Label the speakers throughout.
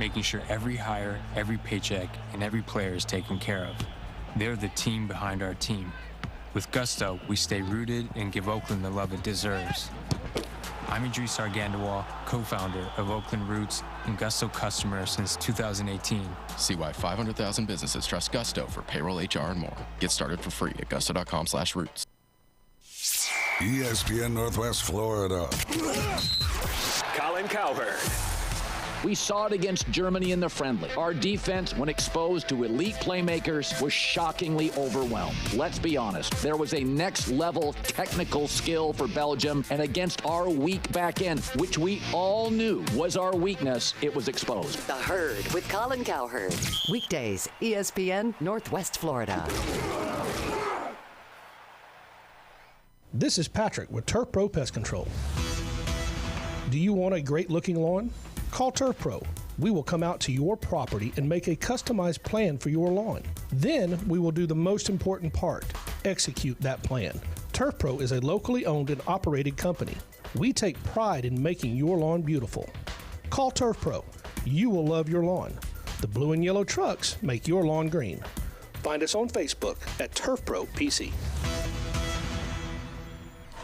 Speaker 1: making sure every hire, every paycheck, and every player is taken care of. They're the team behind our team. With Gusto, we stay rooted and give Oakland the love it deserves. I'm Idris Argandawal, co-founder of Oakland Roots and Gusto customer since 2018.
Speaker 2: See why 500,000 businesses trust Gusto for payroll, HR, and more. Get started for free at gusto.com/roots.
Speaker 3: ESPN Northwest Florida.
Speaker 4: Colin Cowherd.
Speaker 5: We saw it against Germany in the friendly. Our defense, when exposed to elite playmakers, was shockingly overwhelmed. Let's be honest. There was a next-level technical skill for Belgium, and against our weak back end, which we all knew was our weakness, it was exposed.
Speaker 6: The Herd with Colin Cowherd. Weekdays, ESPN Northwest Florida.
Speaker 7: This is Patrick with Turf Pro Pest Control. Do you want a great-looking lawn? Call Turf Pro. We will come out to your property and make a customized plan for your lawn. Then we will do the most important part, execute that plan. Turf Pro is a locally owned and operated company. We take pride in making your lawn beautiful. Call Turf Pro. You will love your lawn. The blue and yellow trucks make your lawn green. Find us on Facebook at Turf Pro PC.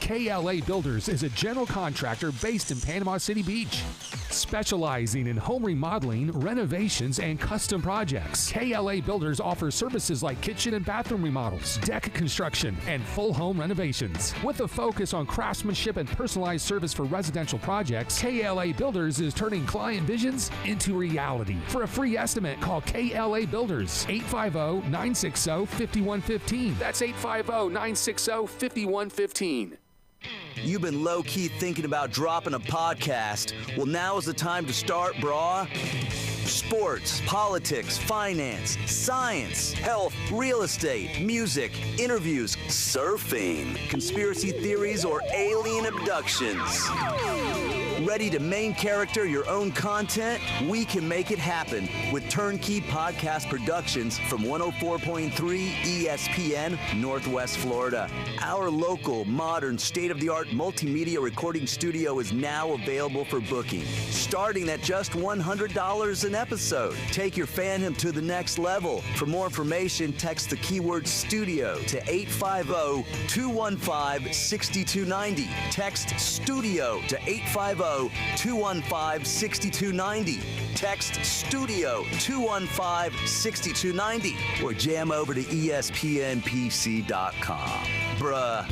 Speaker 8: KLA Builders is a general contractor based in Panama City Beach, specializing in home remodeling, renovations, and custom projects. KLA Builders offers services like kitchen and bathroom remodels, deck construction, and full home renovations. With a focus on craftsmanship and personalized service for residential projects, KLA Builders is turning client visions into reality. For a free estimate, call KLA Builders, 850-960-5115. That's 850-960-5115.
Speaker 9: You've been low-key thinking about dropping a podcast. Well, now is the time to start, brah. Sports, politics, finance, science, health, real estate, music, interviews, surfing, conspiracy theories, or alien abductions. Ready to main character your own content? We can make it happen with Turnkey Podcast Productions from 104.3 ESPN Northwest Florida. Our local, modern, state-of-the-art multimedia recording studio is now available for booking, starting at just $100 an episode. Take your fandom to the next level. For more information, text the keyword studio to 850-215-6290. Text studio to 850-215-6290. Text studio 215-6290 or jam over to espnpc.com. Bruh.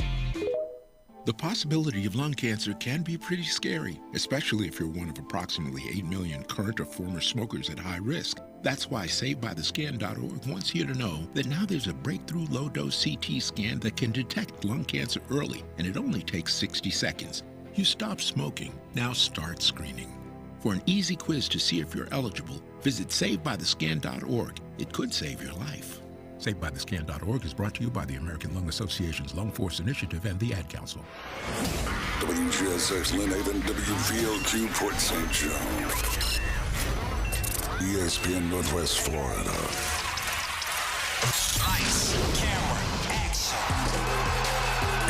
Speaker 10: The possibility of lung cancer can be pretty scary, especially if you're one of approximately 8 million current or former smokers at high risk. That's why SaveByTheScan.org wants you to know that now there's a breakthrough low-dose CT scan that can detect lung cancer early, and it only takes 60 seconds. You stop smoking, now start screening. For an easy quiz to see if you're eligible, visit SaveByTheScan.org. It could save your life. SaveByTheScan.org is brought to you by the American Lung Association's Lung Force Initiative and the Ad Council.
Speaker 3: WGSX Lynn Haven, WVOQ Port St. John. ESPN Northwest Florida.
Speaker 4: Lights, camera, action.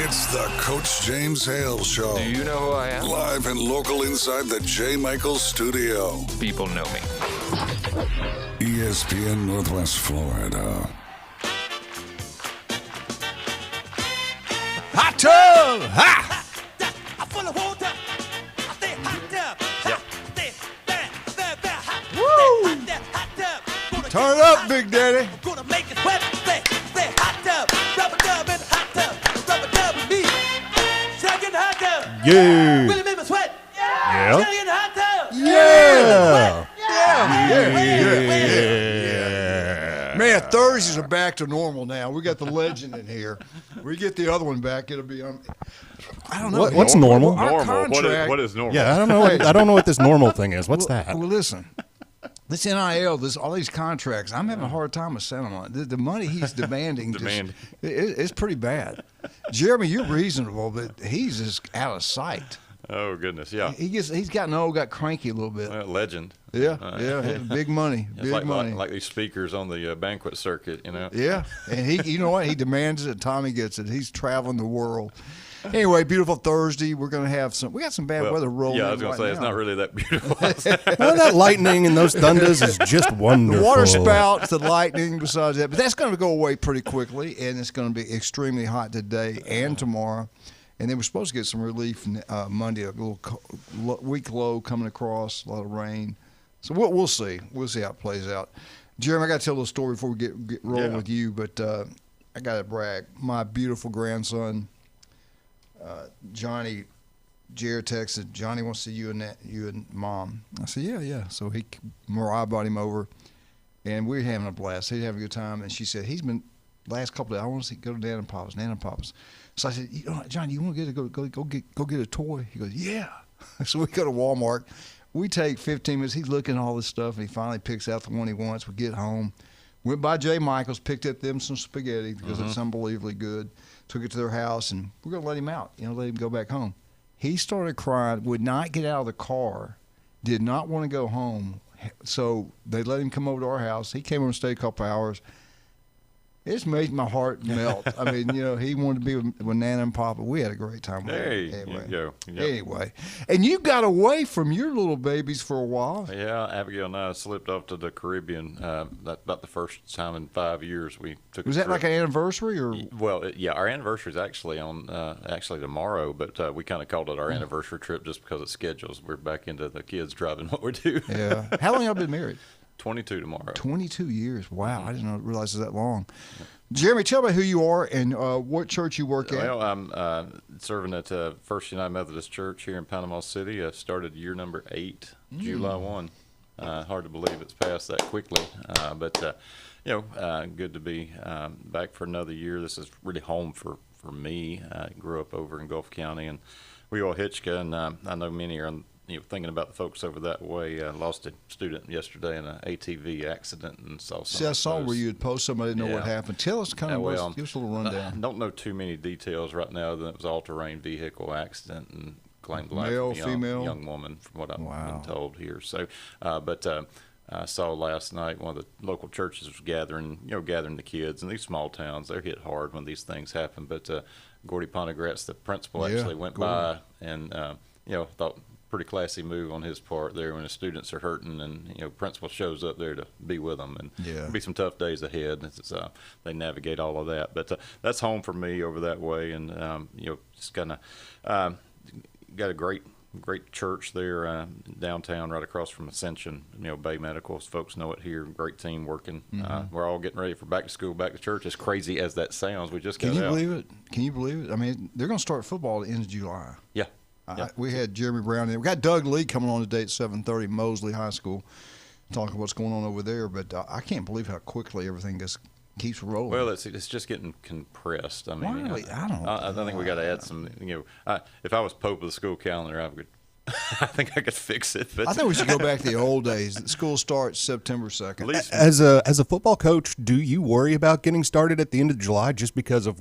Speaker 3: It's the Coach James Hale Show.
Speaker 11: Do you know who I am?
Speaker 3: Live and local inside the J. Michaels studio.
Speaker 11: People know me.
Speaker 3: ESPN Northwest Florida.
Speaker 12: Hot tub! Ha! Woo! Turn it up, Big Daddy.
Speaker 13: Gonna make it wet. Say hot tub, rubber dub in the hot tub, rubber dub with me. Shag in the hot tub.
Speaker 12: Yeah.
Speaker 13: Really make me sweat.
Speaker 12: Yeah.
Speaker 13: Shag in the hot tub.
Speaker 12: Yeah. Man, Thursdays are back to normal now. We got the legend in here. We get the other one back, it'll be I don't know.
Speaker 14: What's normal?
Speaker 15: What is normal?
Speaker 14: Yeah, I don't know. I don't know what this normal thing is. What's that?
Speaker 12: Well, listen. This NIL, all these contracts, I'm having a hard time with settling. The money he's demanding, it's pretty bad. Jeremy, you're reasonable, but he's just out of sight.
Speaker 15: Oh goodness, yeah.
Speaker 12: He's gotten old, got cranky a little bit.
Speaker 15: Legend.
Speaker 12: Yeah, big money, big money.
Speaker 15: Like these speakers on the banquet circuit, you know.
Speaker 12: Yeah, and you know what? He demands it. Tommy gets it. He's traveling the world. Anyway, beautiful Thursday. We're going to have we got some bad weather rolling.
Speaker 15: Yeah, I was going to say, it's not really that beautiful.
Speaker 14: Well, that lightning and those thunders is just wonderful.
Speaker 12: The water spouts, the lightning, besides that. But that's going to go away pretty quickly, and it's going to be extremely hot today and tomorrow. And then we're supposed to get some relief Monday, a little weak low coming across, a lot of rain. So we'll see. We'll see how it plays out. Jeremy, I got to tell a little story before we get rolling with you, but I got to brag. My beautiful grandson, Johnny, Jared texted, Johnny wants to see you and Mom. I said, yeah. So Mariah brought him over, and we were having a blast. He's having a good time, and she said, he's been, last couple of days, I want to go to Nana and Papa's. So I said, Johnny, you want to go get a toy? He goes, yeah. So we go to Walmart. We take 15 minutes. He's looking at all this stuff, and he finally picks out the one he wants. We get home. Went by J. Michael's, picked up them some spaghetti because it's unbelievably good. Took it to their house, and we're going to let him out, let him go back home. He started crying, would not get out of the car, did not want to go home. So they let him come over to our house. He came over and stayed a couple hours. It's made my heart melt. I mean, he wanted to be with Nana and Papa. We had a great time with him.
Speaker 15: There you go. Yep.
Speaker 12: Anyway, and you got away from your little babies for a while.
Speaker 15: Yeah, Abigail and I slipped off to the Caribbean. About the first time in 5 years we took.
Speaker 12: Was that like an anniversary or?
Speaker 15: Well, yeah, our anniversary is actually on tomorrow, but we kind of called it our anniversary trip just because of schedules. We're back into the kids driving what we do.
Speaker 12: Yeah. How long y'all been married?
Speaker 15: 22 tomorrow.
Speaker 12: 22 years. Wow. I didn't realize it was that long. Jeremy, tell me who you are and what church you work at.
Speaker 15: Well, I'm serving at First United Methodist Church here in Panama City. I started year number 8, July 1. Hard to believe it's passed that quickly. But good to be back for another year. This is really home for me. I grew up over in Gulf County and Hitchka, and I know many are thinking about the folks over that way. I lost a student yesterday in an ATV accident and saw some.
Speaker 12: See, I saw where you had posted somebody didn't know what happened. Tell us kind of, give us a little rundown.
Speaker 15: I don't know too many details right now. That it was all-terrain vehicle accident and claimed the life
Speaker 12: Male,
Speaker 15: of a
Speaker 12: female?
Speaker 15: young woman, from what I've been told here. So, I saw last night one of the local churches was gathering the kids. In these small towns, they're hit hard when these things happen. But Gordy Ponegratz, the principal, actually went by and thought. Pretty classy move on his part there when the students are hurting, and principal shows up there to be with them, and there'll be some tough days ahead as they navigate all of that. But that's home for me over that way, and just kind of got a great church there downtown, right across from Ascension. Bay Medical, as folks know it here. Great team working. We're all getting ready for back to school, back to church. As crazy as that sounds, we just got out.
Speaker 12: Can you believe it? I mean, they're going to start football at the end of July.
Speaker 15: Yeah.
Speaker 12: We had Jeremy Brown in. We got Doug Lee coming on today at 7:30, Mosley High School, talking what's going on over there. But I can't believe how quickly everything just keeps rolling.
Speaker 15: Well, it's just getting compressed. I mean,
Speaker 12: I
Speaker 15: think we got to add some. If I was Pope of the school calendar, I think I could fix it. But
Speaker 12: I think we should go back to the old days. School starts September 2nd.
Speaker 14: As a football coach, do you worry about getting started at the end of July just because of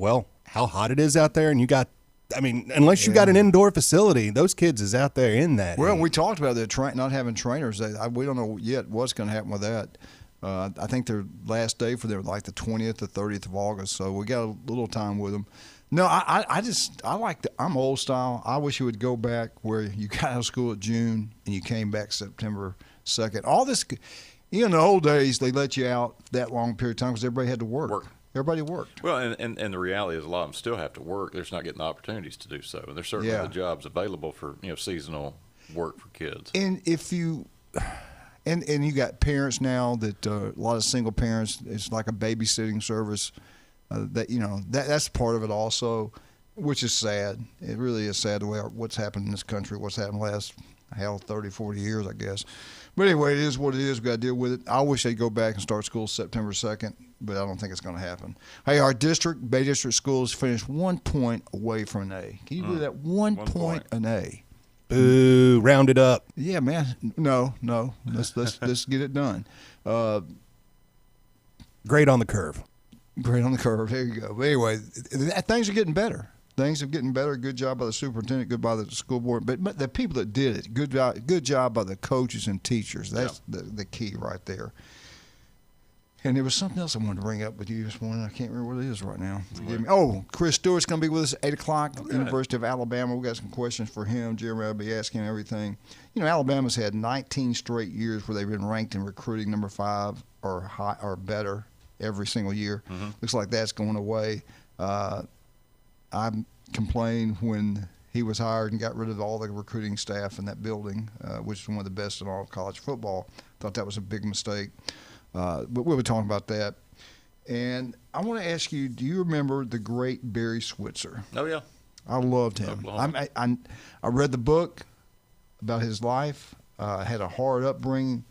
Speaker 14: how hot it is out there, and you got? I mean, unless you got an indoor facility, those kids is out there in that.
Speaker 12: Well, we talked about not having trainers. We don't know yet what's going to happen with that. I think their last day for them like the 20th or 30th of August, so we got a little time with them. No, I'm old style. I wish you would go back where you got out of school at June and you came back September 2nd. All this, in the old days, they let you out that long period of time because everybody had to work. Everybody worked.
Speaker 15: Well, and the reality is a lot of them still have to work. They're just not getting the opportunities to do so. And there's certainly the jobs available for seasonal work for kids.
Speaker 12: And if you and you got parents now that a lot of single parents, it's like a babysitting service that's part of it also, which is sad. It really is sad the way what's happened in this country, what's happened last 30, 40 years, I guess. But anyway, it is what it is. We got to deal with it. I wish they'd go back and start school September 2nd, but I don't think it's going to happen. Hey, our Bay District schools finished 1 point away from an A. Can you believe that? 1 point an A.
Speaker 14: Boo! Round it up.
Speaker 12: Yeah, man. No. Let's get it done.
Speaker 14: Great on the curve.
Speaker 12: Great on the curve. There you go. But anyway, things are getting better. Things are getting better. Good job by the superintendent. Good by the school board. But the people that did it, good job by the coaches and teachers. That's the key right there. And there was something else I wanted to bring up with you this morning. I can't remember what it is right now. Forgive me. Oh, Chris Stewart's going to be with us at 8 o'clock, University of Alabama. We got some questions for him. Jeremy will be asking everything. You know, Alabama's had 19 straight years where they've been ranked in recruiting number 5 or high or better every single year. Looks like that's going away. I complained when he was hired and got rid of all the recruiting staff in that building, which is one of the best in all of college football. Thought that was a big mistake. But we'll be talking about that. And I want to ask you, do you remember the great Barry Switzer?
Speaker 15: Oh, yeah.
Speaker 12: I loved him. I read the book about his life, had a hard upbringing,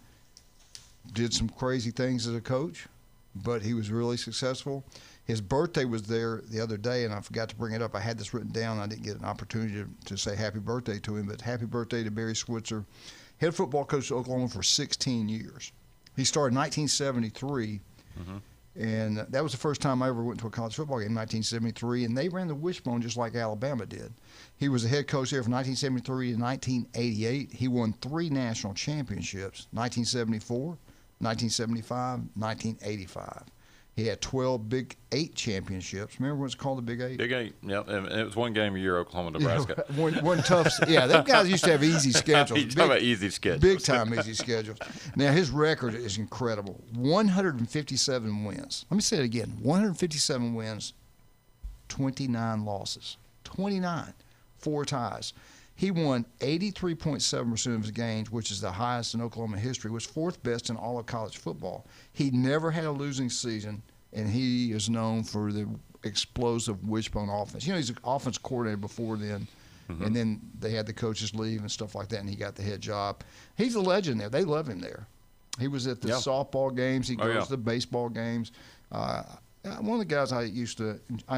Speaker 12: did some crazy things as a coach, but he was really successful. His birthday was there the other day, and I forgot to bring it up. I had this written down. I didn't get an opportunity to say happy birthday to him, but happy birthday to Barry Switzer, head football coach at Oklahoma for 16 years. He started in 1973, and that was the first time I ever went to a college football game in 1973, and they ran the wishbone just like Alabama did. He was the head coach there from 1973 to 1988. He won 3 national championships, 1974, 1975, 1985. He had 12 Big 8 championships. Remember when it's called the Big 8?
Speaker 15: Big 8, yeah. And it was one game a year, Oklahoma, Nebraska.
Speaker 12: One tough. Yeah, them guys used to have easy schedules.
Speaker 15: Talk about easy schedules.
Speaker 12: Big time easy schedules. Now, his record is incredible. 157 wins. Let me say it again. 157 wins, 29 losses. 29. 4 ties. He won 83.7% of his games, which is the highest in Oklahoma history, was 4th best in all of college football. He never had a losing season, and he is known for the explosive wishbone offense. You know, he's an offense coordinator before then, and then they had the coaches leave and stuff like that, and he got the head job. He's a legend there. They love him there. He was at the softball games. He goes to the baseball games. One of the guys I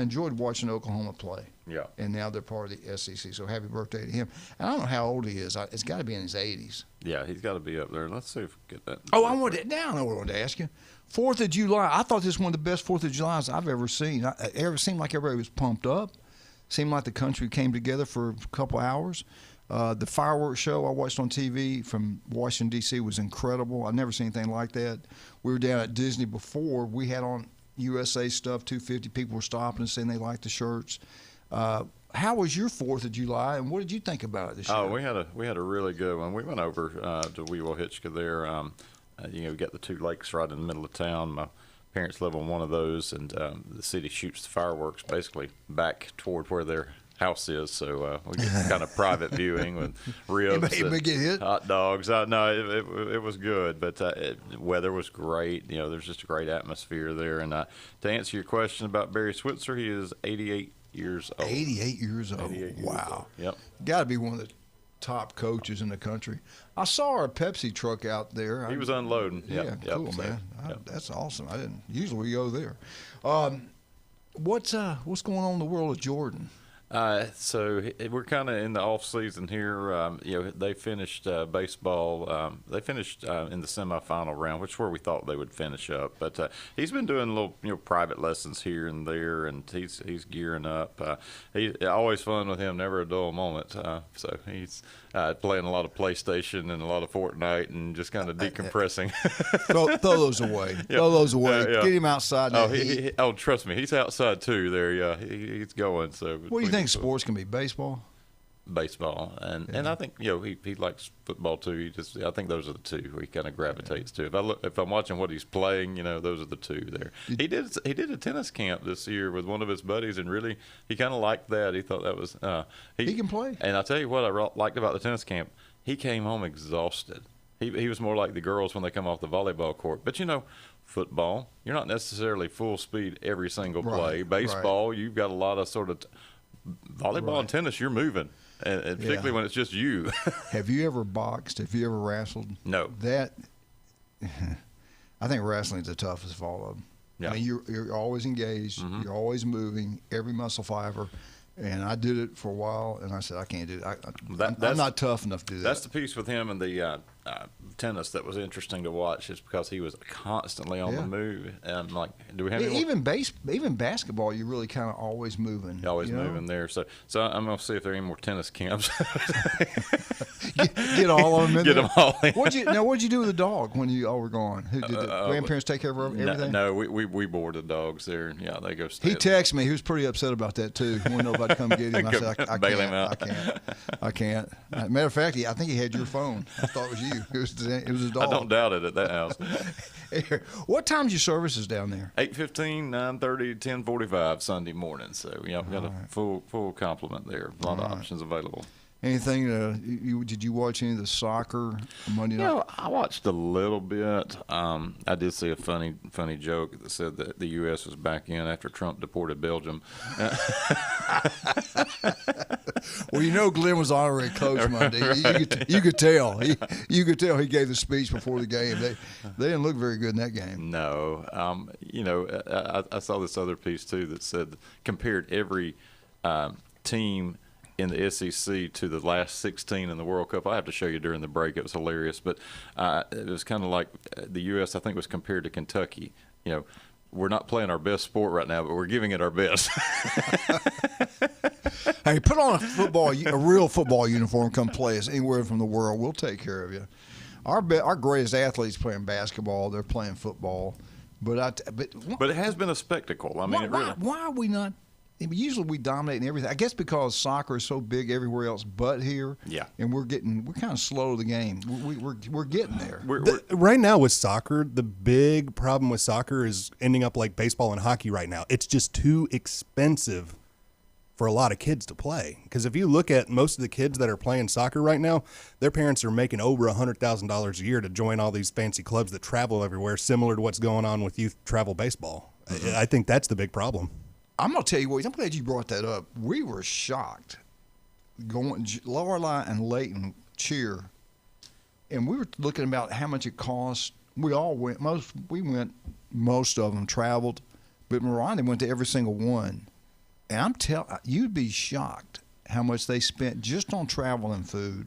Speaker 12: enjoyed watching Oklahoma play.
Speaker 15: Yeah.
Speaker 12: And now they're part of the SEC. So happy birthday to him. And I don't know how old he is. It's got to be in his 80s.
Speaker 15: Yeah, he's got to be up there. Let's see if we can get that.
Speaker 12: Oh, I know what I wanted to ask you. 4th of July. I thought this was one of the best 4th of Julys I've ever seen. It seemed like everybody was pumped up. Seemed like the country came together for a couple hours. The fireworks show I watched on TV from Washington, D.C. was incredible. I've never seen anything like that. We were down at Disney before. We had on USA stuff, 250 people were stopping and saying they liked the shirts. How was your 4th of July, and what did you think about it this year?
Speaker 15: Oh, we had a really good one. We went over to Weewillhitchka there. We got the 2 lakes right in the middle of town. My parents live on one of those, and the city shoots the fireworks basically back toward where their house is, so we get kind of private viewing with ribs and
Speaker 12: get hit?
Speaker 15: hot dogs. No, it was good, but weather was great. There's just a great atmosphere there. And to answer your question about Barry Switzer, he is 88 years old.
Speaker 12: 88 years old.
Speaker 15: 88 years
Speaker 12: wow.
Speaker 15: old. Yep.
Speaker 12: Got to be one of the top coaches in the country. I saw our Pepsi truck out there.
Speaker 15: He was unloading.
Speaker 12: Yeah, cool, man. That's awesome. I didn't usually we go there. What's going on in the world of Jordan?
Speaker 15: So we're kind of in the off season here. They finished baseball. They finished in the semifinal round, which is where we thought they would finish up. But he's been doing little, private lessons here and there, and he's gearing up. He's always fun with him. Never a dull moment. So he's playing a lot of PlayStation and a lot of Fortnite and just kind of decompressing.
Speaker 12: throw those away.
Speaker 15: Yeah.
Speaker 12: Throw those away.
Speaker 15: Yeah.
Speaker 12: Get him outside.
Speaker 15: Oh, trust me, he's outside too. There, yeah, he's going. So
Speaker 12: what do you think? Sports can be baseball.
Speaker 15: Baseball, and I think he likes football too. I think those are the 2 he kind of gravitates to. If I'm watching what he's playing, those are the 2 there. He did a tennis camp this year with one of his buddies, and really he kind of liked that. He thought that was
Speaker 12: he can play.
Speaker 15: And I tell you what I liked about the tennis camp, he came home exhausted. He was more like the girls when they come off the volleyball court. But football, you're not necessarily full speed every single play. Baseball, you've got a lot of sort of volleyball and tennis, you're moving. And particularly when it's just you.
Speaker 12: Have you ever boxed? Have you ever wrestled?
Speaker 15: No.
Speaker 12: I think wrestling's the toughest of all of them.
Speaker 15: Yeah.
Speaker 12: I mean, you're always engaged. Mm-hmm. You're always moving, every muscle fiber. And I did it for a while, and I said, I can't do it. I'm not tough enough to do that.
Speaker 15: That's the piece with him and the tennis that was interesting to watch just because he was constantly on the move. And like, do we have
Speaker 12: even basketball? You're really kind of always moving.
Speaker 15: Always moving there. So I'm going to see if there are any more tennis camps.
Speaker 12: get all of them in
Speaker 15: Get
Speaker 12: there.
Speaker 15: them all in.
Speaker 12: What'd you do with the dog when you all were gone? Who did the grandparents take care of everything?
Speaker 15: No, we board the dogs there. Yeah, they go stay.
Speaker 12: He texted me. He was pretty upset about that too. When nobody come get him, I said, I can't. Matter of fact, I think he had your phone. I thought it was you. It was his dog.
Speaker 15: I don't doubt it at that house.
Speaker 12: What time's your services down there?
Speaker 15: 8:15, 9:30, 10:45 Sunday morning. So we got a full complement there. A lot of options available.
Speaker 12: Anything? Did you watch any of the soccer Monday night?
Speaker 15: I watched a little bit. I did see a funny joke that said that the U.S. was back in after Trump deported Belgium.
Speaker 12: Well, Glenn was honorary coach Monday. You could tell. You could tell he gave the speech before the game. They didn't look very good in that game.
Speaker 15: No. I saw this other piece too that said compared every team in the SEC to the last 16 in the World Cup. I have to show you during the break. It was hilarious, but it was kind of like the U.S. I think was compared to Kentucky. We're not playing our best sport right now, but we're giving it our best.
Speaker 12: Hey, put on a real football uniform. Come play us anywhere from the world. We'll take care of you. Our greatest athletes playing basketball. They're playing football, but
Speaker 15: it has been a spectacle. I mean,
Speaker 12: why are we not? Usually we dominate in everything. I guess because soccer is so big everywhere else but here.
Speaker 15: Yeah.
Speaker 12: And we're kind of slow to the game. We're getting there.
Speaker 14: Right now with soccer, the big problem with soccer is ending up like baseball and hockey right now. It's just too expensive for a lot of kids to play. Because if you look at most of the kids that are playing soccer right now, their parents are making over $100,000 a year to join all these fancy clubs that travel everywhere, similar to what's going on with youth travel baseball. Mm-hmm. I think that's the big problem.
Speaker 12: I'm going to tell you what, I'm glad you brought that up. We were shocked going, Lorelei and Leighton cheer, and we were looking about how much it cost. We all went, most of them traveled, but Miranda went to every single one. And you'd be shocked how much they spent just on travel and food,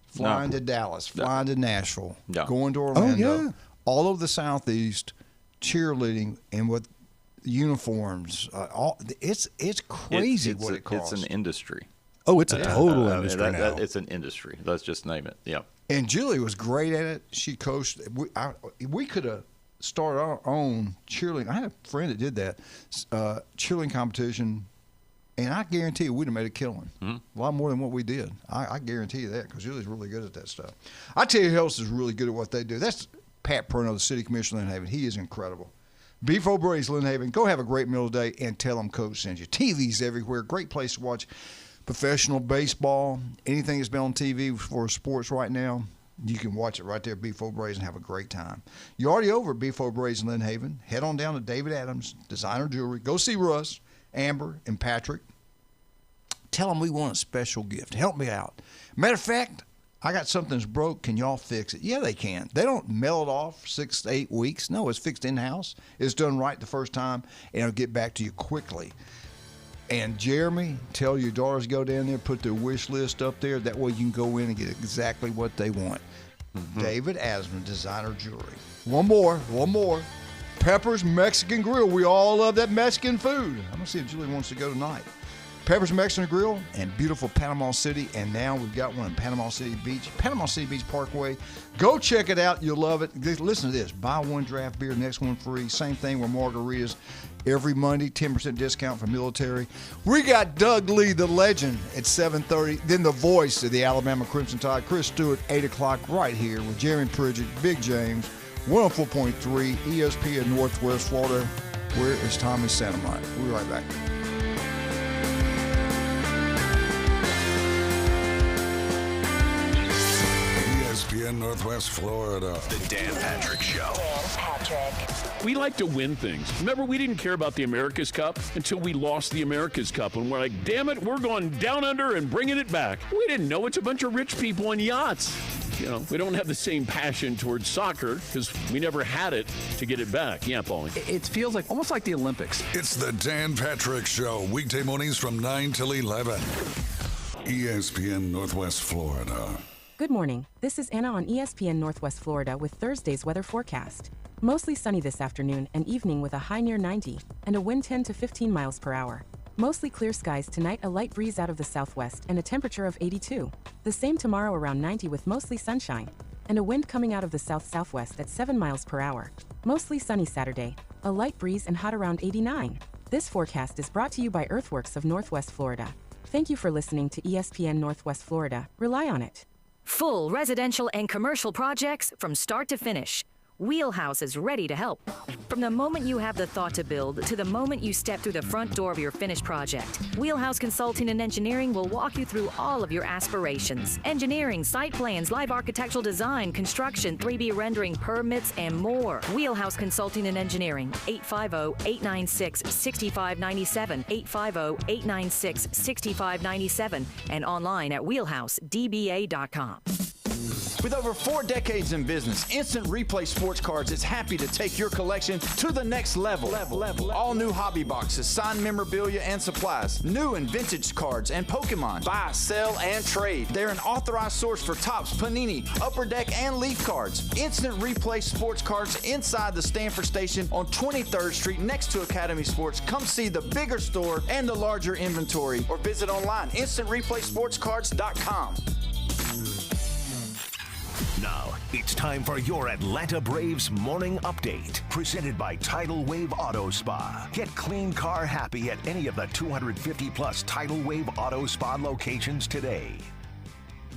Speaker 12: flying to Dallas, flying to Nashville, going to Orlando, all over the Southeast, cheerleading, and with uniforms. It's crazy what it costs.
Speaker 15: It's an industry.
Speaker 14: Oh, it's a total industry now.
Speaker 15: It's an industry. Let's just name it. Yeah.
Speaker 12: And Julie was great at it. She coached. We could have started our own cheerleading. I had a friend that did that cheerleading competition, and I guarantee you we'd have made a killing. Mm-hmm. A lot more than what we did. I guarantee you that, because Julie's really good at that stuff. I tell you who else is really good at what they do. That's Pat Perno, the city commissioner of Lynn Haven. He is incredible. Beef O'Brady's, Lynn Haven. Go have a great meal today and tell them Coach sends you. TV's everywhere. Great place to watch professional baseball. Anything that's been on TV for sports right now, you can watch it right there at Beef O'Brady's and have a great time. You're already over at Beef O'Brady's in Lynn Haven. Head on down to David Adams Designer Jewelry. Go see Russ, Amber, and Patrick. Tell them we want a special gift. Help me out. Matter of fact, I got something that's broke. Can y'all fix it? Yeah, they can. They don't mail it off 6 to 8 weeks. No, it's fixed in-house. It's done right the first time, and it'll get back to you quickly. And Jeremy, tell your daughters to go down there, put their wish list up there. That way you can go in and get exactly what they want. Mm-hmm. David Asman, Designer Jewelry. One more. Pepper's Mexican Grill. We all love that Mexican food. I'm going to see if Julie wants to go tonight. Pepper's Mexican Grill in beautiful Panama City, and now we've got one in Panama City Beach Parkway. Go check it out. You'll love it. Listen to this. Buy one draft beer, next one free. Same thing with margaritas. Every Monday, 10% discount for military. We got Doug Lee, the legend, at 7:30. Then the voice of the Alabama Crimson Tide, Chris Stewart, 8 o'clock, right here with Jeremy Pridgett, Big James, 104.3 ESPN Northwest Florida. Where is Tommy Santamite? We'll be right back.
Speaker 3: ESPN Northwest Florida.
Speaker 4: The Dan Patrick Show.
Speaker 11: Dan Patrick.
Speaker 16: We like to win things. Remember, we didn't care about the America's Cup until we lost the America's Cup. And we're like, damn it, we're going down under and bringing it back. We didn't know it's a bunch of rich people on yachts. You know, we don't have the same passion towards soccer because we never had it to get it back. Yeah, Paulie.
Speaker 17: It feels like almost like the Olympics.
Speaker 3: It's the Dan Patrick Show. Weekday mornings from 9 till 11. ESPN Northwest Florida.
Speaker 18: Good morning. This is Anna on ESPN Northwest Florida with Thursday's weather forecast. Mostly sunny this afternoon and evening with a high near 90 and a wind 10 to 15 miles per hour. Mostly clear skies tonight, a light breeze out of the southwest and a temperature of 82. The same tomorrow around 90 with mostly sunshine and a wind coming out of the south-southwest at 7 miles per hour. Mostly sunny Saturday, a light breeze and hot around 89. This forecast is brought to you by Earthworks of Northwest Florida. Thank you for listening to ESPN Northwest Florida. Rely on it.
Speaker 19: Full residential and commercial projects from start to finish. Wheelhouse is ready to help. From the moment you have the thought to build to the moment you step through the front door of your finished project, Wheelhouse Consulting and Engineering will walk you through all of your aspirations. Engineering, site plans, live architectural design, construction, 3D rendering, permits, and more. Wheelhouse Consulting and Engineering, 850-896-6597, 850-896-6597, and online at wheelhousedba.com.
Speaker 20: With over 4 decades in business, Instant Replay Sports Cards is happy to take your collection to the next level. All new hobby boxes, signed memorabilia and supplies, new and vintage cards and Pokemon. Buy, sell, and trade. They're an authorized source for Topps, Panini, Upper Deck, and Leaf cards. Instant Replay Sports Cards inside the Stanford Station on 23rd Street next to Academy Sports. Come see the bigger store and the larger inventory or visit online, instantReplaySportsCards.com.
Speaker 21: Now, it's time for your Atlanta Braves morning update, presented by Tidal Wave Auto Spa. Get clean car happy at any of the 250-plus Tidal Wave Auto Spa locations today.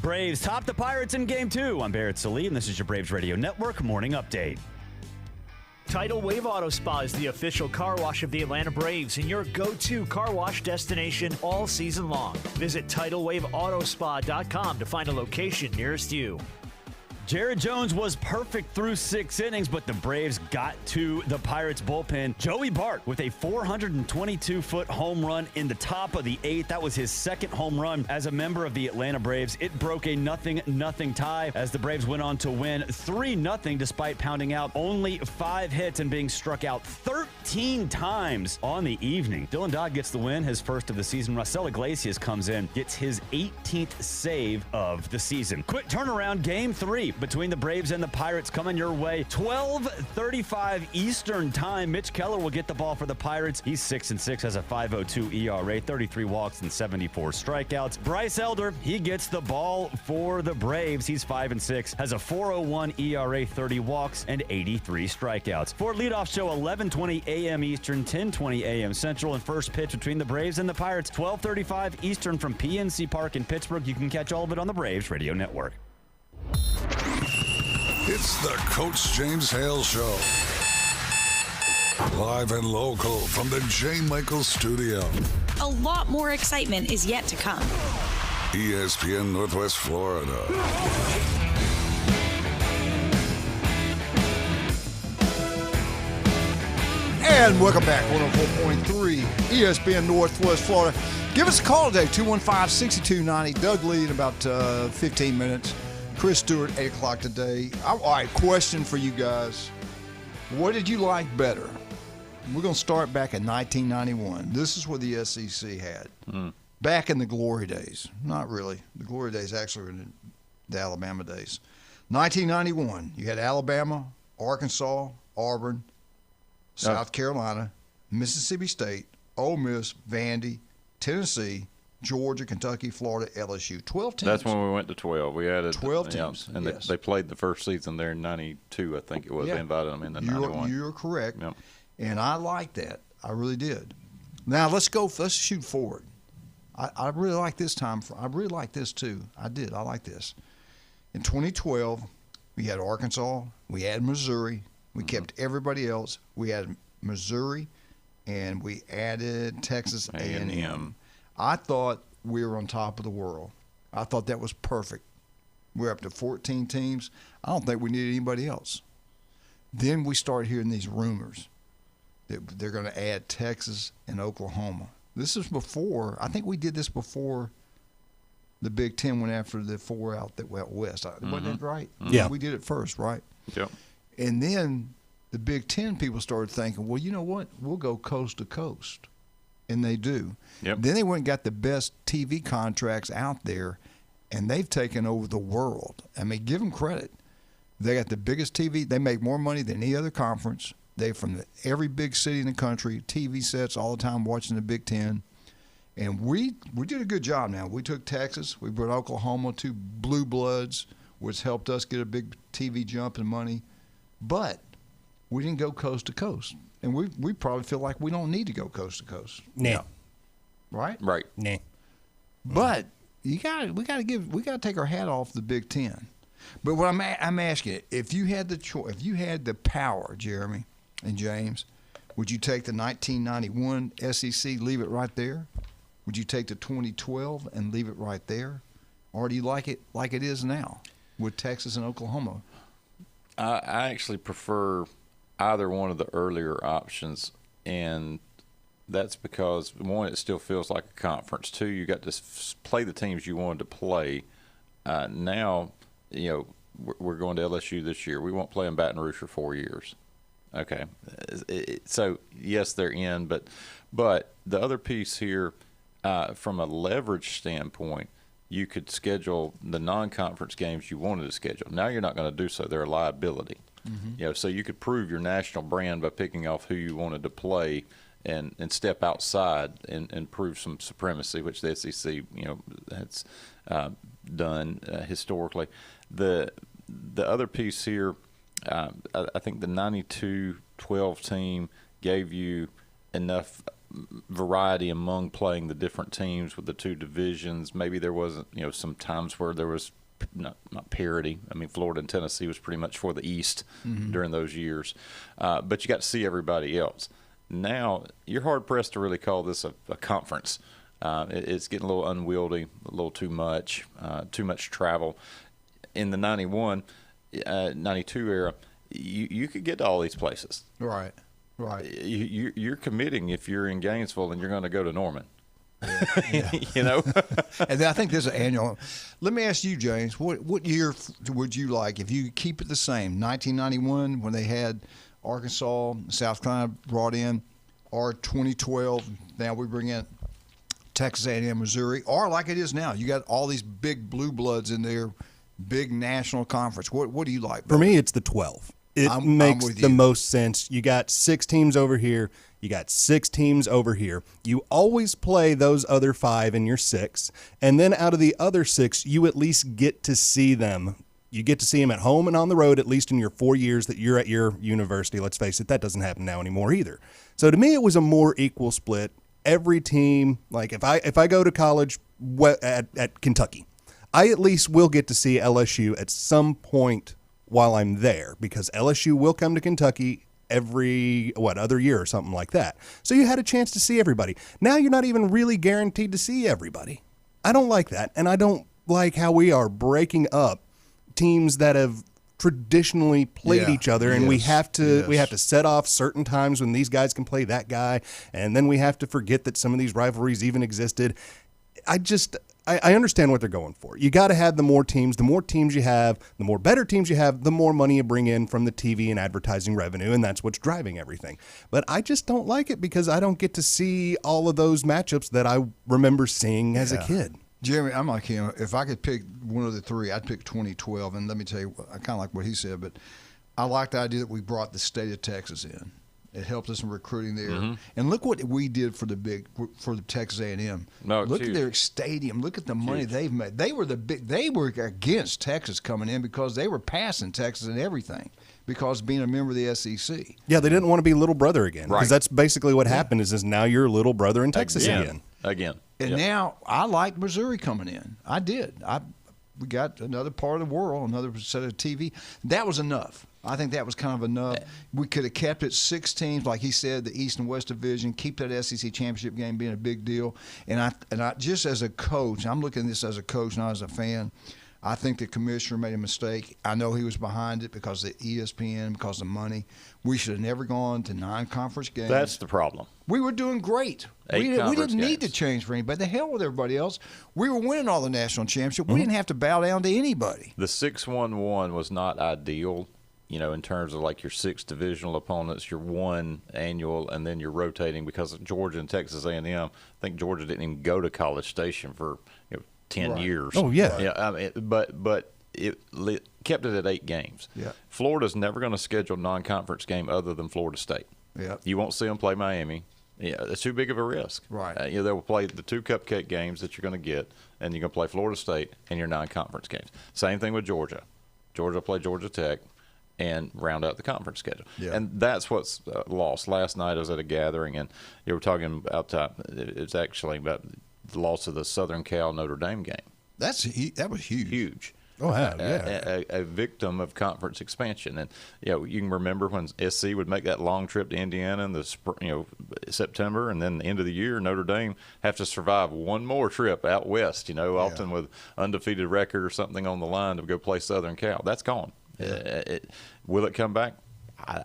Speaker 22: Braves top the Pirates in Game 2. I'm Barrett Salee, and this is your Braves Radio Network morning update.
Speaker 23: Tidal Wave Auto Spa is the official car wash of the Atlanta Braves and your go-to car wash destination all season long. Visit TidalWaveAutoSpa.com to find a location nearest you.
Speaker 22: Jared Jones was perfect through 6 innings, but the Braves got to the Pirates bullpen. Joey Bart with a 422-foot home run in the top of the 8th. That was his second home run as a member of the Atlanta Braves. It broke a 0-0 tie as the Braves went on to win 3-0 despite pounding out only 5 hits and being struck out 13 times on the evening. Dylan Dodd gets the win, his first of the season. Raisel Iglesias comes in, gets his 18th save of the season. Quick turnaround, Game 3. Between the Braves and the Pirates coming your way. 12:35 Eastern time. Mitch Keller will get the ball for the Pirates. He's 6-6, has a 5.02 ERA, 33 walks and 74 strikeouts. Bryce Elder, he gets the ball for the Braves. He's 5-6, has a 4.01 ERA, 30 walks and 83 strikeouts. For leadoff show, 11:20 a.m. Eastern, 10:20 a.m. Central, and first pitch between the Braves and the Pirates, 12:35 Eastern from PNC Park in Pittsburgh. You can catch all of it on the Braves Radio Network.
Speaker 3: It's the Coach James Hale Show. Live and local from the J. Michael Studio.
Speaker 24: A lot more excitement is yet to come.
Speaker 3: ESPN Northwest Florida.
Speaker 12: And welcome back, 104.3 ESPN Northwest Florida. Give us a call today, 215-6290. Doug Lee in about 15 minutes. Chris Stewart, 8 o'clock today. All right, question for you guys. What did you like better? We're going to start back in 1991. This is what the SEC had. Back in the glory days. Not really. The glory days actually were in the Alabama days. 1991, you had Alabama, Arkansas, Auburn, South Carolina, Mississippi State, Ole Miss, Vandy, Tennessee, Georgia, Kentucky, Florida, LSU. 12 teams.
Speaker 15: That's when we went to 12. We added
Speaker 12: 12 teams.
Speaker 15: And
Speaker 12: yes.
Speaker 15: they played the first season there in 92, I think it was.
Speaker 12: Yeah.
Speaker 15: They invited them in the 91.
Speaker 12: You're correct.
Speaker 15: Yep.
Speaker 12: And I like that. I really did. Now, let's shoot forward. I really like this time. I really like this, too. I did. I like this. In 2012, we had Arkansas. We had Missouri. We kept everybody else. We had Missouri, and we added Texas A&M. I thought we were on top of the world. I thought that was perfect. We're up to 14 teams. I don't think we needed anybody else. Then we start hearing these rumors that they're going to add Texas and Oklahoma. This is before, I think we did this before the Big Ten went after the 4 out that went west. Wasn't that right?
Speaker 14: Yeah.
Speaker 12: We did it first, right?
Speaker 15: Yep.
Speaker 12: And then the Big Ten people started thinking, well, you know what? We'll go coast to coast. And they do.
Speaker 15: Yep.
Speaker 12: Then they went and got the best TV contracts out there, and they've taken over the world. I mean, give them credit. They got the biggest TV. They make more money than any other conference. They're from every big city in the country, TV sets all the time watching the Big Ten. And we did a good job now. We took Texas. We brought Oklahoma, 2 blue bloods, which helped us get a big TV jump in money. But we didn't go coast to coast. And we probably feel like we don't need to go coast to coast.
Speaker 14: Nah.
Speaker 12: Yeah. Right?
Speaker 15: Right.
Speaker 14: Nah.
Speaker 12: But we got to take our hat off the Big Ten. But what I'm asking you, if you had the choice, if you had the power, Jeremy and James, would you take the 1991 SEC, leave it right there? Would you take the 2012 and leave it right there? Or do you like it is now with Texas and Oklahoma?
Speaker 15: I actually prefer either one of the earlier options, and that's because, one, it still feels like a conference. Two, you got to play the teams you wanted to play. Now, we're going to LSU this year. We won't play in Baton Rouge for 4 years. Okay. So, yes, they're in, but the other piece here, from a leverage standpoint, you could schedule the non-conference games you wanted to schedule. Now you're not going to do so. They're a liability. Mm-hmm. So you could prove your national brand by picking off who you wanted to play and step outside and prove some supremacy, which the SEC, has done historically. The other piece here, I think the 92-12 team gave you enough variety among playing the different teams with the 2 divisions. Maybe there wasn't, some times where there was not parity. I mean, Florida and Tennessee was pretty much for the East during those years. But you got to see everybody else. Now, you're hard-pressed to really call this a conference. It's getting a little unwieldy, a little too much travel. In the 91, 92 era, you could get to all these places.
Speaker 12: Right.
Speaker 15: You're committing if you're in Gainesville and you're going to go to Norman.
Speaker 12: Yeah. And then I think there's an annual. Let me ask you, James, what year would you like if you keep it the same? 1991 when they had Arkansas, South Carolina brought in, or 2012 now we bring in Texas A&M, Missouri, or like it is now, you got all these big blue bloods in there, big national conference. What do you like better?
Speaker 14: For me, it's the 12. It makes the most sense. You got 6 teams over here. You got 6 teams over here. You always play those other 5 in your 6. And then out of the other 6, you at least get to see them. You get to see them at home and on the road, at least in your 4 years that you're at your university. Let's face it, that doesn't happen now anymore either. So to me, it was a more equal split. Every team, like if I go to college at Kentucky, I at least will get to see LSU at some point while I'm there, because LSU will come to Kentucky every other year or something like that. So you had a chance to see everybody. Now you're not even really guaranteed to see everybody. I don't like that, and I don't like how we are breaking up teams that have traditionally played each other, and we have to set off certain times when these guys can play that guy, and then we have to forget that some of these rivalries even existed. I understand what they're going for. You got to have the more teams you have, the more better teams you have, the more money you bring in from the TV and advertising revenue, and that's what's driving everything. But I just don't like it because I don't get to see all of those matchups that I remember seeing as a kid.
Speaker 12: Jeremy, I'm like him. If I could pick one of the 3, I'd pick 2012. And let me tell you, I kind of like what he said, but I like the idea that we brought the state of Texas in. It helped us in recruiting there. Mm-hmm. And look what we did for the Texas A&M. Look at their stadium. Look at the money they've made. They were against Texas coming in because they were passing Texas and everything because being a member of the SEC.
Speaker 14: Yeah, they didn't want to be little brother again. Because that's basically what happened is now you're little brother in Texas
Speaker 15: again.
Speaker 12: And now I liked Missouri coming in. I did. We got another part of the world, another set of TV. That was enough. I think that was kind of enough. We could have kept it 6 teams, like he said, the East and West Division, keep that SEC championship game being a big deal. And I just as a coach, I'm looking at this as a coach, not as a fan, I think the commissioner made a mistake. I know he was behind it because of ESPN, because of money. We should have never gone to non-conference games.
Speaker 15: That's the problem.
Speaker 12: We were doing great. We didn't need to change for anybody. The hell with everybody else. We were winning all the national championships. We didn't have to bow down to anybody.
Speaker 15: The 6-1-1 was not ideal, in terms of like your 6 divisional opponents, your 1 annual, and then you're rotating because of Georgia and Texas A&M. I think Georgia didn't even go to College Station for 10 years.
Speaker 14: Oh, yeah.
Speaker 15: Yeah. I mean, but it kept it at 8 games.
Speaker 12: Yeah.
Speaker 15: Florida's never going to schedule a non-conference game other than Florida State.
Speaker 12: Yeah.
Speaker 15: You won't see them play Miami. Yeah, it's too big of a risk.
Speaker 12: Right.
Speaker 15: They'll play the 2 cupcake games that you're going to get, and you're going to play Florida State and your non-conference games. Same thing with Georgia. Georgia will play Georgia Tech and round out the conference schedule.
Speaker 12: Yeah.
Speaker 15: And that's what's lost. Last night I was at a gathering, and you were talking about it's actually about the loss of the Southern Cal Notre Dame game.
Speaker 12: That was huge.
Speaker 15: Huge.
Speaker 12: Oh, yeah.
Speaker 15: A victim of conference expansion. And, you can remember when SC would make that long trip to Indiana in September, and then the end of the year, Notre Dame have to survive one more trip out west, often with undefeated record or something on the line to go play Southern Cal. That's gone.
Speaker 12: Yeah.
Speaker 15: Will it come back?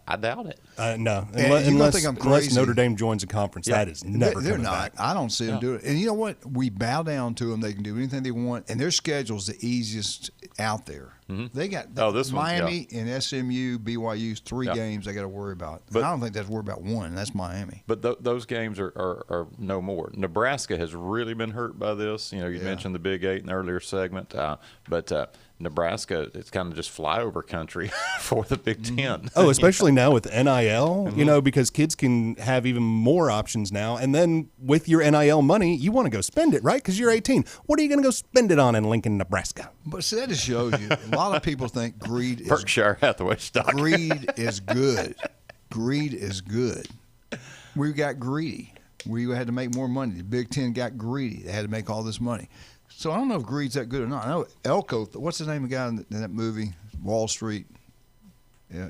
Speaker 15: I doubt it.
Speaker 14: No,
Speaker 12: think
Speaker 14: unless Notre Dame joins a conference, that is never
Speaker 12: They're
Speaker 14: coming
Speaker 12: not.
Speaker 14: back.
Speaker 12: I don't see them do it. And you know what? We bow down to them. They can do anything they want, and their schedule's the easiest out there.
Speaker 15: Mm-hmm.
Speaker 12: They got
Speaker 15: this
Speaker 12: Miami and SMU, BYU's 3 games they got to worry about. But I don't think they have to worry about one. That's Miami.
Speaker 15: But those games are no more. Nebraska has really been hurt by this. You mentioned the Big 8 in the earlier segment, but Nebraska, it's kind of just flyover country for the Big Ten.
Speaker 14: Oh, especially now with NIL, because kids can have even more options now. And then with your NIL money, you want to go spend it, right? Because you're 18. What are you going to go spend it on in Lincoln, Nebraska?
Speaker 12: But see, that just shows you. A lot of people think greed is
Speaker 15: Berkshire Hathaway stock.
Speaker 12: Greed is good. Greed is good. We got greedy. We had to make more money. The Big Ten got greedy. They had to make all this money. So I don't know if greed's that good or not. I know Elko. What's the name of the guy in that movie, Wall Street? Yeah,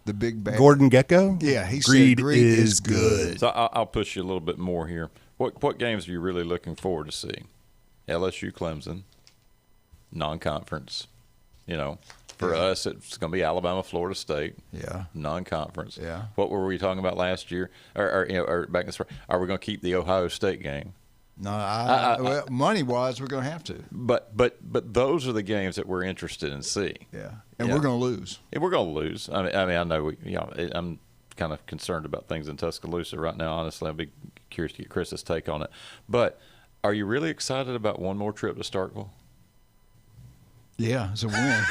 Speaker 12: the big bad.
Speaker 14: Gordon Gekko?
Speaker 12: Yeah, he
Speaker 14: greed
Speaker 12: said greed is good.
Speaker 15: So I'll push you a little bit more here. What games are you really looking forward to seeing? LSU, Clemson, non-conference. For us, it's going to be Alabama, Florida State.
Speaker 12: Yeah.
Speaker 15: Non-conference.
Speaker 12: Yeah.
Speaker 15: What were we talking about last year? Or back in the spring? Are we going to keep the Ohio State game?
Speaker 12: No, well, money-wise, we're going to have to.
Speaker 15: But those are the games that we're interested in seeing.
Speaker 12: Yeah, and we're going to lose.
Speaker 15: And we're going to lose. I mean, I know I'm kind of concerned about things in Tuscaloosa right now. Honestly, I'd be curious to get Chris's take on it. But are you really excited about one more trip to Starkville?
Speaker 12: Yeah, it's a win.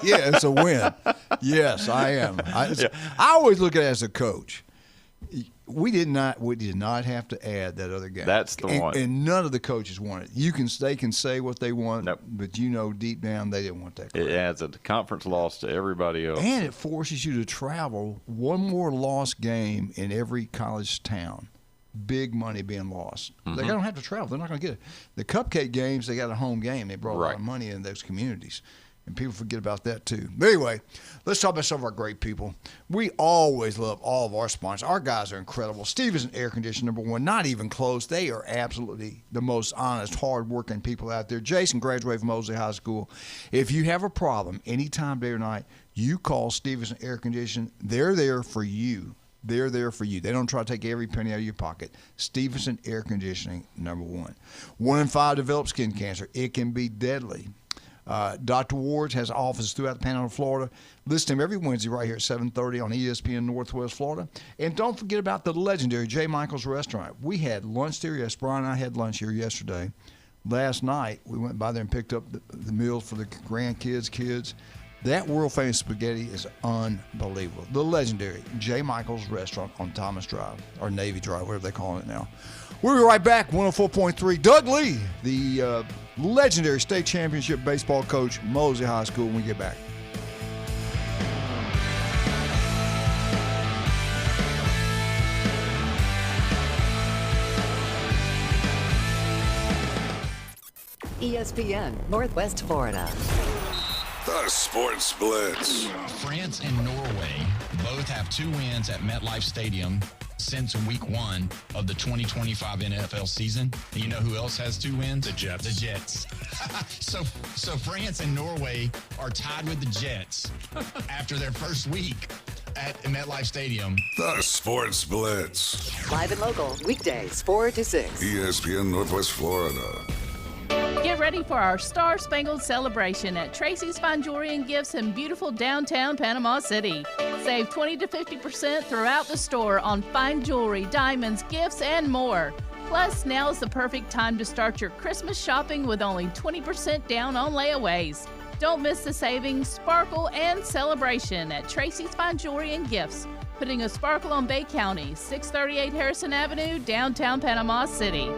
Speaker 12: Yeah, it's a win. Yes, I am. I always look at it as a coach. We did not have to add that other game.
Speaker 15: That's the one.
Speaker 12: And none of the coaches want it. They can say what they want, but deep down they didn't want that crap.
Speaker 15: It adds a conference loss to everybody else.
Speaker 12: And it forces you to travel one more lost game in every college town. Big money being lost.
Speaker 15: Mm-hmm.
Speaker 12: They don't have to travel. They're not going to get it. The cupcake games, they got a home game. They brought a lot of money in those communities. And people forget about that, too. But anyway, let's talk about some of our great people. We always love all of our sponsors. Our guys are incredible. Stevenson Air Conditioning, #1, not even close. They are absolutely the most honest, hard-working people out there. Jason graduated from Mosley High School. If you have a problem anytime, day or night, you call Stevenson Air Conditioning. They're there for you. They're there for you. They don't try to take every penny out of your pocket. Stevenson Air Conditioning, #1. 1 in 5 develop skin cancer. It can be deadly. Dr. Ward's has offices throughout the Panhandle of Florida. Listen to him every Wednesday right here at 7:30 on ESPN Northwest Florida. And don't forget about the legendary J. Michael's Restaurant. We had lunch there. Yes, Brian and I had lunch here yesterday. Last night, we went by there and picked up the meals for the grandkids, kids. That world-famous spaghetti is unbelievable. The legendary J. Michael's Restaurant on Thomas Drive, or Navy Drive, whatever they call it now. We'll be right back, 104.3. Doug Lee, the legendary state championship baseball coach, Mosley High School, when we get back.
Speaker 1: ESPN Northwest Florida.
Speaker 3: The Sports Blitz.
Speaker 2: France and Norway both have 2 wins at MetLife Stadium since week 1 of the 2025 NFL season. And you know who else has 2 wins?
Speaker 5: The Jets.
Speaker 2: The Jets. So France and Norway are tied with the Jets after their first week at MetLife Stadium.
Speaker 3: The Sports Blitz.
Speaker 1: Live and local, weekdays 4 to 6.
Speaker 3: ESPN Northwest Florida.
Speaker 6: Get ready for our Star Spangled celebration at Tracy's Fine Jewelry and Gifts in beautiful downtown Panama City. Save 20 to 50% throughout the store on fine jewelry, diamonds, gifts, and more. Plus, now is the perfect time to start your Christmas shopping with only 20% down on layaways. Don't miss the savings, sparkle, and celebration at Tracy's Fine Jewelry and Gifts, putting a sparkle on Bay County, 638 Harrison Avenue, downtown Panama City.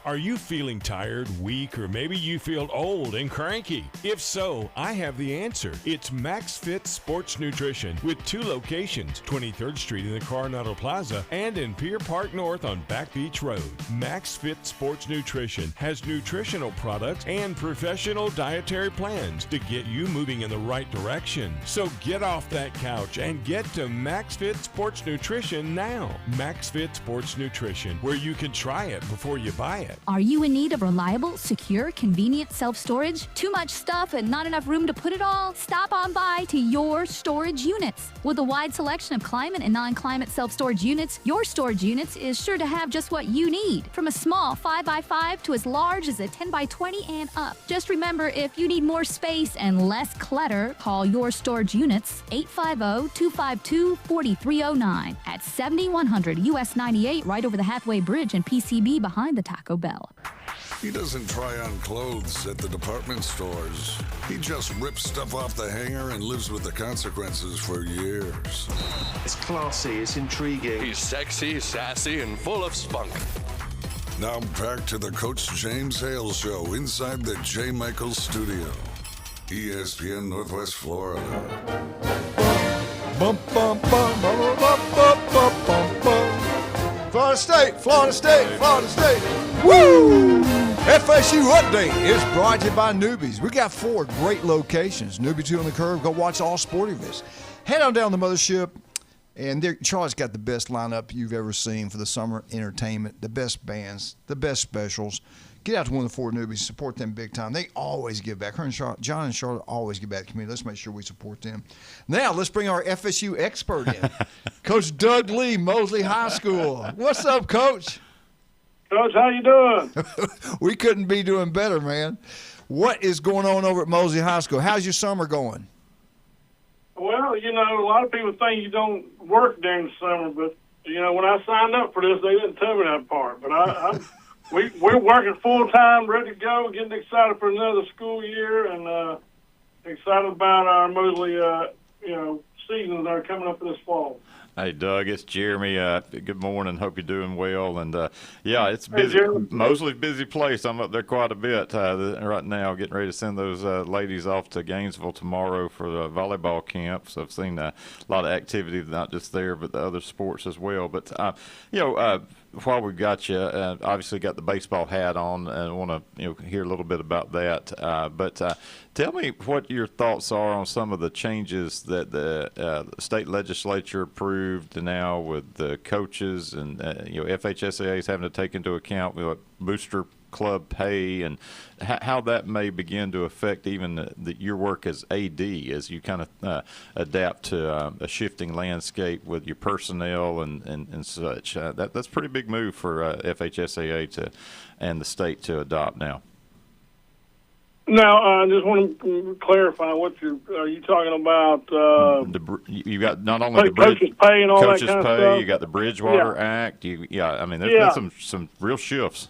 Speaker 5: Are you feeling tired, weak, or maybe you feel old and cranky? If so, I have the answer. It's Max Fit Sports Nutrition with 2 locations, 23rd Street in the Coronado Plaza and in Pier Park North on Back Beach Road. Max Fit Sports Nutrition has nutritional products and professional dietary plans to get you moving in the right direction. So get off that couch and get to Max Fit Sports Nutrition now. Max Fit Sports Nutrition, where you can try it before you buy it.
Speaker 7: Are you in need of reliable, secure, convenient self-storage? Too much stuff and not enough room to put it all? Stop on by to Your Storage Units. With a wide selection of climate and non-climate self-storage units, Your Storage Units is sure to have just what you need. From a small 5x5 to as large as a 10x20 and up. Just remember, if you need more space and less clutter, call Your Storage Units 850-252-4309 at 7100 US 98 right over the Hathaway Bridge and PCB behind the Taco Bell.
Speaker 3: He doesn't try on clothes at the department stores. He just rips stuff off the hanger and lives with the consequences for years.
Speaker 8: It's classy, it's intriguing.
Speaker 9: He's sexy, sassy, and full of spunk.
Speaker 3: Now back to the Coach James Hale Show inside the J. Michaels studio. ESPN Northwest Florida.
Speaker 12: Bum, bum, bum, bum, bum, bum, bum, bum, bum. Florida State, Florida State, Florida State. Woo! FSU Update is brought to you by Newbies. We got 4 great locations. Newbie 2 on the Curve. Go watch all sporting events. Head on down to the mothership, and Charlie's got the best lineup you've ever seen for the summer entertainment, the best bands, the best specials. Get out to one of the 4 Newbies. Support them big time. They always give back. Her and John and Charlotte always give back to the community. Let's make sure we support them. Now, let's bring our FSU expert in. Coach Doug Lee, Mosley High School. What's up, Coach?
Speaker 25: Coach, how you doing?
Speaker 12: We couldn't be doing better, man. What is going on over at Mosley High School? How's your summer going?
Speaker 25: Well, you know, a lot of people think you don't work during the summer, but, you know, when I signed up for this, they didn't tell me that part. But we're working full-time, ready to go, getting excited for another school year, and excited about our Mosley, seasons that are coming up this fall.
Speaker 15: Hey, Doug, it's Jeremy. Good morning. Hope you're doing well. And, it's busy.
Speaker 25: Hey,
Speaker 15: Mosley's busy place. I'm up there quite a bit right now, getting ready to send those ladies off to Gainesville tomorrow for the volleyball camp. So I've seen a lot of activity, not just there, but the other sports as well. But, while we've got you, obviously got the baseball hat on, and I want to hear a little bit about that. But tell me what your thoughts are on some of the changes that the state legislature approved now with the coaches and FHSAA is having to take into account booster club pay and how that may begin to affect even your work as AD as you kind of adapt to a shifting landscape with your personnel and such. That's a pretty big move for FHSAA and the state to adopt now.
Speaker 25: Now, I just want to clarify what are you talking about?
Speaker 15: You got not only the
Speaker 25: coaches pay and all that kind of stuff.
Speaker 15: You got the Bridgewater Act. There's been some real shifts.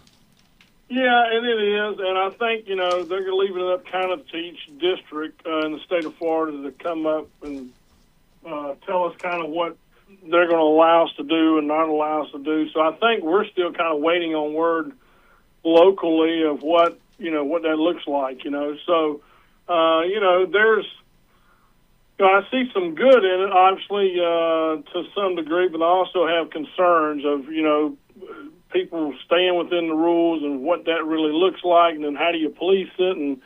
Speaker 25: Yeah, and it is, and I think, they're going to leave it up kind of to each district in the state of Florida to come up and tell us kind of what they're going to allow us to do and not allow us to do. So I think we're still kind of waiting on word locally of what that looks like, So, there's, I see some good in it, obviously, to some degree, but I also have concerns of, people staying within the rules and what that really looks like, and then how do you police it, and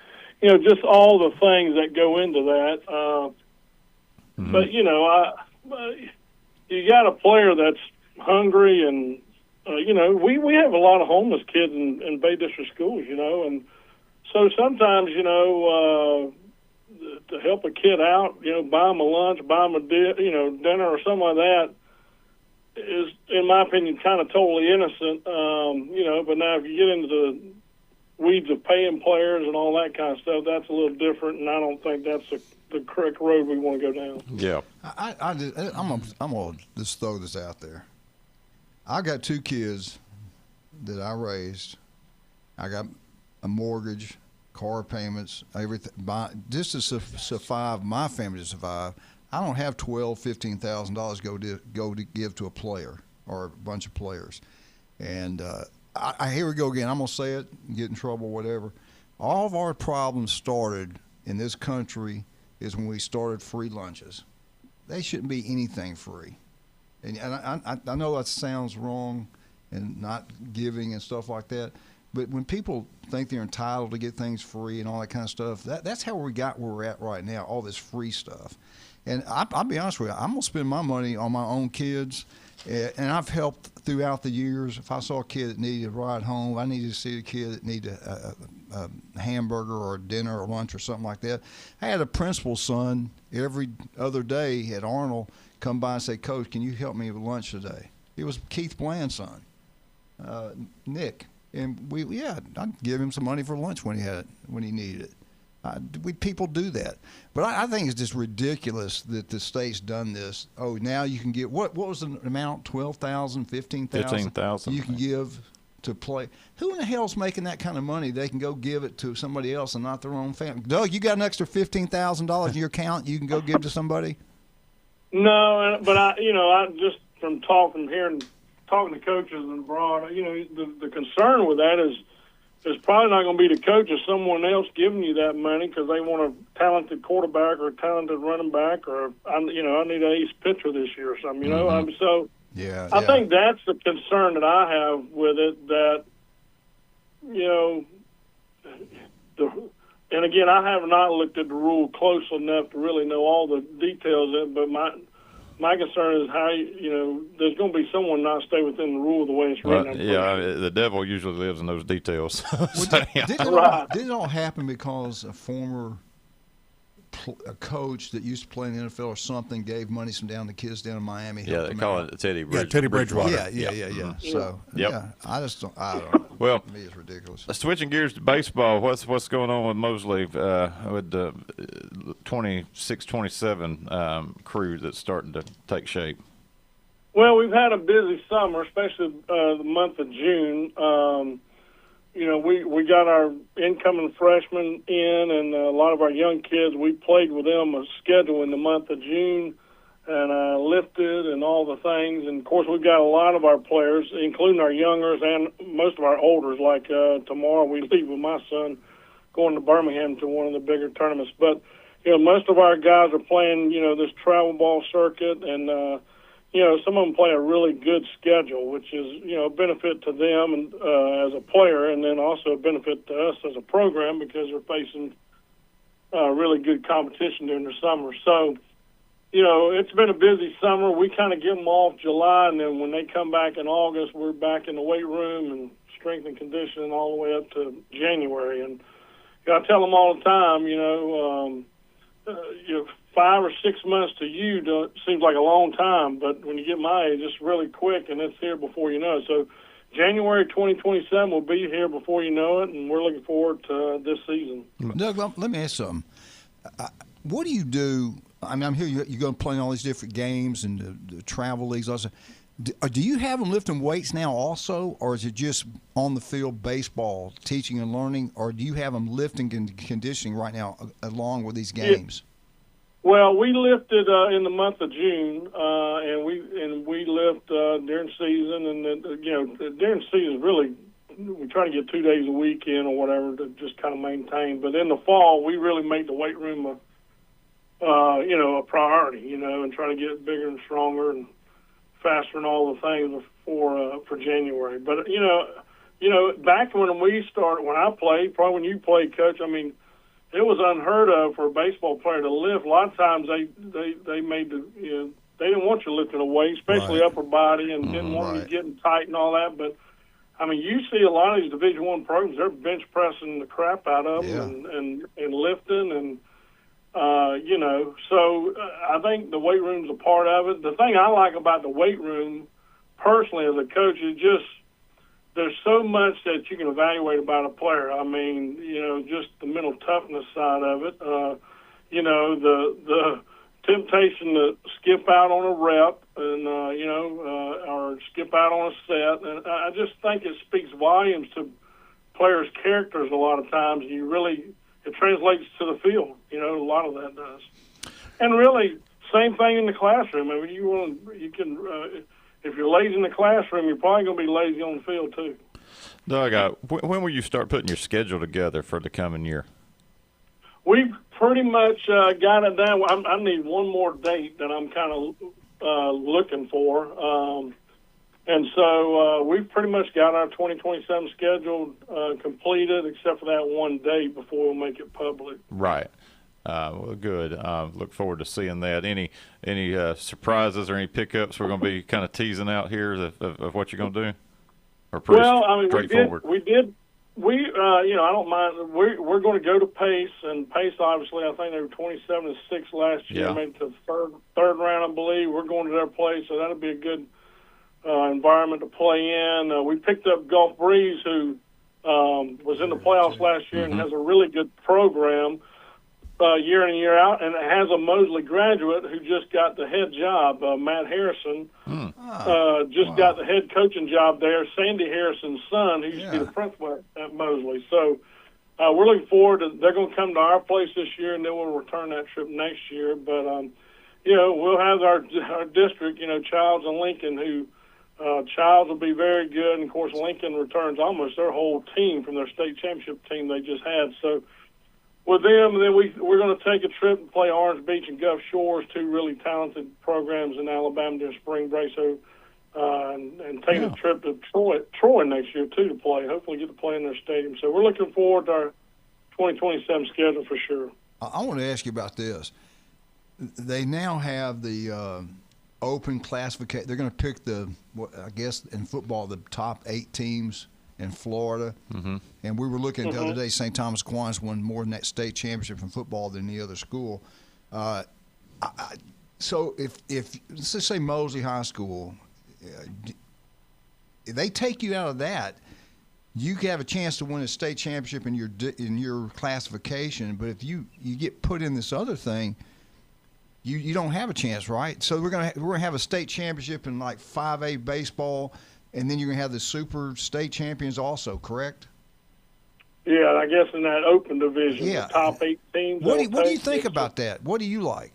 Speaker 25: just all the things that go into that. But you got a player that's hungry, and we have a lot of homeless kids in Bay District schools, and so sometimes to help a kid out, buy them a lunch, buy them a dinner or something like that, is, in my opinion, kind of totally innocent, but now if you get into the weeds of paying players and all that kind of stuff, that's a little different, and I don't think that's the correct road we want to go down.
Speaker 15: Yeah.
Speaker 12: I'm gonna just throw this out there. I got 2 kids that I raised. I got a mortgage, car payments, everything. Just to survive my family to survive, I don't have $12,000-$15,000 go to give to a player or a bunch of players. And here we go again. I'm gonna say it, get in trouble, whatever. All of our problems started in this country is when we started free lunches. They shouldn't be anything free. And I know that sounds wrong and not giving and stuff like that, but when people think they're entitled to get things free and all that kind of stuff, that's how we got where we're at right now, all this free stuff. And I'll be honest with you, I'm going to spend my money on my own kids, and I've helped throughout the years. If I saw a kid that needed a ride home, I needed to see a kid that needed a hamburger or a dinner or lunch or something like that. I had a principal's son every other day at Arnold come by and say, "Coach, can you help me with lunch today?" It was Keith Bland's son, Nick. And I'd give him some money for lunch when he needed it. People do that, but I think it's just ridiculous that the state's done this. Oh, now you can get what was the amount? 12,000, 15,000.
Speaker 15: 15,000.
Speaker 12: You can give to play. Who in the hell's making that kind of money? They can go give it to somebody else and not their own family. Doug, you got an extra $15,000 in your account you can go give to somebody?
Speaker 25: No, but I just from talking to coaches and abroad, the concern with that is probably not going to be the coach, it's someone else giving you that money because they want a talented quarterback or a talented running back or I need an ace pitcher this year or something.
Speaker 12: Mm-hmm.
Speaker 25: I think that's the concern that I have with it. That and again, I have not looked at the rule close enough to really know all the details of it, but my concern is how, there's going to be someone not stay within the rule the way it's written.
Speaker 15: The devil usually lives in those details.
Speaker 12: Did it all happen because a former coach that used to play in the NFL or something gave money down to kids down in Miami?
Speaker 15: Yeah, they call it Teddy Bridgewater.
Speaker 14: Yeah, Teddy Bridgewater.
Speaker 12: Yeah. So, I don't know.
Speaker 15: Well,
Speaker 12: to me, it's ridiculous.
Speaker 15: Switching gears to baseball, what's going on with Mosley with the 26-27 crew that's starting to take shape?
Speaker 25: Well, we've had a busy summer, especially the month of June. We got our incoming freshmen in, and a lot of our young kids. We played with them a schedule in the month of June, and lifted and all the things. And of course, we've got a lot of our players, including our youngers and most of our olders. Like tomorrow, we leave with my son going to Birmingham to one of the bigger tournaments. But most of our guys are playing this travel ball circuit, and some of them play a really good schedule, which is, a benefit to them and as a player, and then also a benefit to us as a program because they're facing really good competition during the summer. So, it's been a busy summer. We kind of get them off July, and then when they come back in August, we're back in the weight room and strength and conditioning all the way up to January. And I tell them all the time, 5 or 6 months to you seems like a long time, but when you get my age, it's really quick, and it's here before you know it. So January 2027 will be here before you know it, and we're looking forward to this season.
Speaker 12: Doug, let me ask something. What do you do? I mean, I'm here. You're going to play in all these different games and the travel leagues. Also, do you have them lifting weights now also, or is it just on the field baseball, teaching and learning, or do you have them lifting and conditioning right now along with these games?
Speaker 25: Well, we lifted in the month of June, and we lift during season, and during season really we try to get 2 days a week in or whatever to just kind of maintain. But in the fall, we really make the weight room a priority, and try to get bigger and stronger and faster and all the things for January. But back when I played, probably when you played, Coach, I mean, it was unheard of for a baseball player to lift. A lot of times they made they didn't want you lifting a weight, especially upper body, and didn't want you getting tight and all that. But I mean, you see a lot of these Division I programs; they're bench pressing the crap out of them and lifting, and So I think the weight room's a part of it. The thing I like about the weight room, personally, as a coach, is just there's so much that you can evaluate about a player. I mean, just the mental toughness side of it. The temptation to skip out on a rep and or skip out on a set. And I just think it speaks volumes to players' characters a lot of times. It translates to the field. A lot of that does. And really, same thing in the classroom. I mean, if you're lazy in the classroom, you're probably going to be lazy on the field too.
Speaker 15: Doug, when will you start putting your schedule together for the coming year?
Speaker 25: We've pretty much got it down. I need one more date that I'm kind of looking for. And so we've pretty much got our 2027 schedule completed, except for that one date before we'll make it public.
Speaker 15: Right. Well, good. Look forward to seeing that. Any surprises or any pickups we're going to be kind of teasing out here of what you're going to do? Or pretty straightforward? I don't mind. We're going to go to Pace, and Pace, obviously, I think they were 27-6 last year, made it to the third round, I believe. We're going to their place, so that'll be a good environment to play in. We picked up Gulf Breeze, who was in the playoffs last year and has a really good program year in and year out, and it has a Mosley graduate who just got the head job. Matt Harrison got the head coaching job there. Sandy Harrison's son, who used to be the principal at Mosley. So we're looking forward to. They're going to come to our place this year, and then we'll return that trip next year. But we'll have our district, Childs and Lincoln, who Childs will be very good, and of course Lincoln returns almost their whole team from their state championship team they just had. So with them, and then we're going to take a trip and play Orange Beach and Gulf Shores, two really talented programs in Alabama during spring break. So, and take a trip to Troy next year too to play. Hopefully, get to play in their stadium. So we're looking forward to our 2027 schedule for sure.
Speaker 12: I want to ask you about this. They now have the open classification. They're going to pick I guess in football, the top 8 teams in Florida. Mm-hmm. And we were looking the other day, St. Thomas Aquinas won more than that state championship in football than any other school. So if let's just say Mosley High School, if they take you out of that, you have a chance to win a state championship in your classification. But if you get put in this other thing, you don't have a chance, right? So we're gonna have a state championship in like 5A baseball, and then you're going to have the super state champions also, correct?
Speaker 25: Yeah, I guess in that open division, the top 8 teams.
Speaker 12: What do you think about that? What do you like?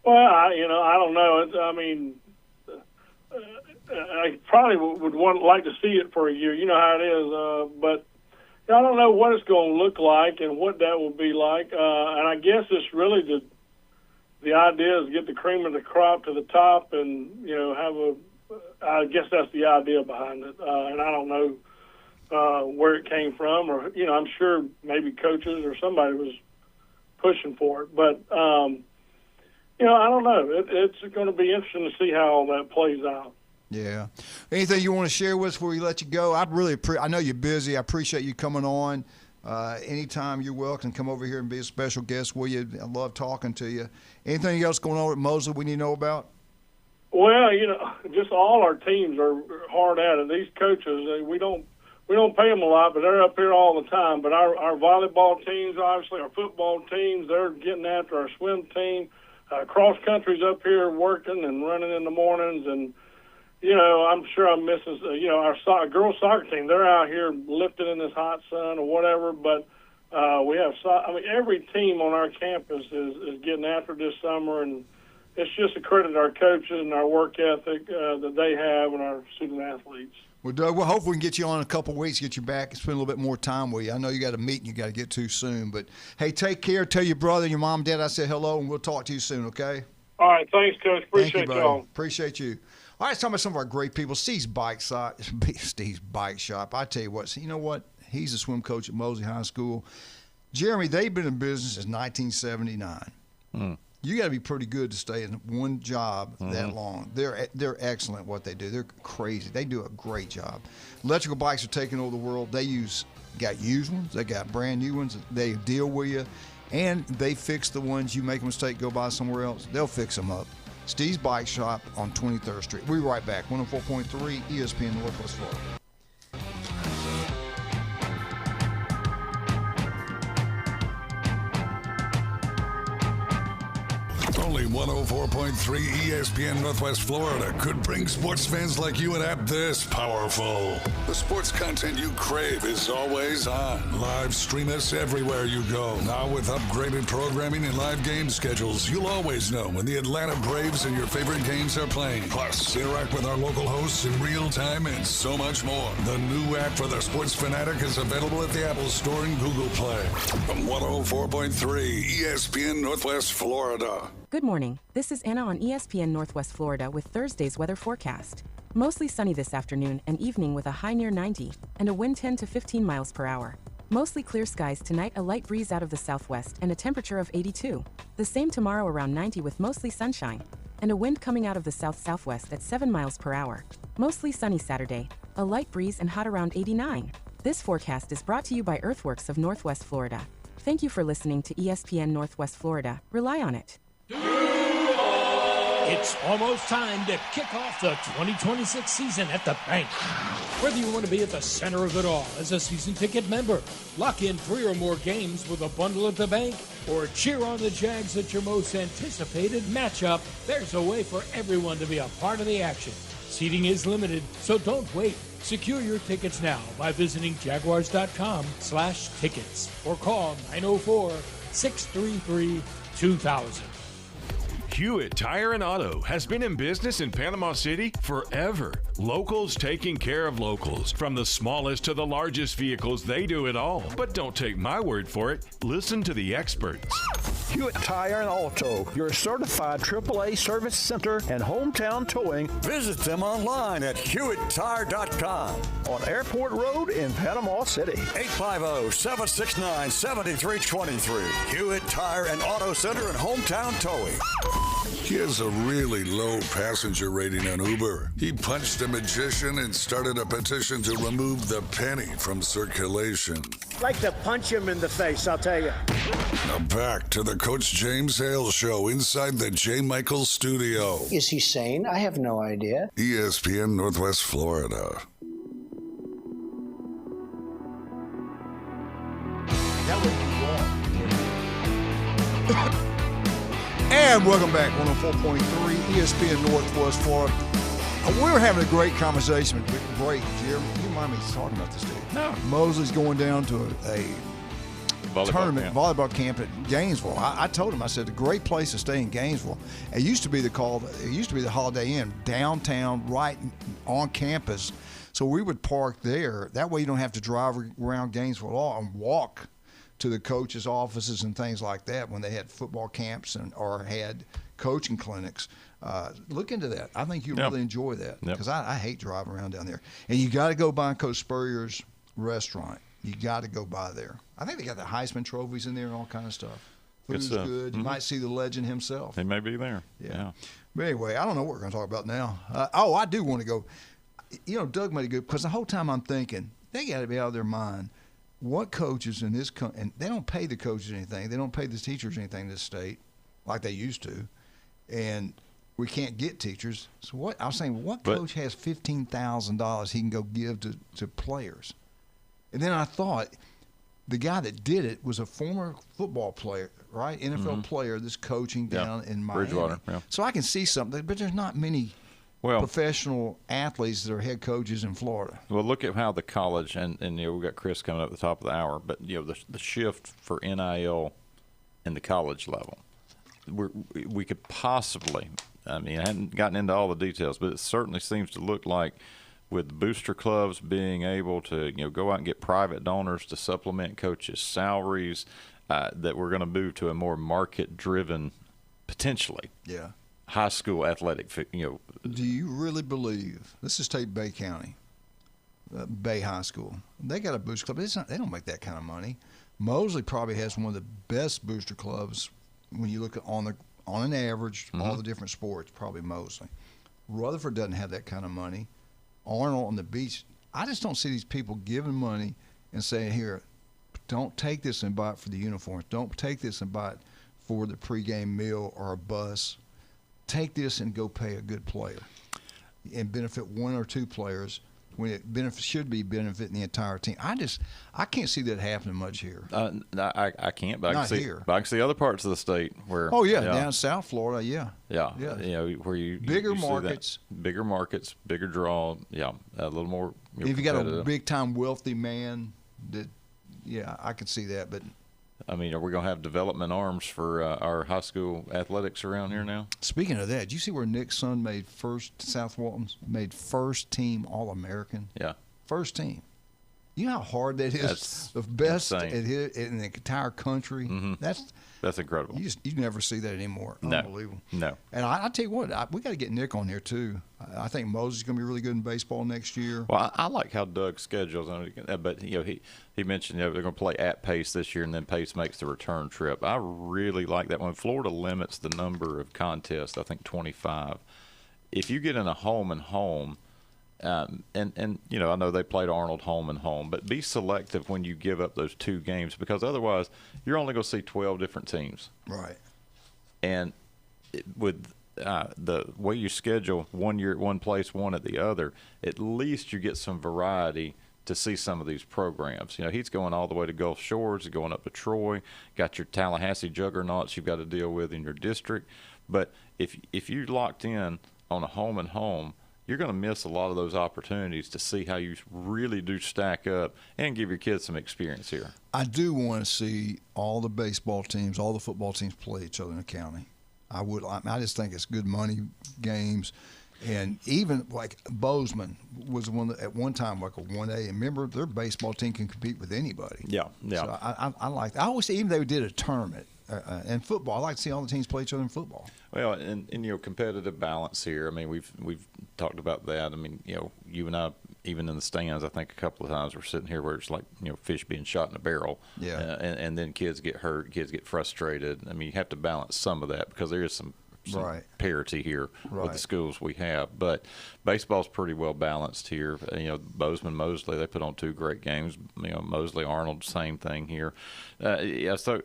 Speaker 25: Well, I don't know. I probably would like to see it for a year. You know how it is. But I don't know what it's going to look like and what that will be like. And I guess it's really the idea is get the cream of the crop to the top and, I guess that's the idea behind it, and I don't know where it came from, or I'm sure maybe coaches or somebody was pushing for it, but I don't know. It's going to be interesting to see how all that plays out.
Speaker 12: Yeah. Anything you want to share with us before we let you go? I know you're busy. I appreciate you coming on. Anytime you're welcome to come over here and be a special guest. I love talking to you. Anything else going on at Mosley we need to know about?
Speaker 25: Well, just all our teams are hard at it. These coaches, we don't pay them a lot, but they're up here all the time. But our volleyball teams, obviously, our football teams, they're getting after our swim team. Cross country's up here working and running in the mornings, and I'm sure I'm missing. Our girls soccer team, they're out here lifting in this hot sun or whatever. But we have, every team on our campus is getting after this summer, and it's just a credit to our coaches and our work ethic that they have and our student athletes.
Speaker 12: Well, Doug, we'll hope we can get you on in a couple of weeks, get you back, and spend a little bit more time with you. I know you got a meeting you got to get to soon. But, hey, take care. Tell your brother and your mom and dad I said hello, and we'll talk to you soon, okay?
Speaker 25: All right. Thanks, Coach. Appreciate y'all.
Speaker 12: Appreciate you. All right, let's talk about some of our great people. Steve's Bike Shop. I tell you what, you know what? He's a swim coach at Mosley High School. Jeremy, they've been in business since 1979. You got to be pretty good to stay in one job that long. They're excellent at what they do. They're crazy. They do a great job. Electrical bikes are taking over the world. They got used ones. They got brand new ones. They deal with you, and they fix the ones you make a mistake, go buy somewhere else. They'll fix them up. Steve's Bike Shop on 23rd Street. We'll be right back. 104.3 ESPN Northwest Florida.
Speaker 3: Only 104.3 104.3 ESPN Northwest Florida could bring sports fans like you an app this powerful. The sports content you crave is always on. Live stream us everywhere you go. Now with upgraded programming and live game schedules, you'll always know when the Atlanta Braves and your favorite games are playing. Plus, interact with our local hosts in real time and so much more. The new app for the sports fanatic is available at the Apple Store and Google Play. From 104.3 ESPN Northwest Florida.
Speaker 18: Good morning. This is Anna on ESPN Northwest Florida with Thursday's weather forecast. Mostly sunny this afternoon and evening with a high near 90 and a wind 10 to 15 miles per hour. Mostly clear skies tonight, a light breeze out of the southwest and a temperature of 82. The same tomorrow around 90 with mostly sunshine and a wind coming out of the south-southwest at 7 miles per hour. Mostly sunny Saturday, a light breeze and hot around 89. This forecast is brought to you by Earthworks of Northwest Florida. Thank you for listening to ESPN Northwest Florida. Rely on it.
Speaker 4: It's almost time to kick off the 2026 season at the bank. Whether you want to be at the center of it all as a season ticket member, lock in 3 or more games with a bundle at the bank, or cheer on the Jags at your most anticipated matchup, there's a way for everyone to be a part of the action. Seating is limited, so don't wait. Secure your tickets now by visiting jaguars.com/tickets or call 904-633-2000.
Speaker 5: Hewitt Tire and Auto has been in business in Panama City forever. Locals taking care of locals. From the smallest to the largest vehicles, they do it all. But don't take my word for it. Listen to the experts.
Speaker 10: Hewitt Tire and Auto, your certified AAA service center and hometown towing.
Speaker 11: Visit them online at HewittTire.com.
Speaker 10: On Airport Road in Panama City.
Speaker 11: 850-769-7323. Hewitt Tire and Auto Center and hometown towing.
Speaker 3: He has a really low passenger rating on Uber. He punched a magician and started a petition to remove the penny from circulation.
Speaker 13: I'd like to punch him in the face, I'll tell you.
Speaker 3: Now back to the Coach James Hale Show inside the J. Michael studio.
Speaker 13: Is he sane? I have no idea.
Speaker 3: ESPN Northwest Florida.
Speaker 12: And welcome back, 104.3 ESPN Northwest Florida. We were having a great conversation with break, Jeremy. You mind me talking about this, dude?
Speaker 15: No.
Speaker 12: Mosley's going down to a volleyball camp at Gainesville. I told him, I said, a great place to stay in Gainesville. It used to be the Holiday Inn downtown, right on campus. So we would park there. That way you don't have to drive around Gainesville at all and walk to the coaches' offices and things like that when they had football camps or had coaching clinics. Look into that. I think you'll really enjoy that because I hate driving around down there. And you got to go by Coach Spurrier's restaurant. You got to go by there. I think they got the Heisman trophies in there and all kind of stuff. Food's good. You might see the legend himself.
Speaker 15: He may be there. Yeah.
Speaker 12: But anyway, I don't know what we're going to talk about now. I do want to go. You know, Doug made a good, because the whole time I'm thinking, they got to be out of their mind. What coaches in this country, and they don't pay the coaches anything. They don't pay the teachers anything in this state like they used to. And we can't get teachers. So what I was saying, what coach has $15,000 he can go give to players? And then I thought the guy that did it was a former football player, right? NFL player that's coaching down in Miami.
Speaker 15: Bridgewater,
Speaker 12: So I can see something, but there's not many professional athletes that are head coaches in Florida.
Speaker 15: Well, look at how the college, and we've got Chris coming up at the top of the hour, but the shift for NIL in the college level. We could possibly, I hadn't gotten into all the details, but it certainly seems to look like with booster clubs being able to go out and get private donors to supplement coaches' salaries, that we're going to move to a more market-driven, potentially.
Speaker 12: Yeah.
Speaker 15: High school athletic,
Speaker 12: Do you really believe? Let's just take Bay County, Bay High School. They got a booster club. They don't make that kind of money. Mosley probably has one of the best booster clubs when you look at on an average, all the different sports. Probably Mosley. Rutherford doesn't have that kind of money. Arnold on the beach. I just don't see these people giving money and saying, "Here, don't take this and buy it for the uniforms. Don't take this and buy it for the pregame meal or a bus. Take this and go pay a good player and benefit one or two players when it should be benefiting the entire team. I can't see that happening much here.
Speaker 15: I can't, but
Speaker 12: Not
Speaker 15: I can see.
Speaker 12: here.
Speaker 15: But I can see other parts of the state where.
Speaker 12: Oh yeah, down South Florida, yeah.
Speaker 15: Yeah, where you
Speaker 12: bigger
Speaker 15: you see
Speaker 12: markets,
Speaker 15: bigger markets, bigger draw. Yeah, a little more.
Speaker 12: If you got a big time wealthy man, that I can see that. But
Speaker 15: I mean, are we going to have development arms for our high school athletics around here now?
Speaker 12: Speaking of that, did you see where Nick's son made South Walton's made first team All-American?
Speaker 15: Yeah.
Speaker 12: First team. You know how hard that is?
Speaker 15: That's
Speaker 12: the best
Speaker 15: insane.
Speaker 12: in the entire country.
Speaker 15: Mm-hmm. That's incredible.
Speaker 12: You never see that anymore.
Speaker 15: No.
Speaker 12: Unbelievable.
Speaker 15: No.
Speaker 12: And I tell you what, we got to get Nick on here too. I think Moses is going to be really good in baseball next year.
Speaker 15: Well, I like how Doug schedules, but he mentioned they're going to play at Pace this year, and then Pace makes the return trip. I really like that one. Florida limits the number of contests, I think 25. If you get in a home and home. And I know they played Arnold home and home, but be selective when you give up those 2 games, because otherwise you're only going to see 12 different teams.
Speaker 12: Right.
Speaker 15: And with the way you schedule one year at one place, one at the other, at least you get some variety to see some of these programs. He's going all the way to Gulf Shores, he's going up to Troy, got your Tallahassee juggernauts you've got to deal with in your district. But if you're locked in on a home and home, you're going to miss a lot of those opportunities to see how you really do stack up and give your kids some experience here.
Speaker 12: I do want to see all the baseball teams, all the football teams play each other in the county. I just think it's good money games. And even like Bozeman was one that at one time like a 1A. And remember, their baseball team can compete with anybody.
Speaker 15: Yeah.
Speaker 12: So I like that. I always say even they did a tournament. And football, I like to see all the teams play each other in football.
Speaker 15: Well, and competitive balance here. I mean, we've talked about that. I mean, you and I, even in the stands, I think a couple of times we're sitting here where it's like fish being shot in a barrel.
Speaker 12: Yeah.
Speaker 15: And then kids get hurt, kids get frustrated. I mean, you have to balance some of that because there is some parity here with the schools we have. But baseball's pretty well balanced here. Bozeman, Mosley, they put on 2 great games. Mosley, Arnold, same thing here. So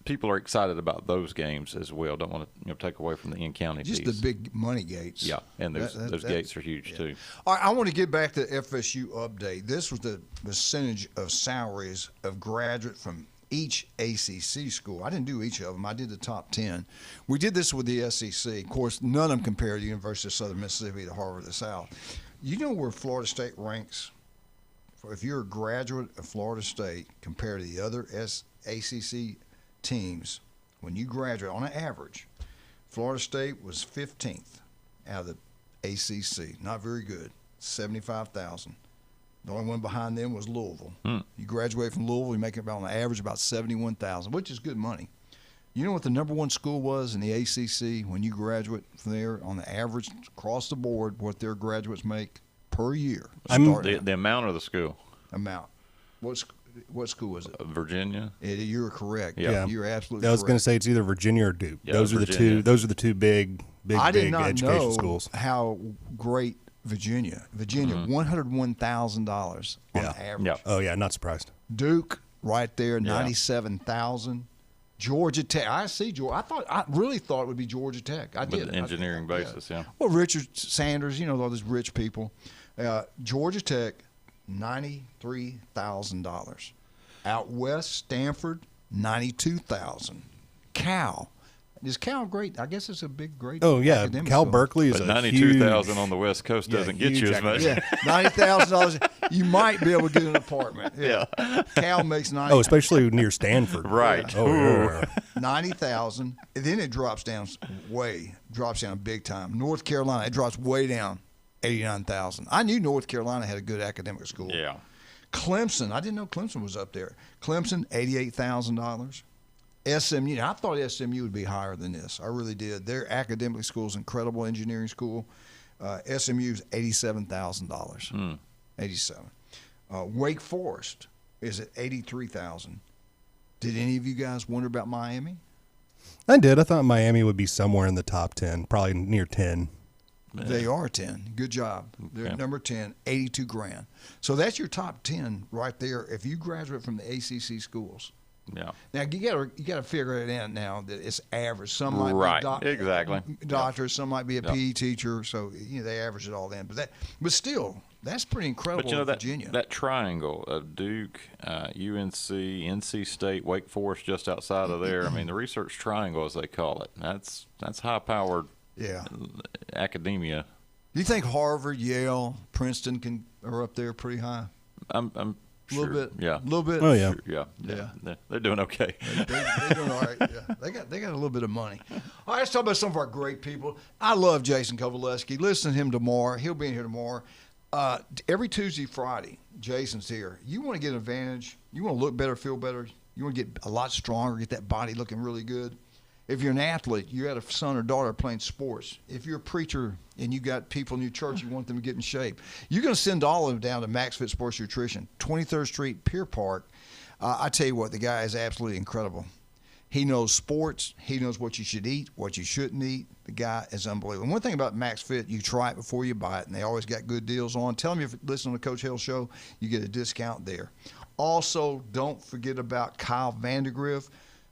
Speaker 15: people are excited about those games as well. Don't want to take away from the in-county piece.
Speaker 12: Just the big money gates.
Speaker 15: Yeah, and those gates are huge too.
Speaker 12: All right, I want to get back to the FSU update. This was the percentage of salaries of graduate from each ACC school. I didn't do each of them. I did the top 10. We did this with the SEC. Of course, none of them compare to the University of Southern Mississippi to Harvard of the South. You know where Florida State ranks? If you're a graduate of Florida State compared to the other ACC teams, when you graduate, on an average, Florida State was 15th out of the ACC. Not very good. 75,000. The only one behind them was Louisville. You graduate from Louisville, you make it about on average about 71,000, which is good money. You know what the number one school was in the ACC when you graduate from there on the average across the board, what their graduates make per year?
Speaker 15: The amount of the school.
Speaker 12: Amount. What school was it?
Speaker 15: Virginia.
Speaker 12: You're correct.
Speaker 14: Yeah,
Speaker 12: you're absolutely.
Speaker 14: I was
Speaker 12: correct.
Speaker 14: going to say it's either Virginia or Duke.
Speaker 15: Yeah,
Speaker 14: those are
Speaker 15: Virginia.
Speaker 14: the two big
Speaker 12: I did not
Speaker 14: education
Speaker 12: know
Speaker 14: schools.
Speaker 12: how great Virginia, $101,000 on average.
Speaker 14: Yeah. Oh yeah, not surprised.
Speaker 12: Duke right there, 97,000. Georgia Tech. I really thought it would be Georgia Tech. I did.
Speaker 15: With the engineering basis, yeah.
Speaker 12: Well, Richard Sanders, all those rich people. Georgia Tech, $93,000. Out west, Stanford, $92,000. Cal. Is Cal great? I guess it's a great.
Speaker 14: Oh yeah, Cal
Speaker 12: school.
Speaker 14: Berkeley is
Speaker 15: but
Speaker 14: a
Speaker 15: 92,000 on the West Coast doesn't get you as much.
Speaker 12: Yeah, $90,000. You might be able to get an apartment. Yeah. Cal makes 90.
Speaker 14: Oh, especially near Stanford.
Speaker 15: Right.
Speaker 14: Oh, yeah.
Speaker 12: 90,000. And then it drops down big time. North Carolina, it drops way down, 89,000. I knew North Carolina had a good academic school.
Speaker 15: Yeah.
Speaker 12: Clemson, I didn't know Clemson was up there. Clemson, $88,000. SMU, I thought SMU would be higher than this. I really did. Their academic school is incredible, engineering school. SMU is $87,000. 87. Wake Forest is at $83,000. Did any of you guys wonder about Miami?
Speaker 14: I did. I thought Miami would be somewhere in the top 10, probably near 10.
Speaker 12: They are 10. Good job. They're number 10, $82,000. So that's your top 10 right there if you graduate from the ACC schools.
Speaker 15: Yeah.
Speaker 12: Now you got to figure it out now that it's average. Some might
Speaker 15: exactly
Speaker 12: doctors, some might be a PE teacher, so they average it all in. But still, That's pretty incredible.
Speaker 15: But you know
Speaker 12: Virginia.
Speaker 15: that triangle of Duke, UNC, NC State, Wake Forest, just outside of there. I mean, the research triangle, as they call it. That's high-powered. Academia.
Speaker 12: Do you think Harvard, Yale, Princeton are up there pretty high?
Speaker 15: I'm
Speaker 12: sure. A little bit.
Speaker 15: Yeah.
Speaker 12: A little bit.
Speaker 14: Oh yeah.
Speaker 15: Sure, yeah. They're doing okay.
Speaker 12: They're doing all right. Yeah. They got a little bit of money. All right, let's talk about some of our great people. I love Jason Kovaleski. Listen to him tomorrow. He'll be in here tomorrow. Every Tuesday, Friday, Jason's here. You want to get an advantage. You want to look better, feel better. You want to get a lot stronger, get that body looking really good. If you're an athlete, you had a son or daughter playing sports. If you're a preacher and you got people in your church, you want them to get in shape. You're going to send all of them down to Max Fit Sports Nutrition, 23rd Street, Pier Park. I tell you what, the guy is absolutely incredible. He knows sports. He knows what you should eat, what you shouldn't eat. The guy is unbelievable. And one thing about Max Fit, you try it before you buy it, and they always got good deals on. Tell them if you listen to the Coach Hale Show, you get a discount there. Also, don't forget about Kyle Vandergriff.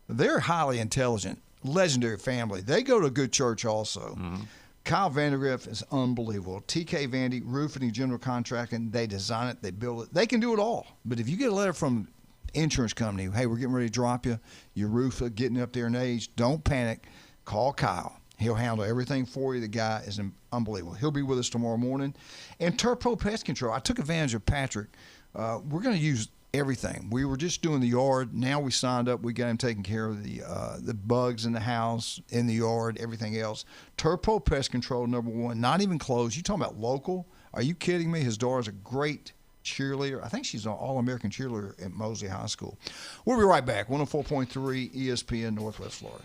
Speaker 12: They're highly intelligent. Legendary family. They go to a good church also. Mm-hmm. Kyle Vandergriff is unbelievable. TK Vandy, roofing and general contracting. They design it. They build it. They can do it all. But if you get a letter from insurance company, hey, we're getting ready to drop you, your roof is getting up there in age, don't panic. Call Kyle. He'll handle everything for you. The guy is unbelievable. He'll be with us tomorrow morning. And Turpo Pest Control. I took advantage of Patrick. We're going to use everything. We were just doing the yard. Now we signed up. We got him taking care of the bugs in the house, in the yard, everything else. Turpo Pest Control, #1. Not even close. You talking about local? Are you kidding me? His daughter's a great cheerleader. I think she's an All-American cheerleader at Mosley High School. We'll be right back. 104.3 ESPN Northwest Florida.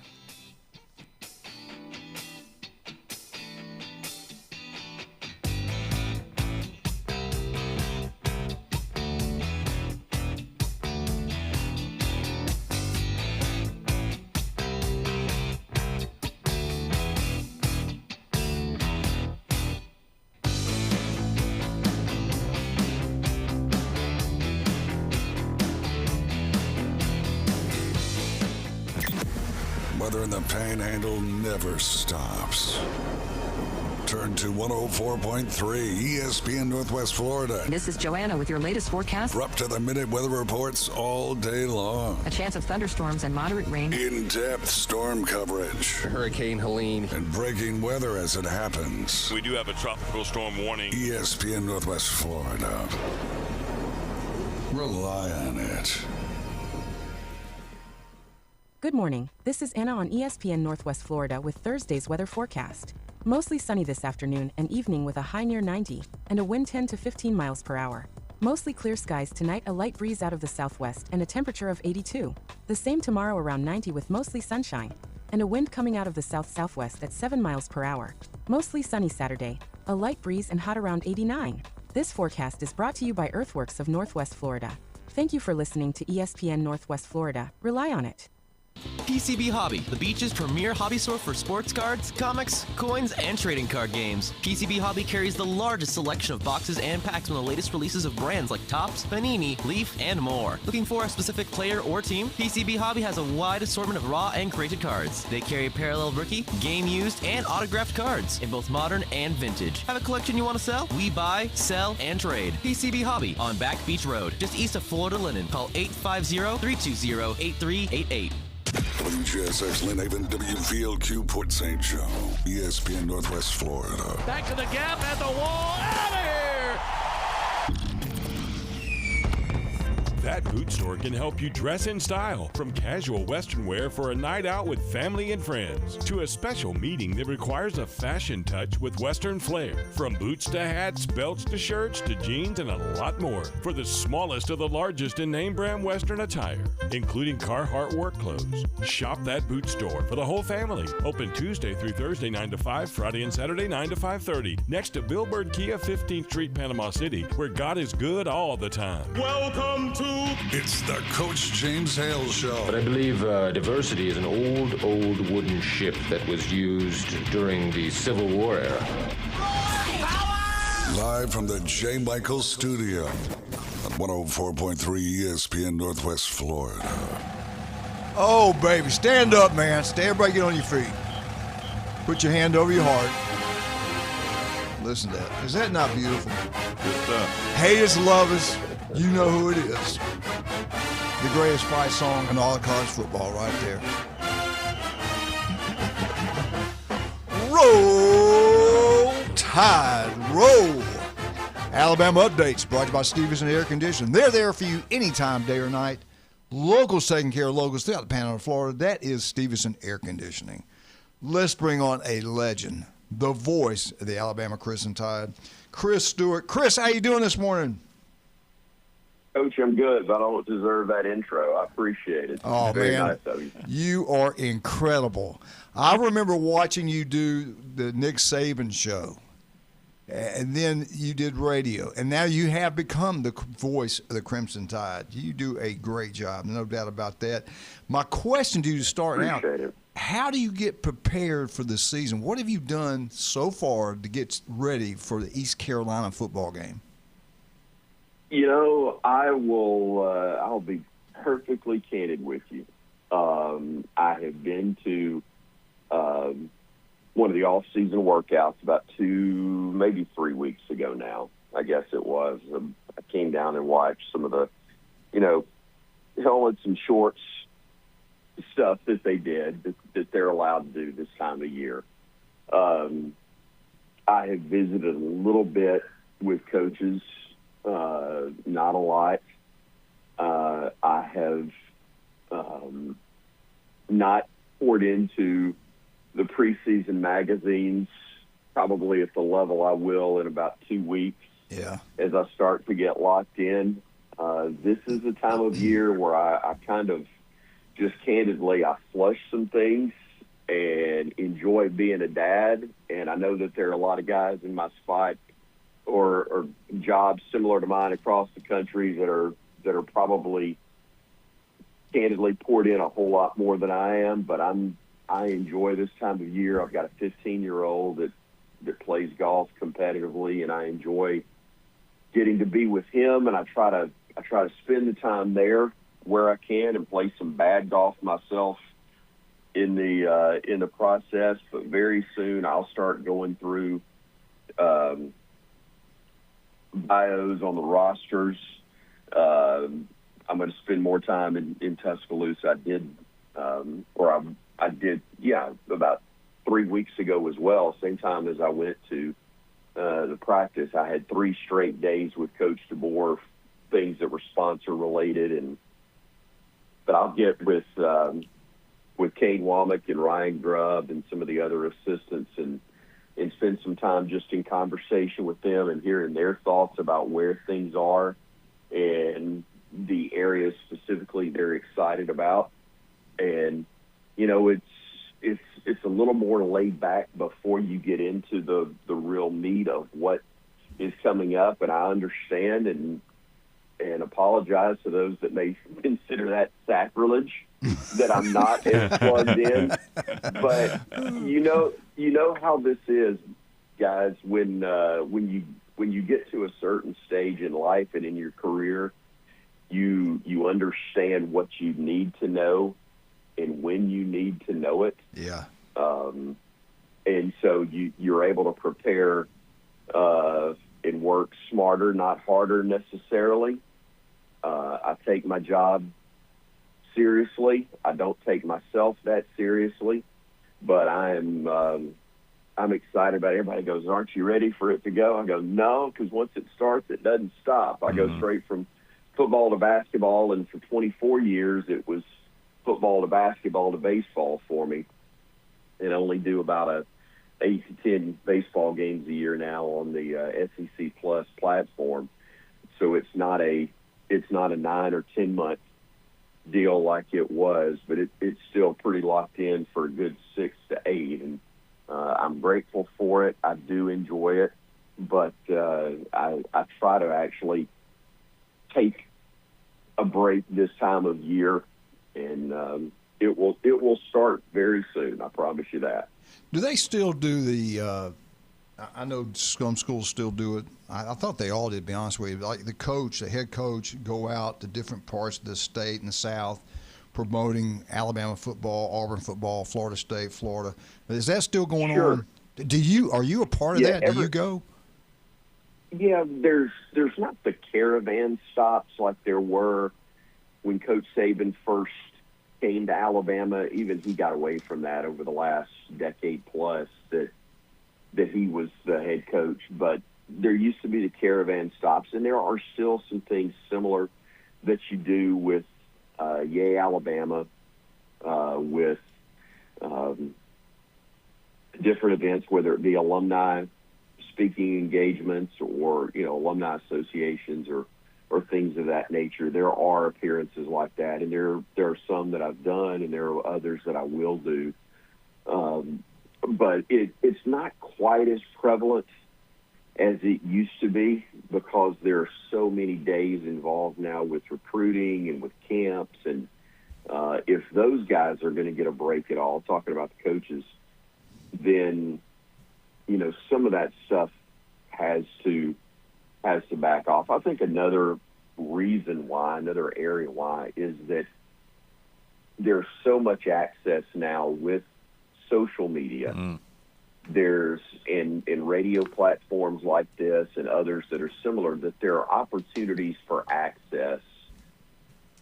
Speaker 3: Weather in the Panhandle never stops. Turn to 104.3 ESPN Northwest Florida.
Speaker 1: This is Joanna with your latest forecast.
Speaker 3: We're up to the minute weather reports all day long.
Speaker 1: A chance of thunderstorms and moderate rain.
Speaker 3: In-depth storm coverage.
Speaker 9: Hurricane Helene.
Speaker 3: And breaking weather as it happens.
Speaker 5: We do have a tropical storm warning.
Speaker 3: ESPN Northwest Florida. Rely on it.
Speaker 18: Good morning. This is Anna on ESPN Northwest Florida with Thursday's weather forecast. Mostly sunny this afternoon and evening with a high near 90 and a wind 10 to 15 miles per hour. Mostly clear skies tonight, a light breeze out of the southwest and a temperature of 82. The same tomorrow around 90 with mostly sunshine and a wind coming out of the south-southwest at 7 miles per hour. Mostly sunny Saturday, a light breeze and hot around 89. This forecast is brought to you by Earthworks of Northwest Florida. Thank you for listening to ESPN Northwest Florida. Rely on it.
Speaker 16: PCB Hobby, the beach's premier hobby store for sports cards, comics, coins, and trading card games. PCB Hobby carries the largest selection of boxes and packs from the latest releases of brands like Topps, Panini, Leaf, and more. Looking for a specific player or team? PCB Hobby has a wide assortment of raw and created cards. They carry parallel rookie, game used, and autographed cards in both modern and vintage. Have a collection you want to sell? We buy, sell, and trade. PCB Hobby on Back Beach Road, just east of Florida Linen. Call 850-320-8388.
Speaker 3: WGSX Lynn Haven, WVLQ Port St. Joe, ESPN Northwest Florida.
Speaker 4: Back to the gap at the wall, out of here!
Speaker 5: That boot store can help you dress in style, from casual Western wear for a night out with family and friends to a special meeting that requires a fashion touch with Western flair. From boots to hats, belts to shirts to jeans and a lot more for the smallest of the largest in name brand Western attire, including Carhartt work clothes. Shop that boot store for the whole family. Open Tuesday through Thursday 9 to 5, Friday and Saturday 9 to 5:30. Next to Billboard Kia, 15th Street, Panama City, where God is good all the time.
Speaker 3: Welcome to It's the Coach James Hale Show.
Speaker 17: But I believe diversity is an old wooden ship that was used during the Civil War era.
Speaker 3: Live from the J. Michael Studio at 104.3 ESPN Northwest Florida.
Speaker 12: Oh, baby. Stand up, man. Everybody get on your feet. Put your hand over your heart. Listen to that. Is that not beautiful?
Speaker 15: Good stuff.
Speaker 12: Haters, lovers, you know who it is. The greatest fight song in all of college football right there. Roll Tide, roll. Alabama Updates brought to you by Stevenson Air Conditioning. They're there for you anytime, day or night. Locals taking care of locals throughout the Panhandle of Florida. That is Stevenson Air Conditioning. Let's bring on a legend, the voice of the Alabama Crimson Tide, Chris Stewart. Chris, how you doing this morning?
Speaker 19: Coach, I'm good, but I don't deserve that intro. I appreciate it.
Speaker 12: Oh,
Speaker 19: Very
Speaker 12: man.
Speaker 19: nice of you.
Speaker 12: You are incredible. I remember watching you do the Nick Saban show, and then you did radio, and now you have become the voice of the Crimson Tide. You do a great job, no doubt about that. My question to you to start out, how do you get prepared for this season? What have you done so far to get ready for the East Carolina football game?
Speaker 19: You know, I'll be perfectly candid with you. I have been to one of the off-season workouts about 2, maybe 3 weeks ago now, I guess it was. I came down and watched some of the, helmets and shorts stuff that they did that they're allowed to do this time of year. I have visited a little bit with coaches, not a lot. I have not poured into the preseason magazines probably at the level I will in about 2 weeks.
Speaker 12: Yeah.
Speaker 19: As I start to get locked in. This is the time of year where I kind of just candidly, I flush some things and enjoy being a dad. And I know that there are a lot of guys in my spot or jobs similar to mine across the country that are probably candidly poured in a whole lot more than I am, but I enjoy this time of year. I've got a 15-year-old that plays golf competitively, and I enjoy getting to be with him, and I try to spend the time there where I can and play some bad golf myself in the process. But very soon I'll start going through bios on the rosters. I'm going to spend more time in Tuscaloosa. I did, about 3 weeks ago as well. Same time as I went to the practice, I had 3 straight days with Coach DeBoer, things that were sponsor related, but I'll get with Kane Womack and Ryan Grubb and some of the other assistants and spend some time just in conversation with them and hearing their thoughts about where things are and the areas specifically they're excited about. And, it's a little more laid back before you get into the real meat of what is coming up. And I understand and apologize to those that may consider that sacrilege, that I'm not as plugged in. But you know how this is, guys, when you get to a certain stage in life and in your career, you understand what you need to know and when you need to know it.
Speaker 12: Yeah.
Speaker 19: And so you're able to prepare and work smarter, not harder necessarily. I take my job seriously. I don't take myself that seriously, but I'm excited about it. Everybody goes, "Aren't you ready for it to go?" I go, "No, because once it starts, it doesn't stop." I go straight from football to basketball, and for 24 years, it was football to basketball to baseball for me, and only do about 8 to 10 baseball games a year now on the SEC Plus platform. So it's not a 9 or 10 month deal like it was, but it's still pretty locked in for a good 6 to 8, and I'm grateful for it. I do enjoy it, but I try to actually take a break this time of year, and it will start very soon. I promise you that.
Speaker 12: Do they still do the? I know some schools still do it. I thought they all did, to be honest with you. Like the head coach, go out to different parts of the state in the South, promoting Alabama football, Auburn football, Florida State, Florida. Is that still going on? Are you a part of that? Do you go?
Speaker 19: Yeah, there's not the caravan stops like there were when Coach Saban first came to Alabama. Even he got away from that over the last decade plus that he was the head coach. But there used to be the caravan stops, and there are still some things similar that you do with Yay, Alabama, with different events, whether it be alumni speaking engagements or, alumni associations or things of that nature. There are appearances like that, and there are some that I've done, and there are others that I will do. But it's not quite as prevalent as it used to be because there are so many days involved now with recruiting and with camps. And if those guys are going to get a break at all, talking about the coaches, then, some of that stuff has to back off. I think another reason why, another area why, is that there's so much access now with social media. There's in radio platforms like this and others that are similar, that there are opportunities for access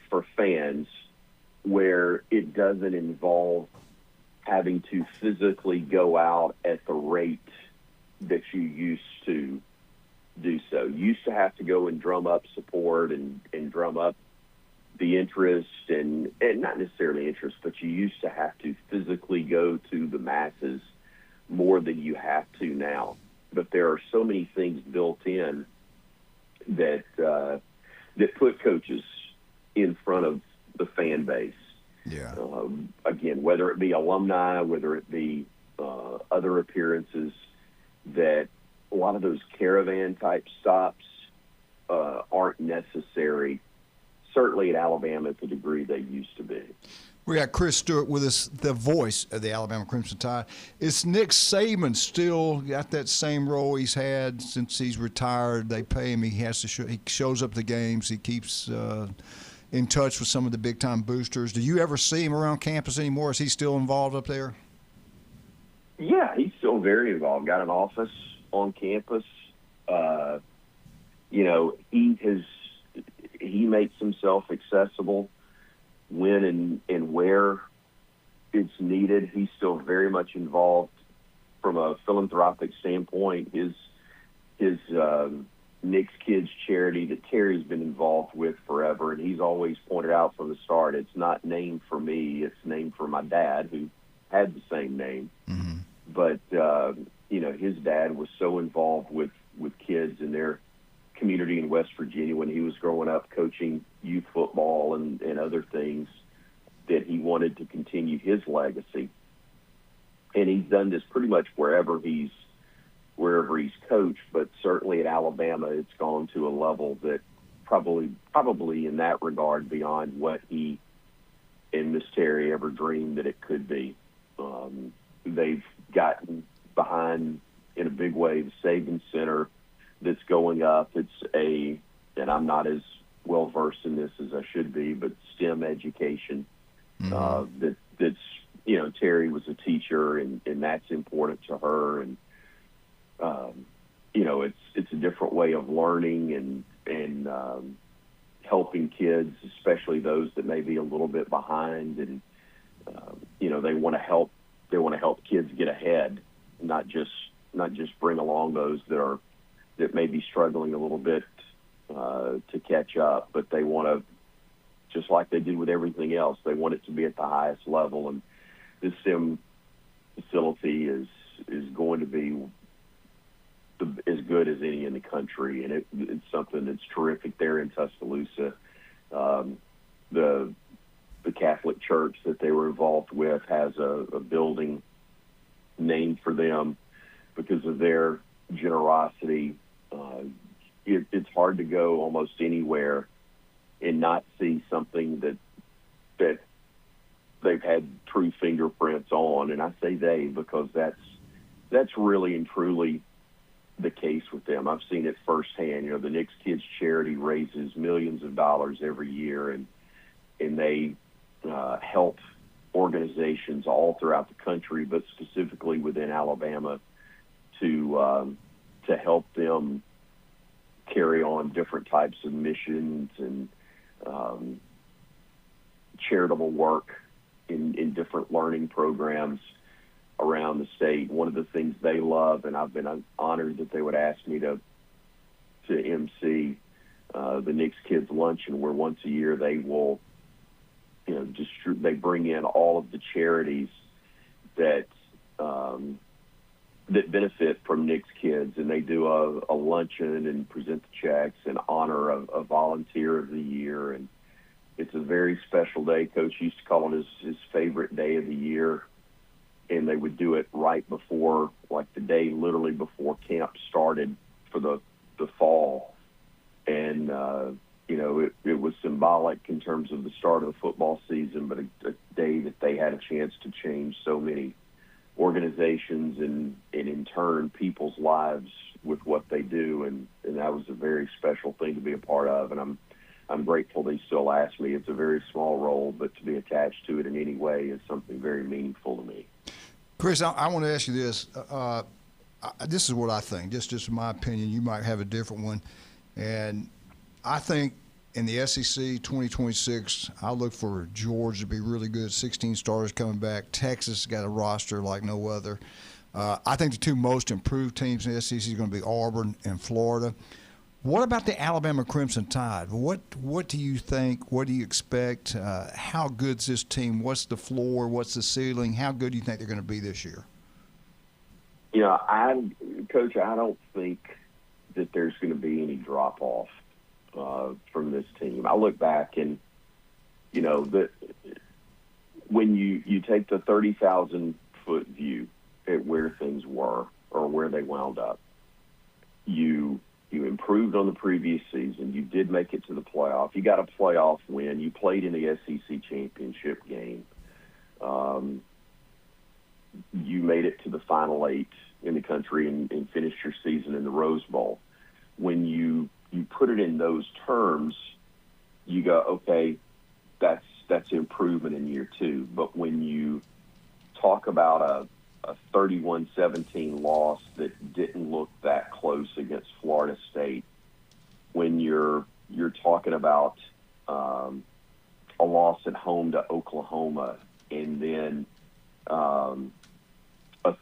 Speaker 19: for fans where it doesn't involve having to physically go out at the rate that you used to do so. You used to have to go and drum up support and drum up the interest and not necessarily interest, but you used to have to physically go to the masses more than you have to now. But there are so many things built in that put coaches in front of the fan base.
Speaker 12: Yeah.
Speaker 19: Again, whether it be alumni, whether it be other appearances, that a lot of those caravan type stops aren't necessary, certainly at Alabama at the degree they used to be.
Speaker 12: We got Chris Stewart with us, the voice of the Alabama Crimson Tide. Is Nick Saban still got that same role he's had since he's retired? They pay him. He has to he shows up to games. He keeps in touch with some of the big-time boosters. Do you ever see him around campus anymore? Is he still involved up there?
Speaker 19: Yeah, he's still very involved. Got an office on campus. He makes himself accessible when and where it's needed. He's still very much involved from a philanthropic standpoint. His Nick's Kids charity that Terry's been involved with forever, and he's always pointed out from the start, it's not named for me, it's named for my dad, who had the same name.
Speaker 12: Mm-hmm.
Speaker 19: But, his dad was so involved with kids in their community in West Virginia when he was growing up, coaching youth football and other things, that he wanted to continue his legacy. And he's done this pretty much wherever he's coached, but certainly at Alabama, it's gone to a level that probably in that regard beyond what he and Miss Terry ever dreamed that it could be. They've gotten behind in a big way the Saban Center that's going up. It's and I'm not as well versed in this as I should be, but STEM education.
Speaker 12: Mm-hmm.
Speaker 19: That's Terry was a teacher, and that's important to her, and it's a different way of learning and helping kids, especially those that may be a little bit behind, and they want to help kids get ahead, not just bring along those that may be struggling a little bit to catch up, but they want to, just like they did with everything else, they want it to be at the highest level. And this STEM facility is going to be as good as any in the country, and it's something that's terrific there in Tuscaloosa. The Catholic Church that they were involved with has a building named for them because of their generosity. It's hard to go almost anywhere and not see something that they've had true fingerprints on. And I say they because that's really and truly the case with them. I've seen it firsthand. The Nick's Kids charity raises millions of dollars every year, and they help organizations all throughout the country, but specifically within Alabama, to help them carry on different types of missions and charitable work in different learning programs around the state. One of the things they love, and I've been honored that they would ask me to MC the Knicks Kids Luncheon, where once a year they will, they bring in all of the charities that that benefit from Knicks Kids, and they do a luncheon and present the checks in honor of a volunteer of the year. And it's a very special day. Coach used to call it his favorite day of the year, and they would do it right before, like the day literally before camp started for the fall. And, it was symbolic in terms of the start of the football season, but a day that they had a chance to change so many organizations and in turn people's lives with what they do. And that was a very special thing to be a part of. And I'm grateful they still ask me. It's a very small role, but to be attached to it in any way is something very meaningful to me.
Speaker 12: Chris, I want to ask you this. This is what I think. Just in my opinion. You might have a different one. And I think in the SEC 2026, I look for Georgia to be really good. 16 starters coming back. Texas got a roster like no other. I think the two most improved teams in the SEC is going to be Auburn and Florida. What about the Alabama Crimson Tide? What do you think? What do you expect? How good's this team? What's the floor? What's the ceiling? How good do you think they're going to be this year?
Speaker 19: Coach, I don't think that there's going to be any drop-off from this team. I look back and, when you take the 30,000-foot view at where things were or where they wound up, you improved on the previous season. You did make it to the playoff. You got a playoff win. You played in the SEC championship game. You made it to the Final Eight in the country and finished your season in the Rose Bowl. When you put it in those terms, you go, okay, that's improvement in year two. But when you talk about a 31-17 loss that didn't look that close against Florida State, when you're talking about a loss at home to Oklahoma, and then a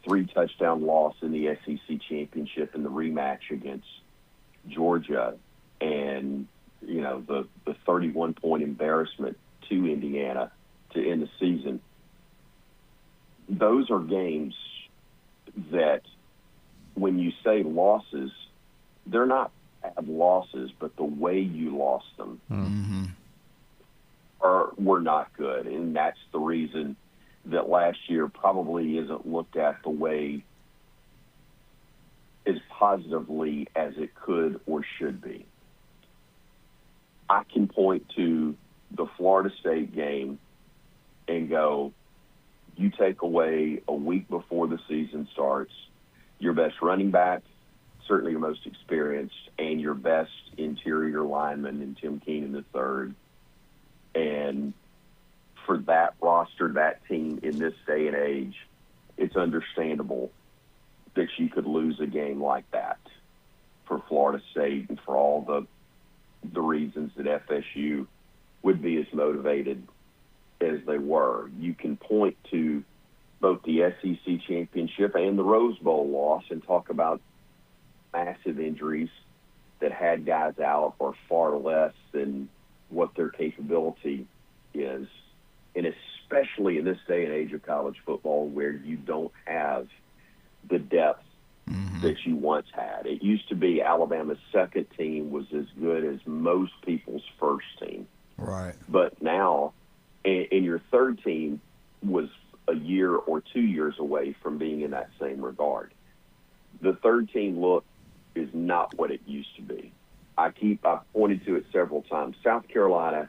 Speaker 19: 3-touchdown loss in the SEC championship in the rematch against Georgia, and the 31-point embarrassment to Indiana to end the season, those are games that when you say losses, they're not bad losses, but the way you lost them were not good. And that's the reason that last year probably isn't looked at the way as positively as it could or should be. I can point to the Florida State game and go, you take away a week before the season starts, your best running back, certainly your most experienced, and your best interior lineman in Tim Keenan III. And for that roster, that team in this day and age, it's understandable that you could lose a game like that for Florida State and for all the reasons that FSU would be as motivated as they were. You can point to both the SEC championship and the Rose Bowl loss and talk about massive injuries that had guys out or far less than what their capability is. And especially in this day and age of college football where you don't have the depth that you once had. It used to be Alabama's second team was as good as most people's first team.
Speaker 12: Right.
Speaker 19: But now, and your third team was a year or 2 years away from being in that same regard. The third team look is not what it used to be. I've pointed to it several times. South Carolina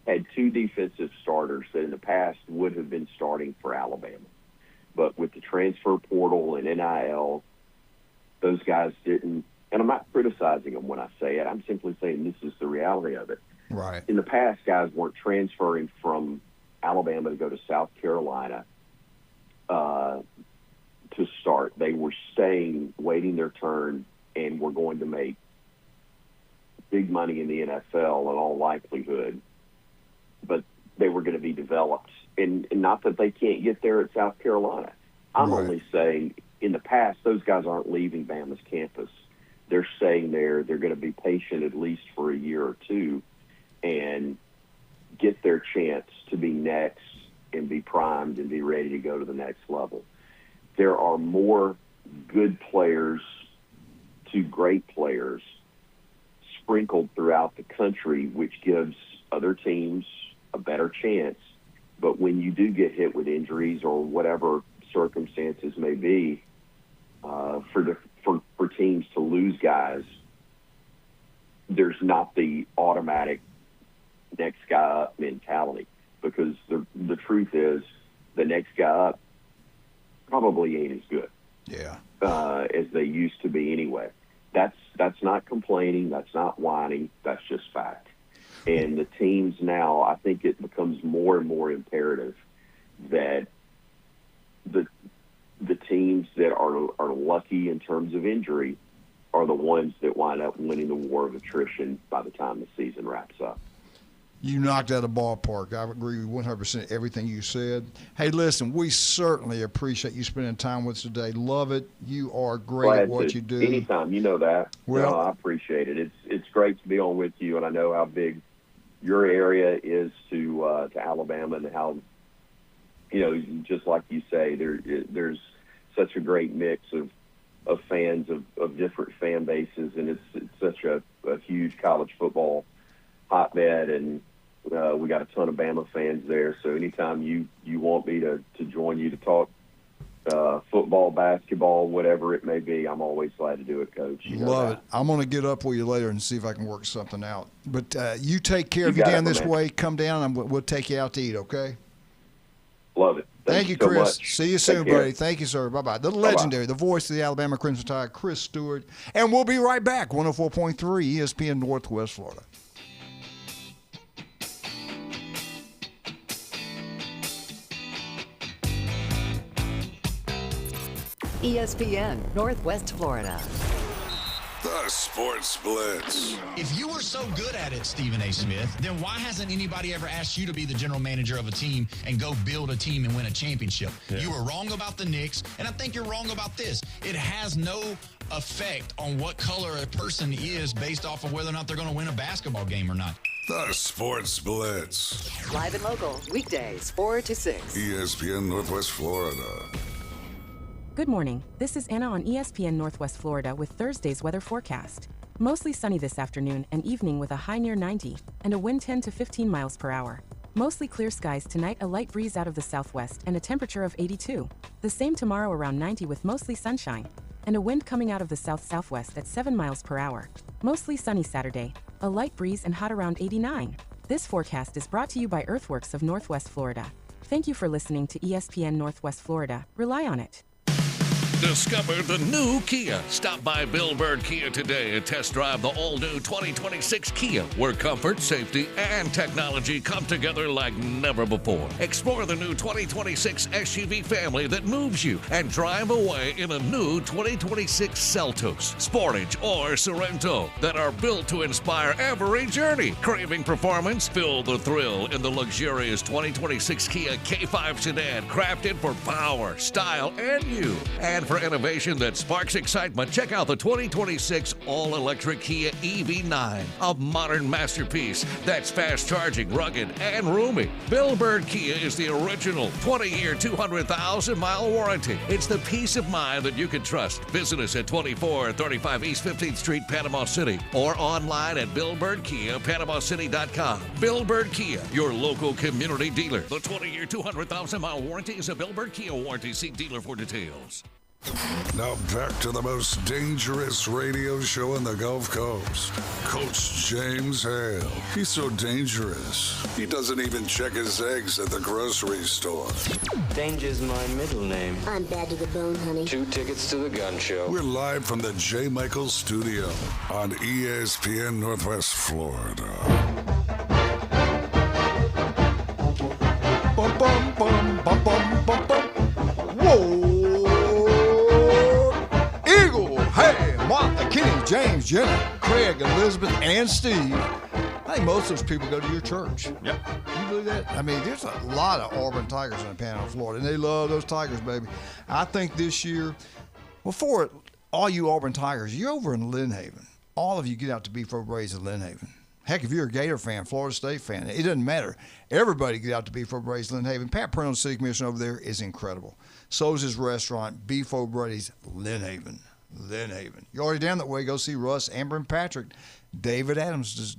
Speaker 19: had 2 defensive starters that in the past would have been starting for Alabama. But with the transfer portal and NIL, those guys didn't, and I'm not criticizing them when I say it. I'm simply saying this is the reality of it.
Speaker 12: Right.
Speaker 19: In the past, guys weren't transferring from Alabama to go to South Carolina to start. They were staying, waiting their turn, and were going to make big money in the NFL in all likelihood, but they were going to be developed. And not that they can't get there at South Carolina. I'm only saying in the past, those guys aren't leaving Bama's campus. They're staying there. They're going to be patient at least for a year or two and get their chance to be next and be primed and be ready to go to the next level. There are more good players to great players sprinkled throughout the country, which gives other teams a better chance. But when you do get hit with injuries or whatever circumstances may be, for teams to lose guys, there's not the automatic next guy up mentality, because the truth is the next guy up probably ain't as good as they used to be anyway. That's not complaining, that's not whining, that's just fact. And the teams now, I think it becomes more and more imperative that the teams that are lucky in terms of injury are the ones that wind up winning the war of attrition by the time the season wraps up.
Speaker 12: You knocked out a ballpark. I agree with 100% everything you said. Hey, listen, we certainly appreciate you spending time with us today. Love it. You are great at what you do.
Speaker 19: Anytime, you know that.
Speaker 12: Well,
Speaker 19: I appreciate it. It's great to be on with you, and I know how big your area is to Alabama, and how, just like you say, there's such a great mix of fans of different fan bases, and it's such a huge college football hotbed, and we got a ton of Bama fans there. So anytime you want me to join you to talk football, basketball, whatever it may be, I'm always glad to do it, Coach.
Speaker 12: Love it. I'm going to get up with you later and see if I can work something out. But you take care of you down this way. Come down, and we'll take you out to eat, okay?
Speaker 19: Love it.
Speaker 12: Thank you,
Speaker 19: so
Speaker 12: Chris.
Speaker 19: much.
Speaker 12: See you soon, buddy. Thank you, sir. Bye-bye. The legendary, the voice of the Alabama Crimson Tide, Chris Stewart. And we'll be right back, 104.3 ESPN Northwest Florida.
Speaker 1: ESPN Northwest Florida.
Speaker 3: The Sports Blitz.
Speaker 2: If you were so good at it, Stephen A. Smith, then why hasn't anybody ever asked you to be the general manager of a team and go build a team and win a championship? Yeah. You were wrong about the Knicks, and I think you're wrong about this. It has no effect on what color a person is based off of whether or not they're going to win a basketball game or not.
Speaker 3: The Sports Blitz.
Speaker 1: Live and local, weekdays 4 to 6.
Speaker 3: ESPN Northwest Florida.
Speaker 18: Good morning. This is Anna on ESPN Northwest Florida with Thursday's weather forecast. Mostly sunny this afternoon and evening with a high near 90 and a wind 10 to 15 miles per hour. Mostly clear skies tonight, a light breeze out of the southwest and a temperature of 82. The same tomorrow, around 90 with mostly sunshine and a wind coming out of the south-southwest at 7 miles per hour. Mostly sunny Saturday, a light breeze and hot around 89. This forecast is brought to you by Earthworks of Northwest Florida. Thank you for listening to ESPN Northwest Florida. Rely on it.
Speaker 20: Discover the new Kia. Stop by Bill Bird Kia today and test drive the all-new 2026 Kia, where comfort, safety, and technology come together like never before. Explore the new 2026 SUV family that moves you and drive away in a new 2026 Seltos, Sportage, or Sorento that are built to inspire every journey. Craving performance? Feel the thrill in the luxurious 2026 Kia K5 sedan, crafted for power, style, and you. And for innovation that sparks excitement, check out the 2026 all-electric Kia EV9, a modern masterpiece that's fast-charging, rugged, and roomy. Bill Bird Kia is the original 20-year, 200,000-mile warranty. It's the peace of mind that you can trust. Visit us at 2435 East 15th Street, Panama City, or online at BillBirdKia.PanamaCity.com. Bill Bird Kia, your local community dealer. The 20-year, 200,000-mile warranty is a Bill Bird Kia warranty. See dealer for details.
Speaker 3: Now back to the most dangerous radio show in the Gulf Coast. Coach James Hale. He's so dangerous, he doesn't even check his eggs at the grocery store.
Speaker 21: Danger's my middle name.
Speaker 22: I'm bad to the bone, honey.
Speaker 21: 2 tickets to the gun show.
Speaker 3: We're live from the J. Michaels studio on ESPN Northwest Florida.
Speaker 12: Bum, bum, bum, bum, bum, bum, bum. Whoa! Eagle, hey, my Kenny, James, Jenna, Craig, Elizabeth, and Steve. I think most of those people go to your church.
Speaker 15: Yep.
Speaker 12: You believe that? I mean, there's a lot of Auburn Tigers in the Panhandle of Florida, and they love those Tigers, baby. I think this year, well, for all you Auburn Tigers, you're over in Lynn Haven. All of you get out to Beef Over Brady's in Lynn Haven. Heck, if you're a Gator fan, Florida State fan, it doesn't matter. Everybody get out to Beef O'Brady's Lynn Haven. Pat Prino, the city commissioner over there, is incredible. So is his restaurant, Beef O'Brady's Lynn Haven. Lynn Haven. You're already down that way. Go see Russ, Amber, and Patrick. David Adams,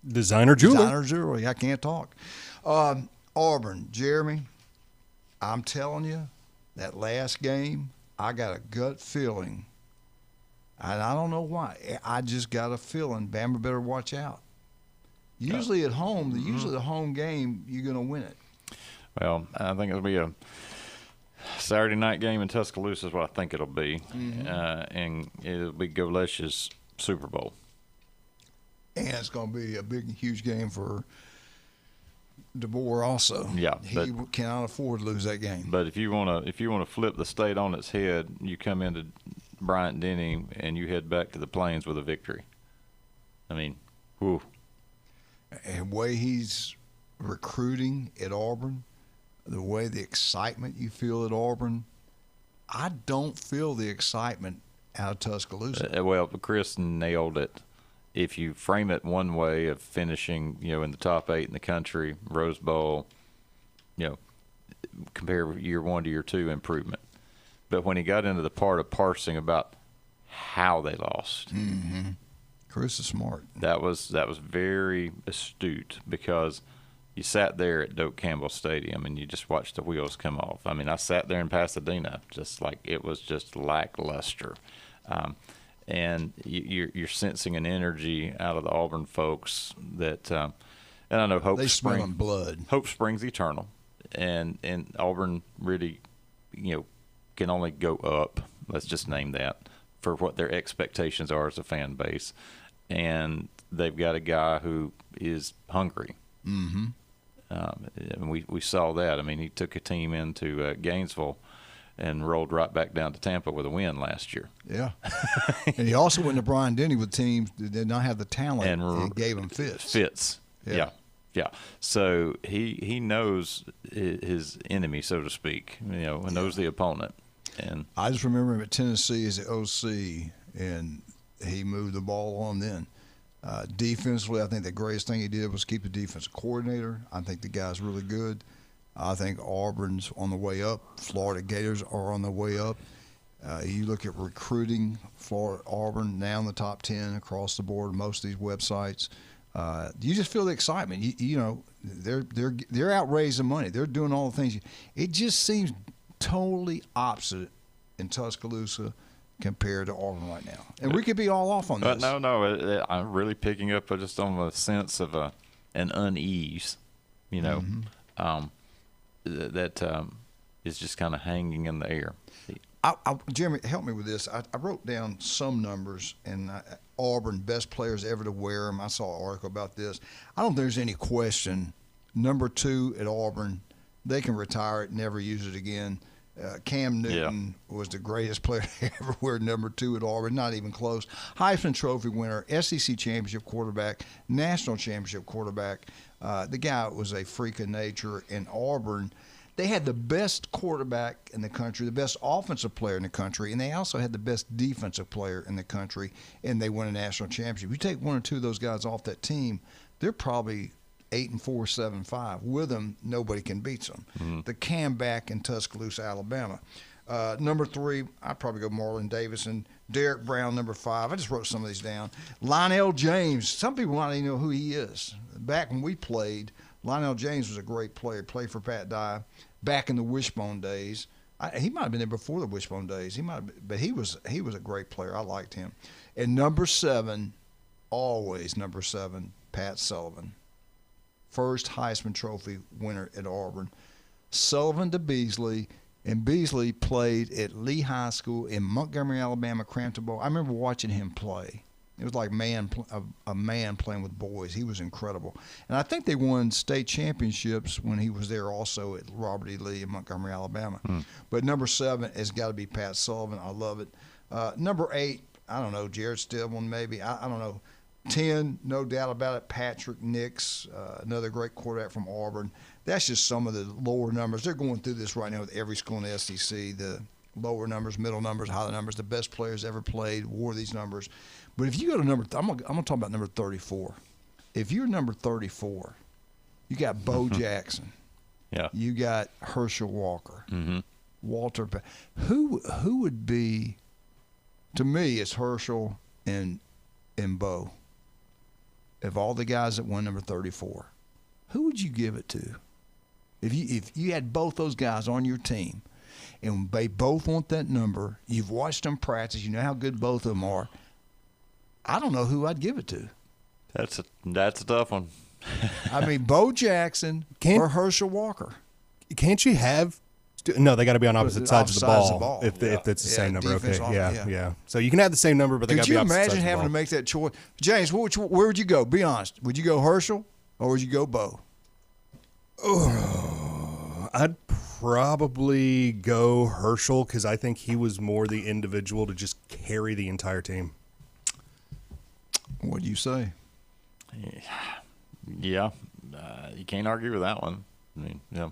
Speaker 14: Designer Jewelry.
Speaker 12: Designer Jewelry. I can't talk. Auburn, Jeremy, I'm telling you, that last game, I got a gut feeling. And I don't know why. I just got a feeling Bama better watch out. Usually at home, the home game, you're going to win it.
Speaker 15: Well, I think it'll be a Saturday night game in Tuscaloosa is what I think it'll be. And it'll be Golesh's Super Bowl.
Speaker 12: And it's going to be a big, huge game for DeBoer also.
Speaker 15: Yeah,
Speaker 12: he cannot afford to lose that game.
Speaker 15: But if you want to flip the state on its head, you come into Bryant Denny and you head back to the Plains with a victory. I mean, whew.
Speaker 12: And the way he's recruiting at Auburn, the way the excitement you feel at Auburn, I don't feel the excitement out of Tuscaloosa.
Speaker 15: Well, Chris nailed it. If you frame it one way of finishing, in the top 8 in the country, Rose Bowl, compare year 1 to year 2 improvement. But when he got into the part of parsing about how they lost,
Speaker 12: Chris is smart.
Speaker 15: That was very astute because you sat there at Doak Campbell Stadium and you just watched the wheels come off. I mean, I sat there in Pasadena, just like it was just lackluster. And you're sensing an energy out of the Auburn folks that, and I know Hope
Speaker 12: they smelling blood.
Speaker 15: Hope springs eternal, and Auburn really, can only go up. Let's just name that for what their expectations are as a fan base, and they've got a guy who is hungry. And we saw that. I mean, he took a team into Gainesville and rolled right back down to Tampa with a win last year.
Speaker 12: Yeah. And he also went to Brian Denny with teams that did not have the talent and gave him fits.
Speaker 15: Yeah. So he knows his enemy, so to speak, and knows the opponent. And
Speaker 12: I just remember him at Tennessee as the OC, and he moved the ball on then. Defensively, I think the greatest thing he did was keep the defensive coordinator. I think the guy's really good. I think Auburn's on the way up. Florida Gators are on the way up. You look at recruiting, Auburn now in the top 10 across the board, most of these websites. You just feel the excitement. They're out raising money. They're doing all the things. It just seems totally opposite in Tuscaloosa compared to Auburn right now. And we could be all off on this.
Speaker 15: No, I'm really picking up just on the sense of an unease, that is just kind of hanging in the air.
Speaker 12: Jeremy, help me with this. I wrote down some numbers, and Auburn, best players ever to wear them. I saw an article about this. I don't think there's any question. Number 2 at Auburn, they can retire it, never use it again. Cam Newton was the greatest player to ever wear number 2 at Auburn, not even close. Heisman Trophy winner, SEC championship quarterback, national championship quarterback. The guy was a freak of nature. In Auburn, they had the best quarterback in the country, the best offensive player in the country, and they also had the best defensive player in the country, and they won a national championship. You take 1 or 2 of those guys off that team, they're probably 8-4, 7-5. With them, nobody can beat them. The Cam back in Tuscaloosa, Alabama. Number 3, I'd probably go Marlon Davis, and Derek Brown, number 5. I just wrote some of these down. Lionel James. Some people might not even know who he is. Back when we played, Lionel James was a great player. Played for Pat Dye back in the Wishbone days. He might have been there before the Wishbone days. But he was a great player. I liked him. And number 7, always number 7, Pat Sullivan. First Heisman Trophy winner at Auburn. Sullivan to Beasley, and Beasley played at Lee High School in Montgomery, Alabama, Crampton Bowl. I remember watching him play. It was like a man playing with boys. He was incredible. And I think they won state championships when he was there also at Robert E. Lee in Montgomery, Alabama. But number 7 has got to be Pat Sullivan. I love it. Number 8, I don't know, Jared Stillman maybe. I don't know. 10, no doubt about it, Patrick Nix, another great quarterback from Auburn. That's just some of the lower numbers. They're going through this right now with every school in the SEC, the lower numbers, middle numbers, higher numbers. The best players ever played wore these numbers. But if you go to I'm going to talk about number 34. If you're number 34, you got Bo Jackson.
Speaker 15: Yeah.
Speaker 12: You got Herschel Walker.
Speaker 15: Mm-hmm.
Speaker 12: Walter. Who would be, to me, it's Herschel and Bo. Of all the guys that won number 34, who would you give it to? If you had both those guys on your team and they both want that number, you've watched them practice, you know how good both of them are, I don't know who I'd give it to.
Speaker 15: That's a tough one.
Speaker 12: I mean, Bo Jackson or Herschel Walker.
Speaker 14: Can't you have – no, they got to be on opposite sides of the ball. If it's the same number. Okay, yeah. So you can have the same number, but they got to be opposite sides of the ball. Could you imagine having to make that choice? James, where would you go? Be honest. Would you go Herschel or would you go Bo? Oh, I'd probably go Herschel because I think he was more the individual to just carry the entire team.
Speaker 12: What do you say?
Speaker 15: Yeah, you can't argue with that one. I mean, yeah.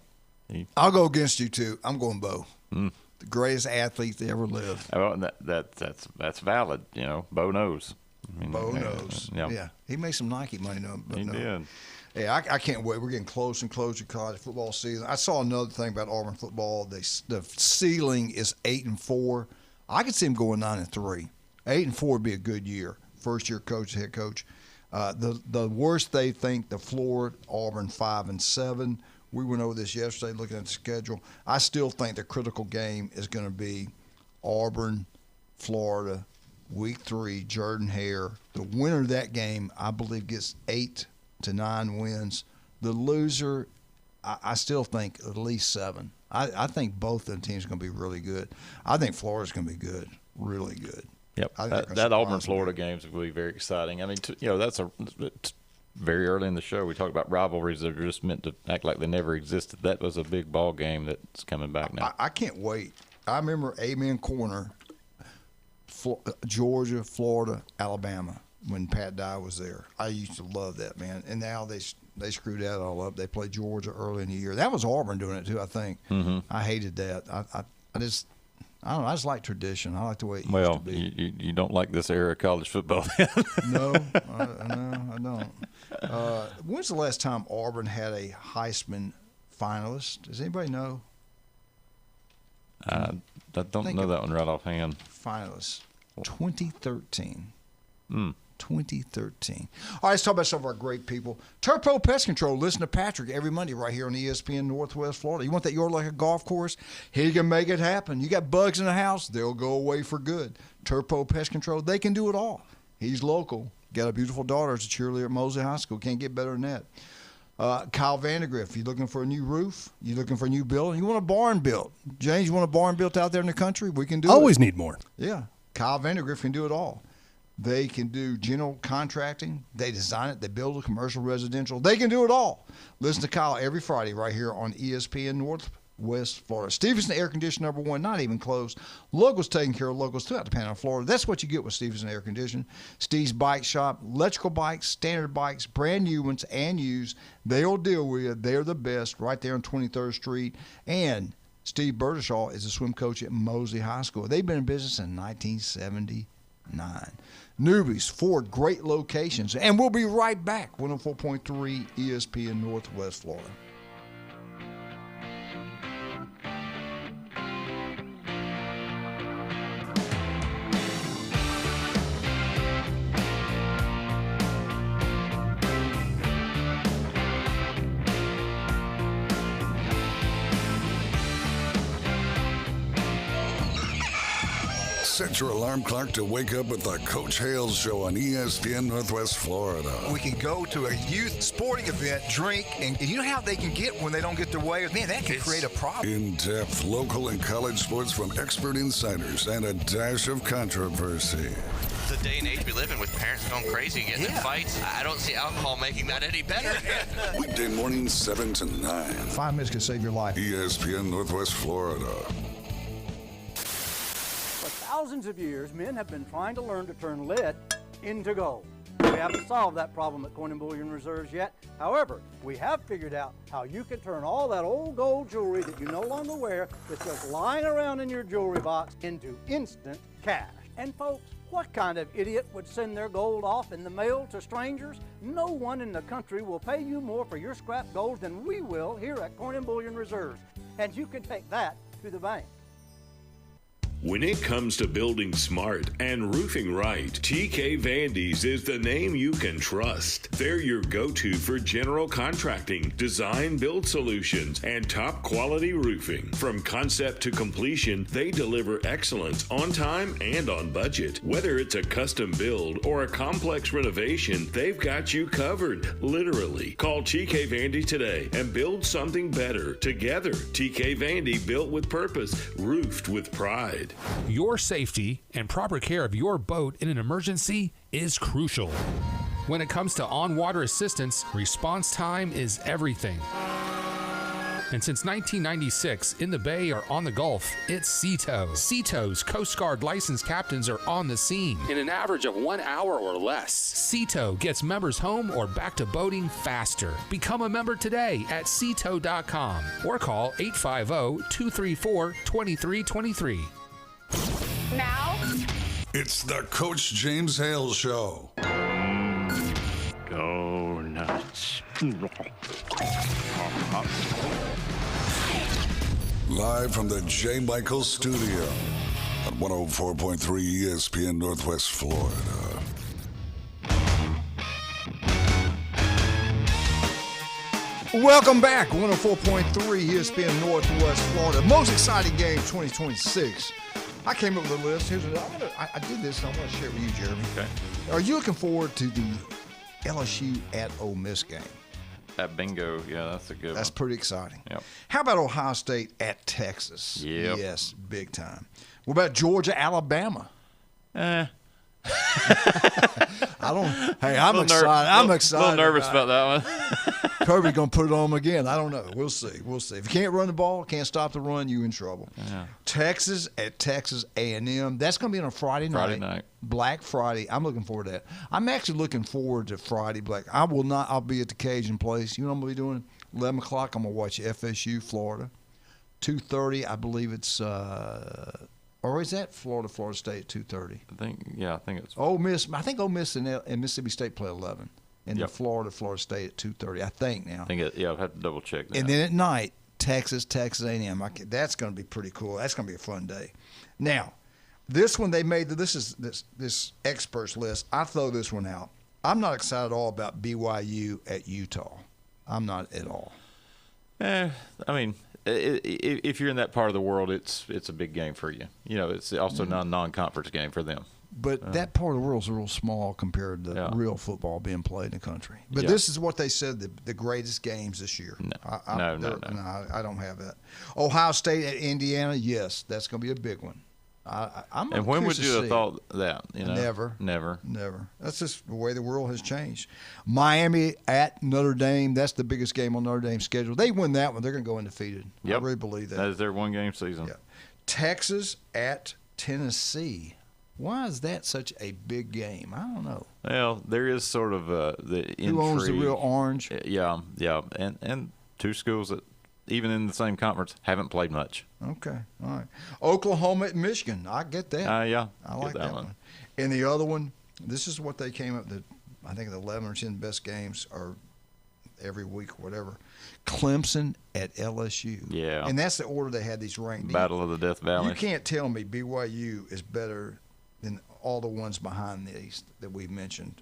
Speaker 12: I'll go against you too. I'm going Bo. The greatest athlete that ever lived.
Speaker 15: Well, that's valid. You know, Bo knows. I mean,
Speaker 12: Bo knows. Yeah, he made some Nike money. He
Speaker 15: did.
Speaker 12: Yeah, I can't wait. We're getting close and closer to college football season. I saw another thing about Auburn football. The ceiling is 8-4. I could see them going 9-3. 8-4 would be a good year. First year coach, head coach. The worst they think the floor, Auburn 5-7. We went over this yesterday looking at the schedule. I still think the critical game is going to be Auburn, Florida, week 3, Jordan-Hare. The winner of that game, I believe, gets 8 to 9 wins. The loser, I still think at least 7. I think both of the teams are going to be really good. I think Florida's going to be good, really good.
Speaker 15: Yep, that Auburn-Florida game is going to be very exciting. I mean, that's very early in the show. We talked about rivalries that are just meant to act like they never existed. That was a big ball game that's coming back now.
Speaker 12: I can't wait. I remember Amen Corner, Georgia, Florida, Alabama, when Pat Dye was there. I used to love that, man. And now they screwed that all up. They played Georgia early in the year. That was Auburn doing it too, I think.
Speaker 15: Mm-hmm.
Speaker 12: I hated that. I don't know. I just like tradition. I like the way it used to be.
Speaker 15: You don't like this era of college football then?
Speaker 12: No, I don't. When's the last time Auburn had a Heisman finalist? Does anybody know?
Speaker 15: I don't know that one right offhand.
Speaker 12: Finalist, 2013. 2013. All right, let's talk about some of our great people. Turpo Pest Control. Listen to Patrick every Monday right here on ESPN Northwest Florida. You want that yard like a golf course? He can make it happen. You got bugs in the house, they'll go away for good. Turpo Pest Control, they can do it all. He's local. Got a beautiful daughter as a cheerleader at Mosley High School. Can't get better than that. Kyle Vandergriff, you looking for a new roof? You looking for a new building? You want a barn built? James, you want a barn built out there in the country? We can do it.
Speaker 14: Always need more.
Speaker 12: Yeah. Kyle Vandergriff can do it all. They can do general contracting. They design it. They build a commercial, residential. They can do it all. Listen to Kyle every Friday right here on ESPN Northwest Florida. Stevenson Air Conditioning #1, not even close. Locals taking care of locals throughout the Panhandle of Florida. That's what you get with Stevenson Air Conditioning. Steve's Bike Shop, electrical bikes, standard bikes, brand new ones and used. They'll deal with you. They're the best right there on 23rd Street. And Steve Bertishaw is a swim coach at Mosley High School. They've been in business in 1979. Newbies, 4 great locations. And we'll be right back. 104.3 ESPN Northwest Florida.
Speaker 3: Set your alarm clock to wake up with the Coach Hale Show on ESPN Northwest Florida.
Speaker 12: We can go to a youth sporting event, drink, and you know how they can get when they don't get their way? Man, that can create a problem.
Speaker 3: In-depth local and college sports from expert insiders and a dash of controversy.
Speaker 6: The day and age we live in with parents going crazy and getting in fights, I don't see alcohol making that any better.
Speaker 3: Weekday mornings 7 to 9.
Speaker 12: 5 minutes can save your life.
Speaker 3: ESPN Northwest Florida.
Speaker 7: thousands of years, men have been trying to learn to turn lead into gold. We haven't solved that problem at Coin and Bullion Reserves yet. However, we have figured out how you can turn all that old gold jewelry that you no longer wear that's just lying around in your jewelry box into instant cash. And folks, what kind of idiot would send their gold off in the mail to strangers? No one in the country will pay you more for your scrap gold than we will here at Coin and Bullion Reserves. And you can take that to the bank.
Speaker 5: When it comes to building smart and roofing right, TK Vandy's is the name you can trust. They're your go-to for general contracting, design build solutions, and top quality roofing. From concept to completion, they deliver excellence on time and on budget. Whether it's a custom build or a complex renovation, they've got you covered, literally. Call TK Vandy today and build something better together. TK Vandy, built with purpose, roofed with pride.
Speaker 8: Your safety and proper care of your boat in an emergency is crucial. When it comes to on-water assistance, response time is everything. And since 1996, in the Bay or on the Gulf, it's Seato. Seato's Coast Guard licensed captains are on the scene in an average of 1 hour or less. Seato gets members home or back to boating faster. Become a member today at Seato.com or call 850-234-2323.
Speaker 3: Now, it's the Coach James Hale Show.
Speaker 9: Go nuts.
Speaker 3: Live from the J. Michael Studio at 104.3 ESPN Northwest Florida.
Speaker 12: Welcome back, 104.3 ESPN Northwest Florida. Most exciting game 2026. I came up with a list. I did this, and I want to share it with you, Jeremy.
Speaker 15: Okay.
Speaker 12: Are you looking forward to the LSU at Ole Miss game?
Speaker 15: That bingo, yeah, that's a good one.
Speaker 12: That's pretty exciting.
Speaker 15: Yep.
Speaker 12: How about Ohio State at Texas?
Speaker 15: Yep.
Speaker 12: Yes, big time. What about Georgia, Alabama? I'm excited. I'm excited.
Speaker 15: A little nervous about that one.
Speaker 12: Kirby's going to put it on them again. I don't know. We'll see. If you can't run the ball, can't stop the run, you in trouble.
Speaker 15: Yeah.
Speaker 12: Texas at Texas A&M. That's going to be on a Friday night. Black Friday. I'm looking forward to that. I'm actually looking forward to Friday Black. I'll be at the Cajun Place. You know what I'm going to be doing? 11 o'clock, I'm going to watch FSU, Florida. 2:30, I believe it's or is that Florida State at 2:30?
Speaker 15: I think it's
Speaker 12: Ole Miss. I think Ole Miss and Mississippi State play 11. And the Florida State at 2:30, I think now.
Speaker 15: I'll have to double check that.
Speaker 12: And then at night, Texas A&M. That's going to be pretty cool. That's going to be a fun day. Now, this one they made. This experts list. I throw this one out. I'm not excited at all about BYU at Utah. I'm not at all.
Speaker 15: I mean, if you're in that part of the world, it's a big game for you. You know, it's also a non-conference game for them.
Speaker 12: But that part of the world is real small compared to real football being played in the country. But this is what they said, the greatest games this year.
Speaker 15: No,
Speaker 12: I don't have that. Ohio State at Indiana, yes, that's going to be a big one. I'm
Speaker 15: and when would you have thought that? You know?
Speaker 12: Never. That's just the way the world has changed. Miami at Notre Dame, that's the biggest game on Notre Dame's schedule. They win that one, they're going to go undefeated.
Speaker 15: Yep.
Speaker 12: I really believe that.
Speaker 15: That is their one-game season.
Speaker 12: Yeah. Texas at Tennessee. Why is that such a big game? I don't know.
Speaker 15: Well, there is sort of the intrigue.
Speaker 12: Who owns the real orange?
Speaker 15: Yeah, and two schools that even in the same conference haven't played much.
Speaker 12: Okay, all right. Oklahoma at Michigan. I get that.
Speaker 15: I
Speaker 12: like that one. And the other one, this is what they came up with. I think the 11 or 10 best games are every week or whatever. Clemson at LSU.
Speaker 15: Yeah.
Speaker 12: And that's the order they had these ranked.
Speaker 15: Battle of the Death Valley.
Speaker 12: You can't tell me BYU is better than all the ones behind these that we've mentioned.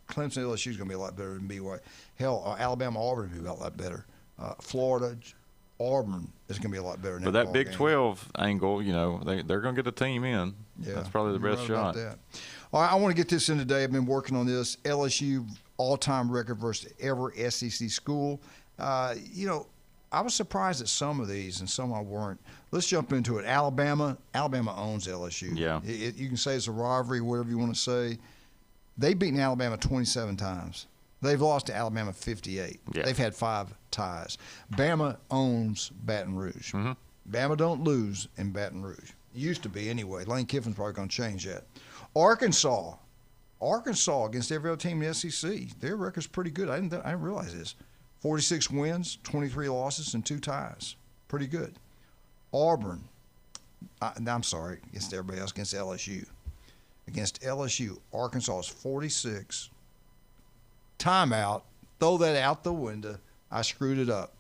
Speaker 12: Clemson and LSU is going to be a lot better than BYU. Hell, Alabama, Auburn will be a lot better. Florida, Auburn is going to be a lot better.
Speaker 15: But that Big 12 angle, you know, they're going to get a team in. Yeah, that's probably the best shot.
Speaker 12: All right, I want to get this in today. I've been working on this. LSU all-time record versus every SEC school. You know, I was surprised at some of these, and some I weren't. Let's jump into it. Alabama owns LSU.
Speaker 15: Yeah.
Speaker 12: You can say it's a rivalry, whatever you want to say. They've beaten Alabama 27 times. They've lost to Alabama 58.
Speaker 15: Yeah.
Speaker 12: They've had 5 ties. Bama owns Baton Rouge.
Speaker 15: Mm-hmm.
Speaker 12: Bama don't lose in Baton Rouge. Used to be anyway. Lane Kiffin's probably going to change that. Arkansas against every other team in the SEC. Their record's pretty good. I didn't realize this. 46 wins, 23 losses, and 2 ties. Pretty good. Auburn. I'm sorry, against everybody else, against LSU. Against LSU, Arkansas is 46. Timeout. Throw that out the window. I screwed it up.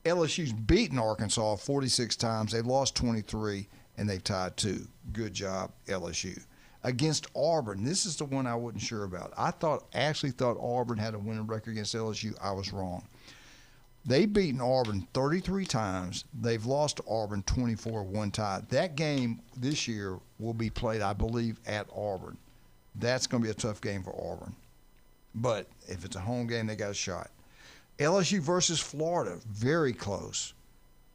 Speaker 12: LSU's beaten Arkansas 46 times. They've lost 23, and they've tied 2. Good job, LSU. Against Auburn, this is the one I wasn't sure about. I actually thought Auburn had a winning record against LSU. I was wrong. They've beaten Auburn 33 times. They've lost to Auburn 24, 1 tie. That game this year will be played, I believe, at Auburn. That's going to be a tough game for Auburn. But if it's a home game, they got a shot. LSU versus Florida, very close.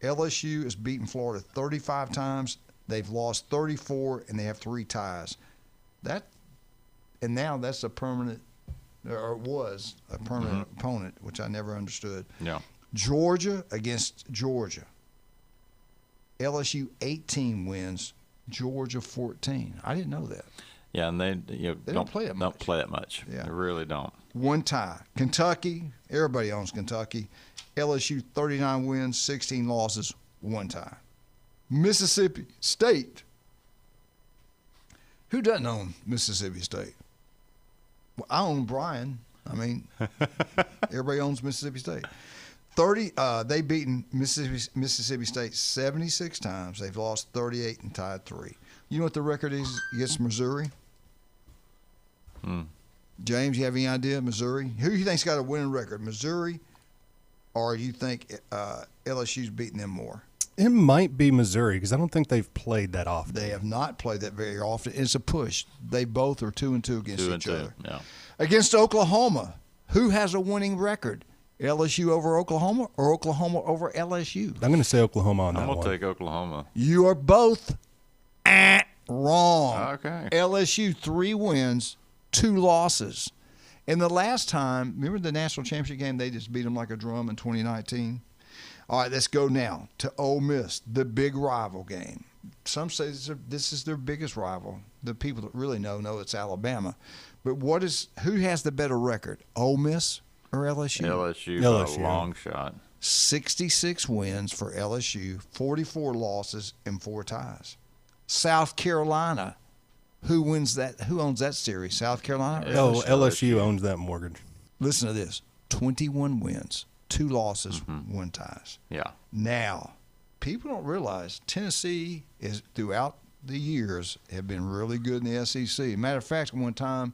Speaker 12: LSU has beaten Florida 35 times. They've lost 34, and they have 3 ties. And now that's a permanent, or was a permanent opponent, which I never understood.
Speaker 15: Yeah.
Speaker 12: Georgia against Georgia. LSU 18 wins, Georgia 14. I didn't know that.
Speaker 15: Yeah, and they
Speaker 12: don't play that much.
Speaker 15: Don't play that much. Yeah. They really don't.
Speaker 12: 1 tie. Kentucky, everybody owns Kentucky. LSU 39 wins, 16 losses, 1 tie. Mississippi State. Who doesn't own Mississippi State? Well, I own Bryan. I mean, everybody owns Mississippi State. They've beaten Mississippi State 76 times. They've lost 38 and tied 3. You know what the record is against Missouri? James, you have any idea? Missouri? Who do you think's got a winning record? Missouri, or do you think LSU's beating them more?
Speaker 14: It might be Missouri because I don't think they've played that often.
Speaker 12: They have not played that very often. It's a push. They both are 2-2 against each other.
Speaker 15: Yeah.
Speaker 12: Against Oklahoma, who has a winning record? LSU over Oklahoma or Oklahoma over LSU?
Speaker 14: I'm going to say Oklahoma on that one.
Speaker 15: I'm going to take Oklahoma.
Speaker 12: You are both wrong.
Speaker 15: Okay.
Speaker 12: LSU 3 wins, 2 losses. And the last time, remember the national championship game? They just beat them like a drum in 2019. All right, let's go now to Ole Miss, the big rival game. Some say this is their biggest rival. The people that really know it's Alabama. But who has the better record, Ole Miss or LSU?
Speaker 15: LSU. By a long shot.
Speaker 12: 66 wins for LSU, 44 losses, and 4 ties. South Carolina, who owns that series? South Carolina?
Speaker 14: Oh, LSU owns that mortgage.
Speaker 12: Listen to this: 21 wins, 2 losses, 1 ties.
Speaker 15: Yeah.
Speaker 12: Now, people don't realize Tennessee is throughout the years have been really good in the SEC. Matter of fact, one time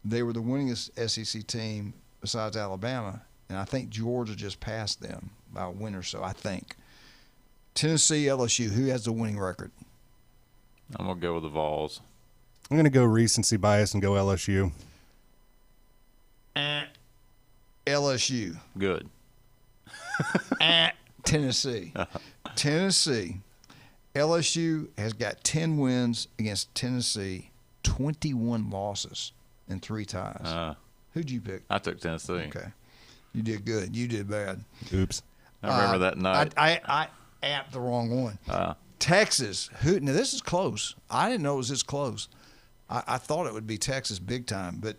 Speaker 12: they were the winningest SEC team besides Alabama, and I think Georgia just passed them by a win or so. I think. Tennessee, LSU, who has the winning record?
Speaker 15: I'm gonna go with the Vols.
Speaker 14: I'm gonna go recency bias and go LSU.
Speaker 12: LSU.
Speaker 15: Good.
Speaker 12: Tennessee. Tennessee. LSU has got 10 wins against Tennessee, 21 losses, and 3 ties. Who'd you pick?
Speaker 15: I took Tennessee.
Speaker 12: Okay. You did good. You did bad.
Speaker 14: Oops.
Speaker 15: I remember that night.
Speaker 12: I apped the wrong one. Texas. Now, this is close. I didn't know it was this close. I thought it would be Texas big time. But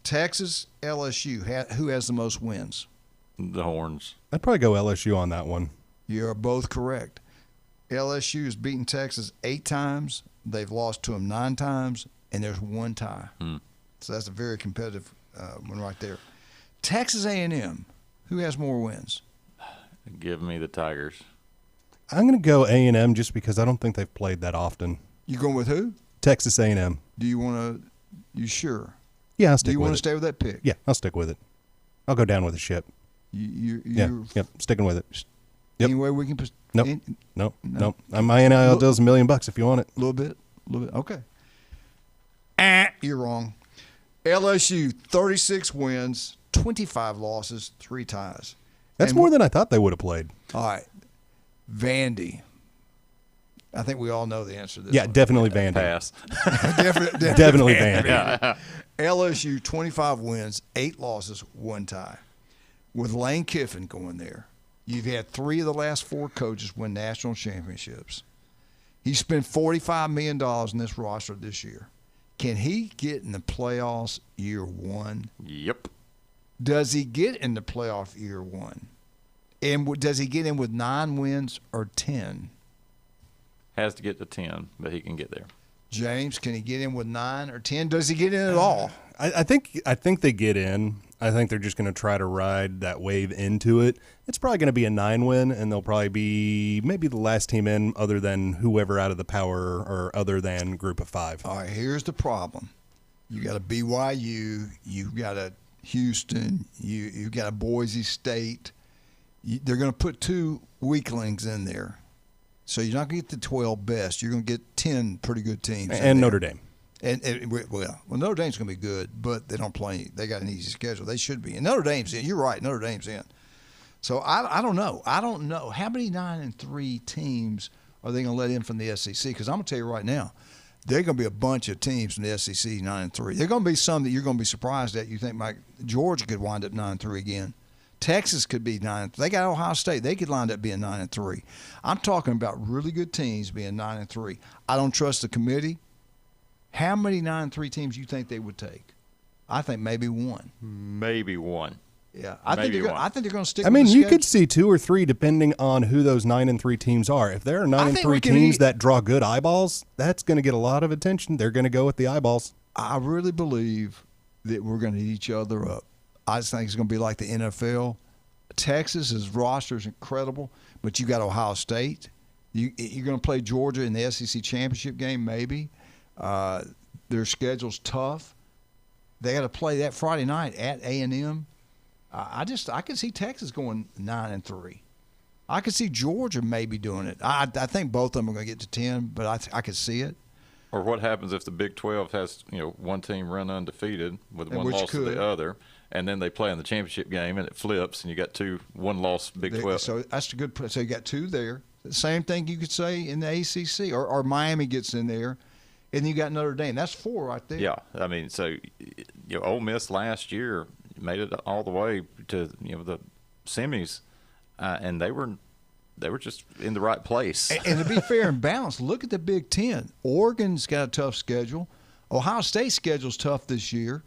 Speaker 12: Texas, LSU, who has the most wins?
Speaker 15: The Horns.
Speaker 14: I'd probably go LSU on that one.
Speaker 12: You are both correct. LSU has beaten Texas 8 times. They've lost to them 9 times, and there's 1 tie. So that's a very competitive one right there. Texas A&M, who has more wins?
Speaker 15: Give me the Tigers.
Speaker 14: I'm going to go A&M just because I don't think they've played that often.
Speaker 12: You going with who?
Speaker 14: Texas A&M.
Speaker 12: Do you want to? You sure?
Speaker 14: Yeah, I'll stick with it.
Speaker 12: Do you want to stay with that pick?
Speaker 14: Yeah, I'll stick with it. I'll go down with the ship. Yep, sticking with it. Yep.
Speaker 12: Any way we can?
Speaker 14: Nope. My NIL deal's $1 million if you want it.
Speaker 12: A little bit. Okay. You're wrong. LSU 36 wins, 25 losses, 3 ties.
Speaker 14: That's more than I thought they would have played.
Speaker 12: All right. Vandy. I think we all know the answer to this.
Speaker 14: Yeah,
Speaker 12: one.
Speaker 14: Definitely Vandy.
Speaker 15: Pass.
Speaker 14: Definitely Vandy.
Speaker 12: Yeah. LSU 25 wins, 8 losses, 1 tie. With Lane Kiffin going there, you've had 3 of the last 4 coaches win national championships. He spent $45 million in this roster this year. Can he get in the playoffs year one?
Speaker 15: Yep.
Speaker 12: Does he get in the playoff year one? And does he get in with 9 wins or 10?
Speaker 15: Has to get to 10, but he can get there.
Speaker 12: James, can he get in with 9 or 10? Does he get in at all?
Speaker 14: I think they get in. I think they're just going to try to ride that wave into it. It's probably going to be a 9-win, and they'll probably be maybe the last team in other than whoever out of the power or other than group of 5.
Speaker 12: All right, here's the problem. You got a BYU, you've got a Houston, you've got a Boise State. They're going to put 2 weaklings in there. So you're not going to get the 12 best. You're going to get 10 pretty good teams.
Speaker 14: And Notre Dame.
Speaker 12: Well, Notre Dame's going to be good, but they don't play. They got an easy schedule. They should be. And Notre Dame's in. You're right. Notre Dame's in. So I don't know. I don't know. How many 9-3 teams are they going to let in from the SEC? Because I'm going to tell you right now, there are going to be a bunch of teams from the SEC 9-3. There are going to be some that you're going to be surprised at. You think Georgia could wind up 9-3 again. Texas could be 9. They got Ohio State. They could wind up being 9-3. I'm talking about really good teams being 9-3. I don't trust the committee. How many 9-3 teams do you think they would take? I think maybe 1.
Speaker 15: Maybe 1.
Speaker 12: Yeah, I think they're going to stick.
Speaker 14: I
Speaker 12: with
Speaker 14: mean,
Speaker 12: the
Speaker 14: you
Speaker 12: schedule.
Speaker 14: could see 2 or 3 depending on who those 9-3 teams are. If there are 9-3 teams that draw good eyeballs, that's going to get a lot of attention. They're going to go with the eyeballs.
Speaker 12: I really believe that we're going to eat each other up. I just think it's going to be like the NFL. Texas's roster is incredible, but you got Ohio State. You're going to play Georgia in the SEC championship game, maybe. Their schedule's tough. They got to play that Friday night at A&M. I could see Texas going 9-3. I could see Georgia maybe doing it. I think both of them are going to get to 10, but I could see it.
Speaker 15: Or what happens if the Big 12 has one team run undefeated with one loss to the other, and then they play in the championship game and it flips and you got 2 one-loss Big 12.
Speaker 12: So that's a good. So you got 2 there. The same thing you could say in the ACC, or Miami gets in there. And you got Notre Dame. That's 4 right there.
Speaker 15: Yeah, I mean, so Ole Miss last year made it all the way to the semis, and they were just in the right place.
Speaker 12: And to be fair and balanced, look at the Big Ten. Oregon's got a tough schedule. Ohio State's schedule's tough this year,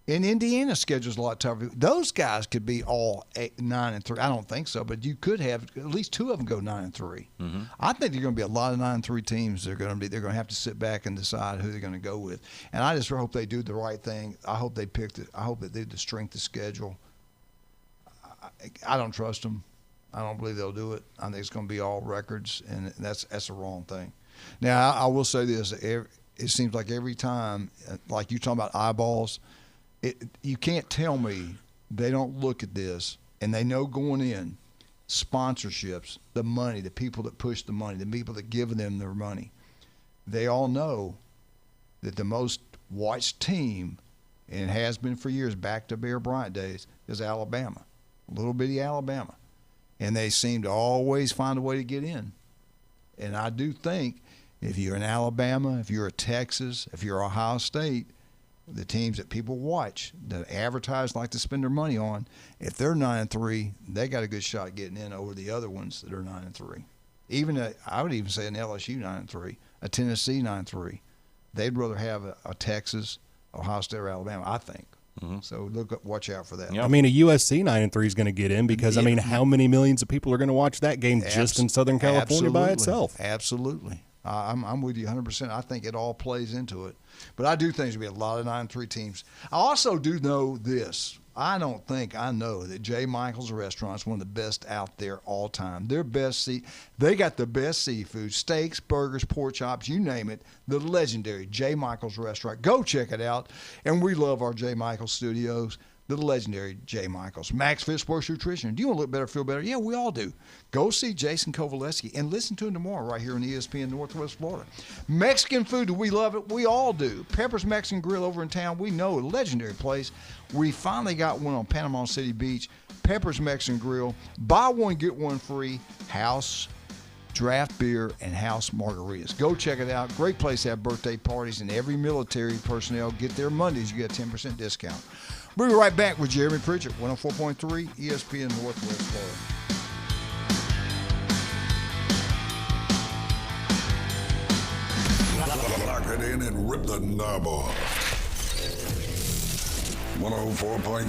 Speaker 12: and Indiana's schedule's a lot tougher. Those guys could be all 9-3. I don't think so, but you could have at least 2 of them go 9-3.
Speaker 15: Mm-hmm.
Speaker 12: I think there're going to be a lot of 9-3 teams. They're going to have to sit back and decide who they're going to go with. And I just hope they do the right thing. I hope they picked it. I hope that they did the strength of schedule. I don't trust them. I don't believe they'll do it. I think it's going to be all records, and that's the wrong thing. Now I will say this: it seems like every time, like you talking about eyeballs. You can't tell me they don't look at this and they know going in sponsorships, the money, the people that push the money, the people that give them their money. They all know that the most watched team, and it has been for years, back to Bear Bryant days, is Alabama, little bitty Alabama. And they seem to always find a way to get in. And I do think if you're in Alabama, if you're a Texas, if you're Ohio State, the teams that people watch, that advertise, like to spend their money on, if they're 9-3, they got a good shot getting in over the other ones that are 9-3. I would even say an LSU 9-3, a Tennessee 9-3. They'd rather have a Texas, Ohio State, or Alabama, I think. Mm-hmm. So watch out for that.
Speaker 14: I mean, a USC 9-3 is going to get in because, how many millions of people are going to watch that game just in Southern California by itself?
Speaker 12: Absolutely. I'm with you 100%. I think it all plays into it. But I do think there's going to be a lot of 9-3 teams. I also do know this. I know that J. Michael's Restaurant is one of the best out there all time. They got the best seafood, steaks, burgers, pork chops, you name it. The legendary J. Michael's Restaurant. Go check it out. And we love our J. Michael's studios. The legendary J. Michaels. Max Fit Sports Nutrition. Do you want to look better, feel better? Yeah, we all do. Go see Jason Kovaleski and listen to him tomorrow right here on ESPN Northwest Florida. Mexican food, do we love it? We all do. Pepper's Mexican Grill over in town. We know a legendary place. We finally got one on Panama City Beach. Pepper's Mexican Grill. Buy one, get one free. House draft beer and house margaritas. Go check it out. Great place to have birthday parties, and every military personnel get there Mondays. You get a 10% discount. We'll be right back with Jeremy Pritchett, 104.3 ESPN Northwest Florida.
Speaker 3: Head in and rip the knob off. 104.3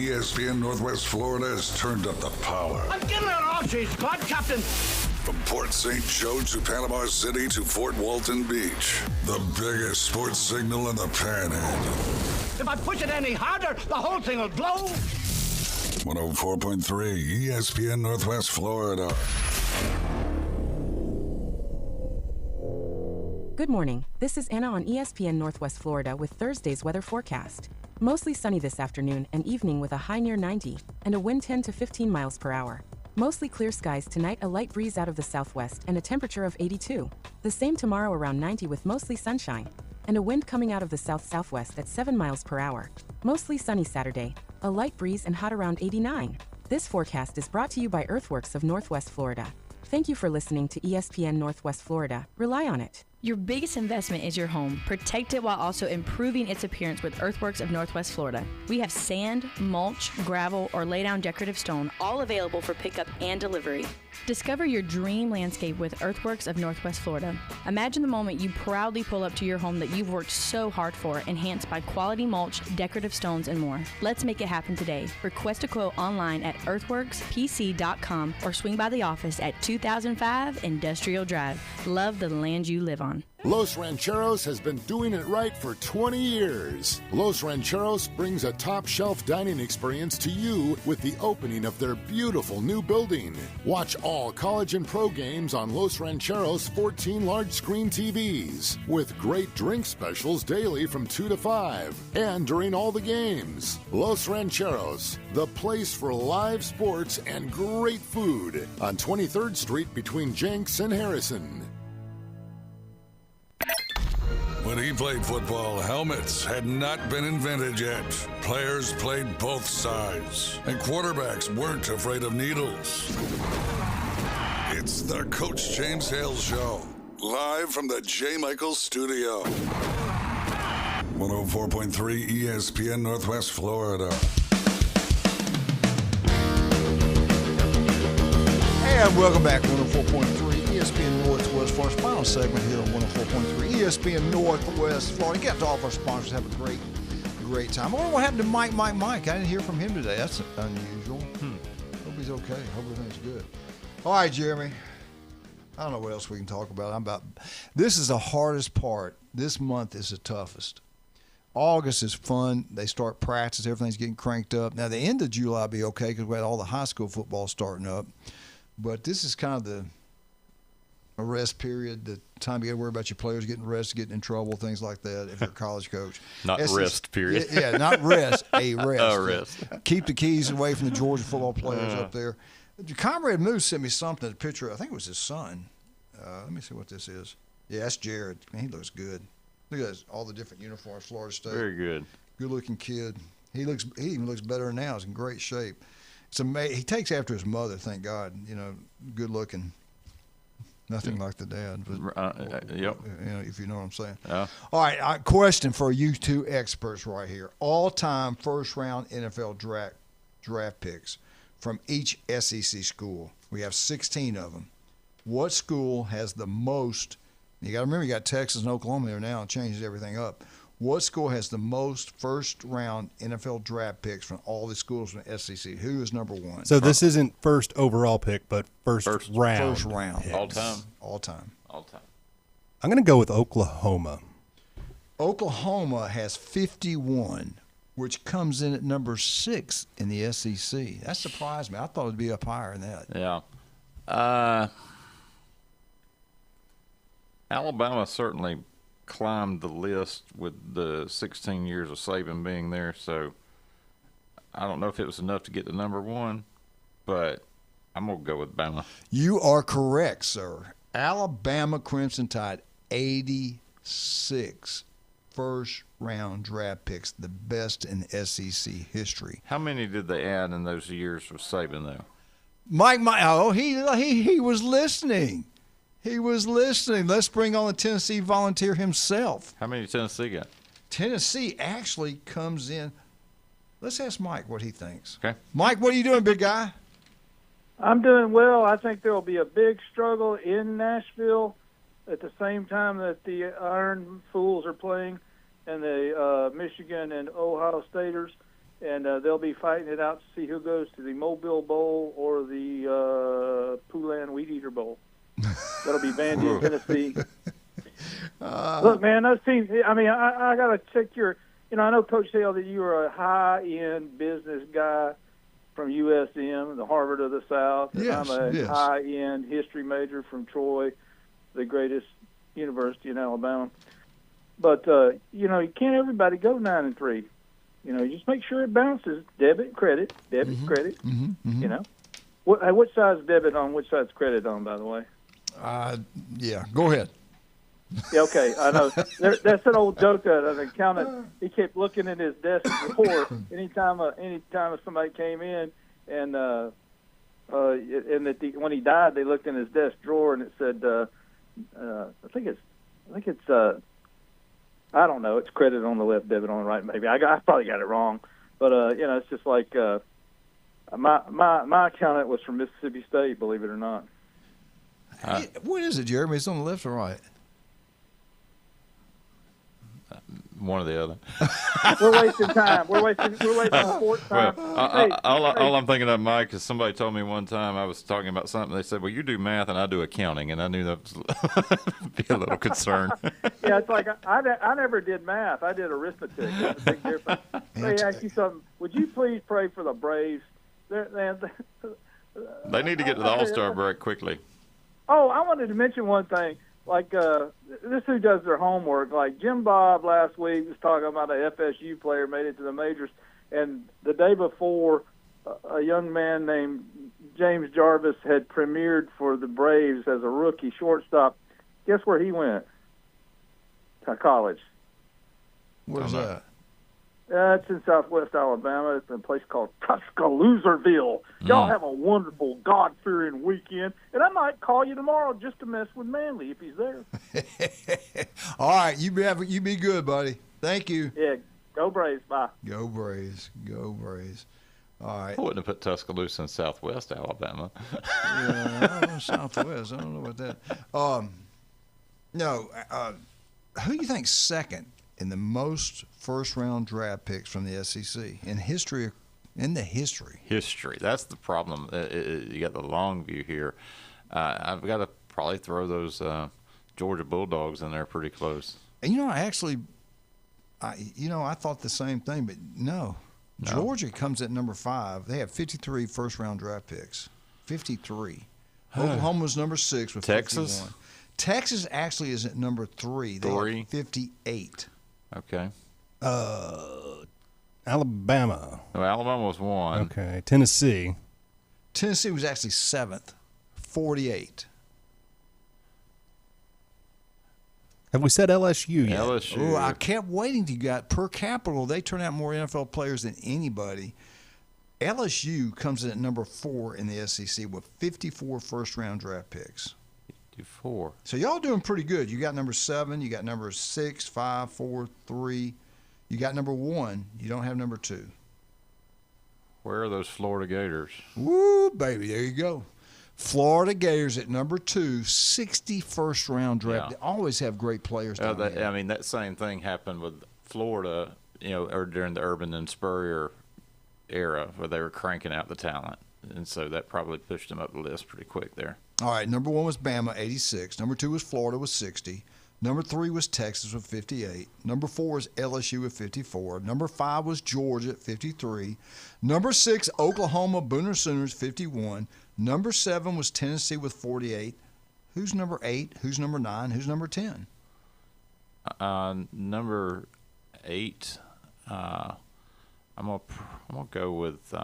Speaker 3: ESPN Northwest Florida has turned up the power.
Speaker 13: I'm getting an off-cheese, Squad Captain.
Speaker 3: From Port St. Joe to Panama City to Fort Walton Beach, the biggest sports signal in the Panhandle.
Speaker 13: If I push it any harder, the whole thing will blow.
Speaker 3: 104.3 ESPN Northwest Florida.
Speaker 18: Good morning. This is Anna on ESPN Northwest Florida with Thursday's weather forecast. Mostly sunny this afternoon and evening with a high near 90 and a wind 10 to 15 miles per hour. Mostly clear skies tonight, a light breeze out of the southwest and a temperature of 82. The same tomorrow around 90 with mostly sunshine and a wind coming out of the south-southwest at 7 miles per hour. Mostly sunny Saturday, a light breeze and hot around 89. This forecast is brought to you by Earthworks of Northwest Florida. Thank you for listening to ESPN Northwest Florida. Rely on it.
Speaker 10: Your biggest investment is your home. Protect it while also improving its appearance with Earthworks of Northwest Florida. We have sand, mulch, gravel, or lay down decorative stone, all available for pickup and delivery. Discover your dream landscape with Earthworks of Northwest Florida. Imagine the moment you proudly pull up to your home that you've worked so hard for, enhanced by quality mulch, decorative stones, and more. Let's make it happen today. Request a quote online at earthworkspc.com or swing by the office at 2005 Industrial Drive. Love the land you live on.
Speaker 22: Los Rancheros has been doing it right for 20 years. Los Rancheros brings a top-shelf dining experience to you with the opening of their beautiful new building. Watch all college and pro games on Los Rancheros' 14 large-screen TVs, with great drink specials daily from 2 to 5, and during all the games. Los Rancheros, the place for live sports and great food, on 23rd Street between Jenks and Harrison.
Speaker 3: When he played football, helmets had not been invented yet. Players played both sides, and quarterbacks weren't afraid of needles. It's the Coach James Hale Show, live from the J. Michael Studio. 104.3 ESPN Northwest Florida.
Speaker 12: And welcome back to 104.3 ESPN Northwest Florida's final segment here on 104.3 ESPN Northwest Florida. Get to all of our sponsors. Have a great time. I wonder what happened to Mike. I didn't hear from him today. That's unusual. Hope he's okay. Hope everything's good. All right, Jeremy. I don't know what else we can talk about. This is the hardest part. This month is the toughest. August is fun. They start practice. Everything's getting cranked up. Now, the end of July will be okay because we had all the high school football starting up. But this is kind of the rest period, the time you got to worry about your players getting rest, getting in trouble, things like that if you're a college coach.
Speaker 15: Not rest period.
Speaker 12: Yeah, not rest, a rest.
Speaker 15: A rest.
Speaker 12: Keep the keys away from the Georgia football players up there. Comrade Moose sent me something, a picture, I think it was his son. Let me see what this is. Yeah, that's Jared. Man, he looks good. Look at this, all the different uniforms, Florida State.
Speaker 15: Very good.
Speaker 12: Good-looking kid. He even looks better now. He's in great shape. It's amazing. He takes after his mother, thank God. You know, good looking. Nothing like the dad. But,
Speaker 15: yep.
Speaker 12: You know, if you know what I'm saying.
Speaker 15: Yeah.
Speaker 12: All right, question for you two experts right here. All-time first-round NFL draft picks from each SEC school. We have 16 of them. What school has the most? You got to remember, you got Texas and Oklahoma there now. It changes everything up. What school has the most first-round NFL draft picks from all the schools from the SEC? Who is number one?
Speaker 14: So this isn't first overall pick, but first round.
Speaker 12: First round.
Speaker 14: Picks.
Speaker 15: All time.
Speaker 12: All time.
Speaker 14: I'm going to go with Oklahoma.
Speaker 12: Oklahoma has 51, which comes in at number 6 in the SEC. That surprised me. I thought it would be up higher than that.
Speaker 15: Yeah. Alabama certainly climbed the list with the 16 years of Saban being there, so I don't know if it was enough to get to number one, but I'm going to go with Bama.
Speaker 12: You are correct, sir. Alabama Crimson Tide, 86 first-round draft picks, the best in SEC history.
Speaker 15: How many did they add in those years with Saban, though?
Speaker 12: Mike, he was listening. He was listening. Let's bring on the Tennessee Volunteer himself.
Speaker 15: How many Tennessee got?
Speaker 12: Tennessee actually comes in. Let's ask Mike what he thinks.
Speaker 15: Okay.
Speaker 12: Mike, what are you doing, big guy?
Speaker 23: I'm doing well. I think there will be a big struggle in Nashville
Speaker 11: at the same time that the Iron Fools are playing, and the Michigan and Ohio Staters, and they'll be fighting it out to see who goes to the Mobile Bowl or the Poulan Weed Eater Bowl. That'll be Vandy in Tennessee. Look, man, those teams. I mean, I got to check your. I know, Coach Hale, that you are a high-end business guy from USM, the Harvard of the South. And
Speaker 12: Yes,
Speaker 11: I'm a
Speaker 12: yes.
Speaker 11: high-end history major from Troy, the greatest university in Alabama. But you can't everybody go 9-3. Just make sure it bounces. Debit, credit, debit, credit. Which side's debit on? Which side's credit on? By the way.
Speaker 12: Yeah. Go ahead.
Speaker 11: Yeah, okay, I know. That's an old joke that an accountant, he kept looking in his desk drawer anytime somebody came in, and when he died, they looked in his desk drawer and it said, I think it's I don't know, it's credit on the left, debit on the right. Maybe I probably got it wrong, but it's just like my accountant was from Mississippi State, believe it or not.
Speaker 12: What is it, Jeremy? It's on the left or right?
Speaker 15: One or the other.
Speaker 11: We're wasting time. We're wasting sports time.
Speaker 15: Well, all I'm thinking of, Mike, is somebody told me one time I was talking about something. They said, "Well, you do math and I do accounting," and I knew that would be a little concern.
Speaker 11: Yeah, it's like I never did math. I did arithmetic. That's a big difference. Let me ask you something. Would you please pray for the Braves? They
Speaker 15: need to get to the All-Star break quickly.
Speaker 11: Oh, I wanted to mention one thing. Like, this who does their homework. Like, Jim Bob last week was talking about a FSU player made it to the majors, and the day before, a young man named James Jarvis had premiered for the Braves as a rookie shortstop. Guess where he went? To college.
Speaker 12: Where's that?
Speaker 11: It's in Southwest Alabama. It's in a place called Tuscalooserville. Y'all have a wonderful, God-fearing weekend, and I might call you tomorrow just to mess with Manley if he's there.
Speaker 12: All right, you be good, buddy. Thank you.
Speaker 11: Yeah, go Braves. Bye.
Speaker 12: Go Braves. Go Braves. All right.
Speaker 15: I wouldn't have put Tuscaloosa in Southwest Alabama.
Speaker 12: Yeah, I don't know Southwest. I don't know about that. Who do you think's second in the most first-round draft picks from the SEC in history? History.
Speaker 15: That's the problem. You got the long view here. I've got to probably throw those Georgia Bulldogs in there pretty close.
Speaker 12: And I thought the same thing, but no. Georgia comes at number 5. They have 53 first-round draft picks. 53. Oklahoma's number 6 with
Speaker 15: Texas?
Speaker 12: 51. Texas actually is at number 3. They have 58.
Speaker 15: Okay.
Speaker 14: Alabama.
Speaker 15: No, Alabama was 1.
Speaker 14: Okay. Tennessee.
Speaker 12: Tennessee was actually 7th, 48.
Speaker 14: Have we said LSU yet?
Speaker 15: LSU.
Speaker 12: Oh, I kept waiting to get per capita. They turn out more NFL players than anybody. LSU comes in at number 4 in the SEC with 54 first-round draft picks.
Speaker 15: 54.
Speaker 12: So y'all doing pretty good. You got number 7. You got number 6, 5, 4, 3. You got number 1. You don't have number 2.
Speaker 15: Where are those Florida Gators?
Speaker 12: Woo, baby. There you go. Florida Gators at number 2, 60 first-round draft.
Speaker 15: Yeah.
Speaker 12: They always have great players down there.
Speaker 15: I mean, that same thing happened with Florida, or during the Urban and Spurrier era where they were cranking out the talent. And so that probably pushed them up the list pretty quick there.
Speaker 12: All right, number 1 was Bama, 86. Number 2 was Florida with 60. Number 3 was Texas with 58. Number 4 is LSU with 54. Number 5 was Georgia at 53. Number 6, Oklahoma Booner Sooners, 51. Number 7 was Tennessee with 48. Who's number 8? Who's number 9? Who's number 10?
Speaker 15: Number 8, I'm gonna go with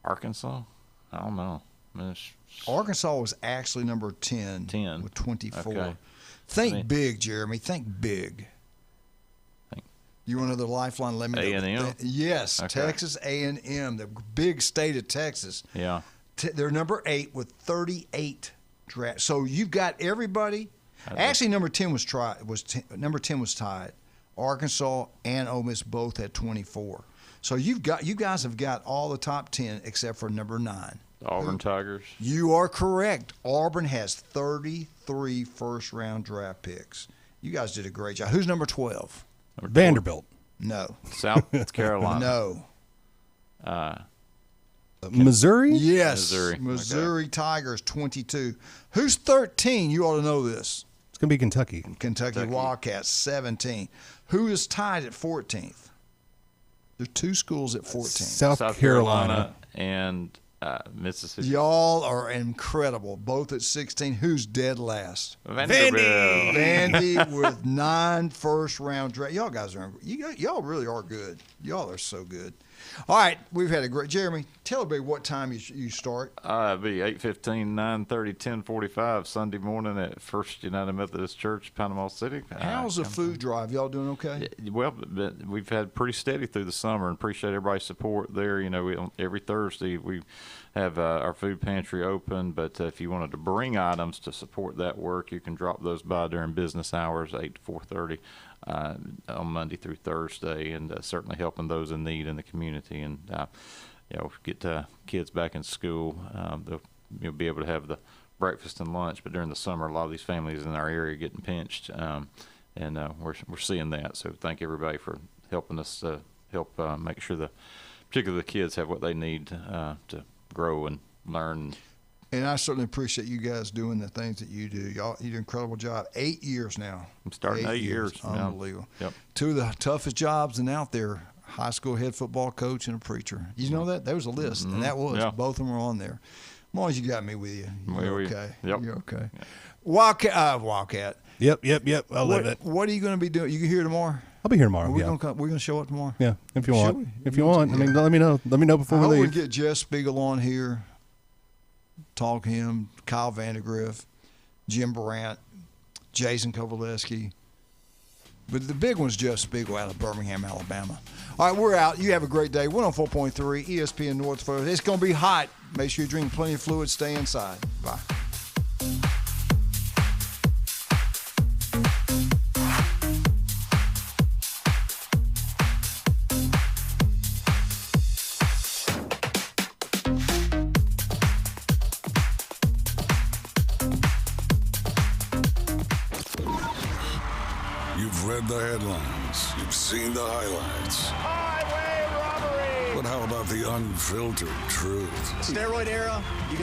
Speaker 15: Arkansas. I don't know.
Speaker 12: Arkansas was actually number 10 with 24.
Speaker 15: Okay.
Speaker 12: Think big, Jeremy. Think big. You want another lifeline? Let me know.
Speaker 15: A&M?
Speaker 12: Yes,
Speaker 15: Okay.
Speaker 12: Texas A&M, the big state of Texas.
Speaker 15: Yeah.
Speaker 12: They're number 8 with 38 drafts. So you've got everybody. Actually, number 10 was tied. Arkansas and Ole Miss both had 24. So you guys have got all the top 10 except for number 9.
Speaker 15: The Auburn Tigers.
Speaker 12: You are correct. Auburn has 33 first-round draft picks. You guys did a great job. Who's number 12?
Speaker 14: Vanderbilt.
Speaker 12: No.
Speaker 15: South Carolina.
Speaker 12: No.
Speaker 14: Missouri?
Speaker 12: Yes.
Speaker 15: Missouri.
Speaker 12: Missouri Tigers, 22. Who's 13? You ought to know this.
Speaker 14: It's going to be Kentucky.
Speaker 12: Kentucky Wildcats, 17. Who is tied at 14th? There's two schools at 14th.
Speaker 14: South Carolina.
Speaker 15: And Mississippi.
Speaker 12: Y'all are incredible. Both at 16. Who's dead last?
Speaker 15: Vanderbilt.
Speaker 12: Vandy with 9 first-round draft. Y'all guys are y'all really are good. Y'all are so good. All right, we've had a great. Jeremy, tell everybody what time you start.
Speaker 15: It'll be 8:15, 9:30, 10:45 Sunday morning at First United Methodist Church, Panama City.
Speaker 12: How's the food drive? Y'all doing okay?
Speaker 15: Well, we've had pretty steady through the summer, and appreciate everybody's support there. You know, every Thursday we have our food pantry open, but if you wanted to bring items to support that work, you can drop those by during business hours, 8 to 4:30. On Monday through Thursday, and certainly helping those in need in the community, and get kids back in school. You'll be able to have the breakfast and lunch, but during the summer, a lot of these families in our area are getting pinched, and we're seeing that. So thank everybody for helping us help make sure particularly the kids have what they need to grow and learn.
Speaker 12: And I certainly appreciate you guys doing the things that you do. Y'all, you do an incredible job. 8 years now.
Speaker 15: I'm starting 8 years.
Speaker 12: Unbelievable.
Speaker 15: Yep.
Speaker 12: Two of the toughest jobs out there, high school head football coach and a preacher. You know that? There was a list, and that was.
Speaker 15: Yeah.
Speaker 12: Both of them were on there. As long as you got me with you, you're okay.
Speaker 15: Yep.
Speaker 12: You're okay.
Speaker 15: Yeah.
Speaker 12: Wildcat.
Speaker 14: Yep. I love it.
Speaker 12: What are you going to be doing? You here tomorrow?
Speaker 14: I'll be here tomorrow.
Speaker 12: We're going to show up tomorrow?
Speaker 14: Yeah, if you want. If you
Speaker 12: Yeah.
Speaker 14: want. I mean, let me know. Let me know before we
Speaker 12: I
Speaker 14: leave.
Speaker 12: would get Jeff Spiegel on here. Talk to him, Kyle Vandegrift, Jim Brandt, Jason Kovaleski. But the big one's Jeff Spiegel out of Birmingham, Alabama. All right, we're out. You have a great day. 104.3 ESPN North Florida. It's going to be hot. Make sure you drink plenty of fluid. Stay inside. Bye.
Speaker 3: You've read the headlines. You've seen the highlights.
Speaker 13: Highway robbery!
Speaker 3: But how about the unfiltered truth?
Speaker 4: Steroid era, you can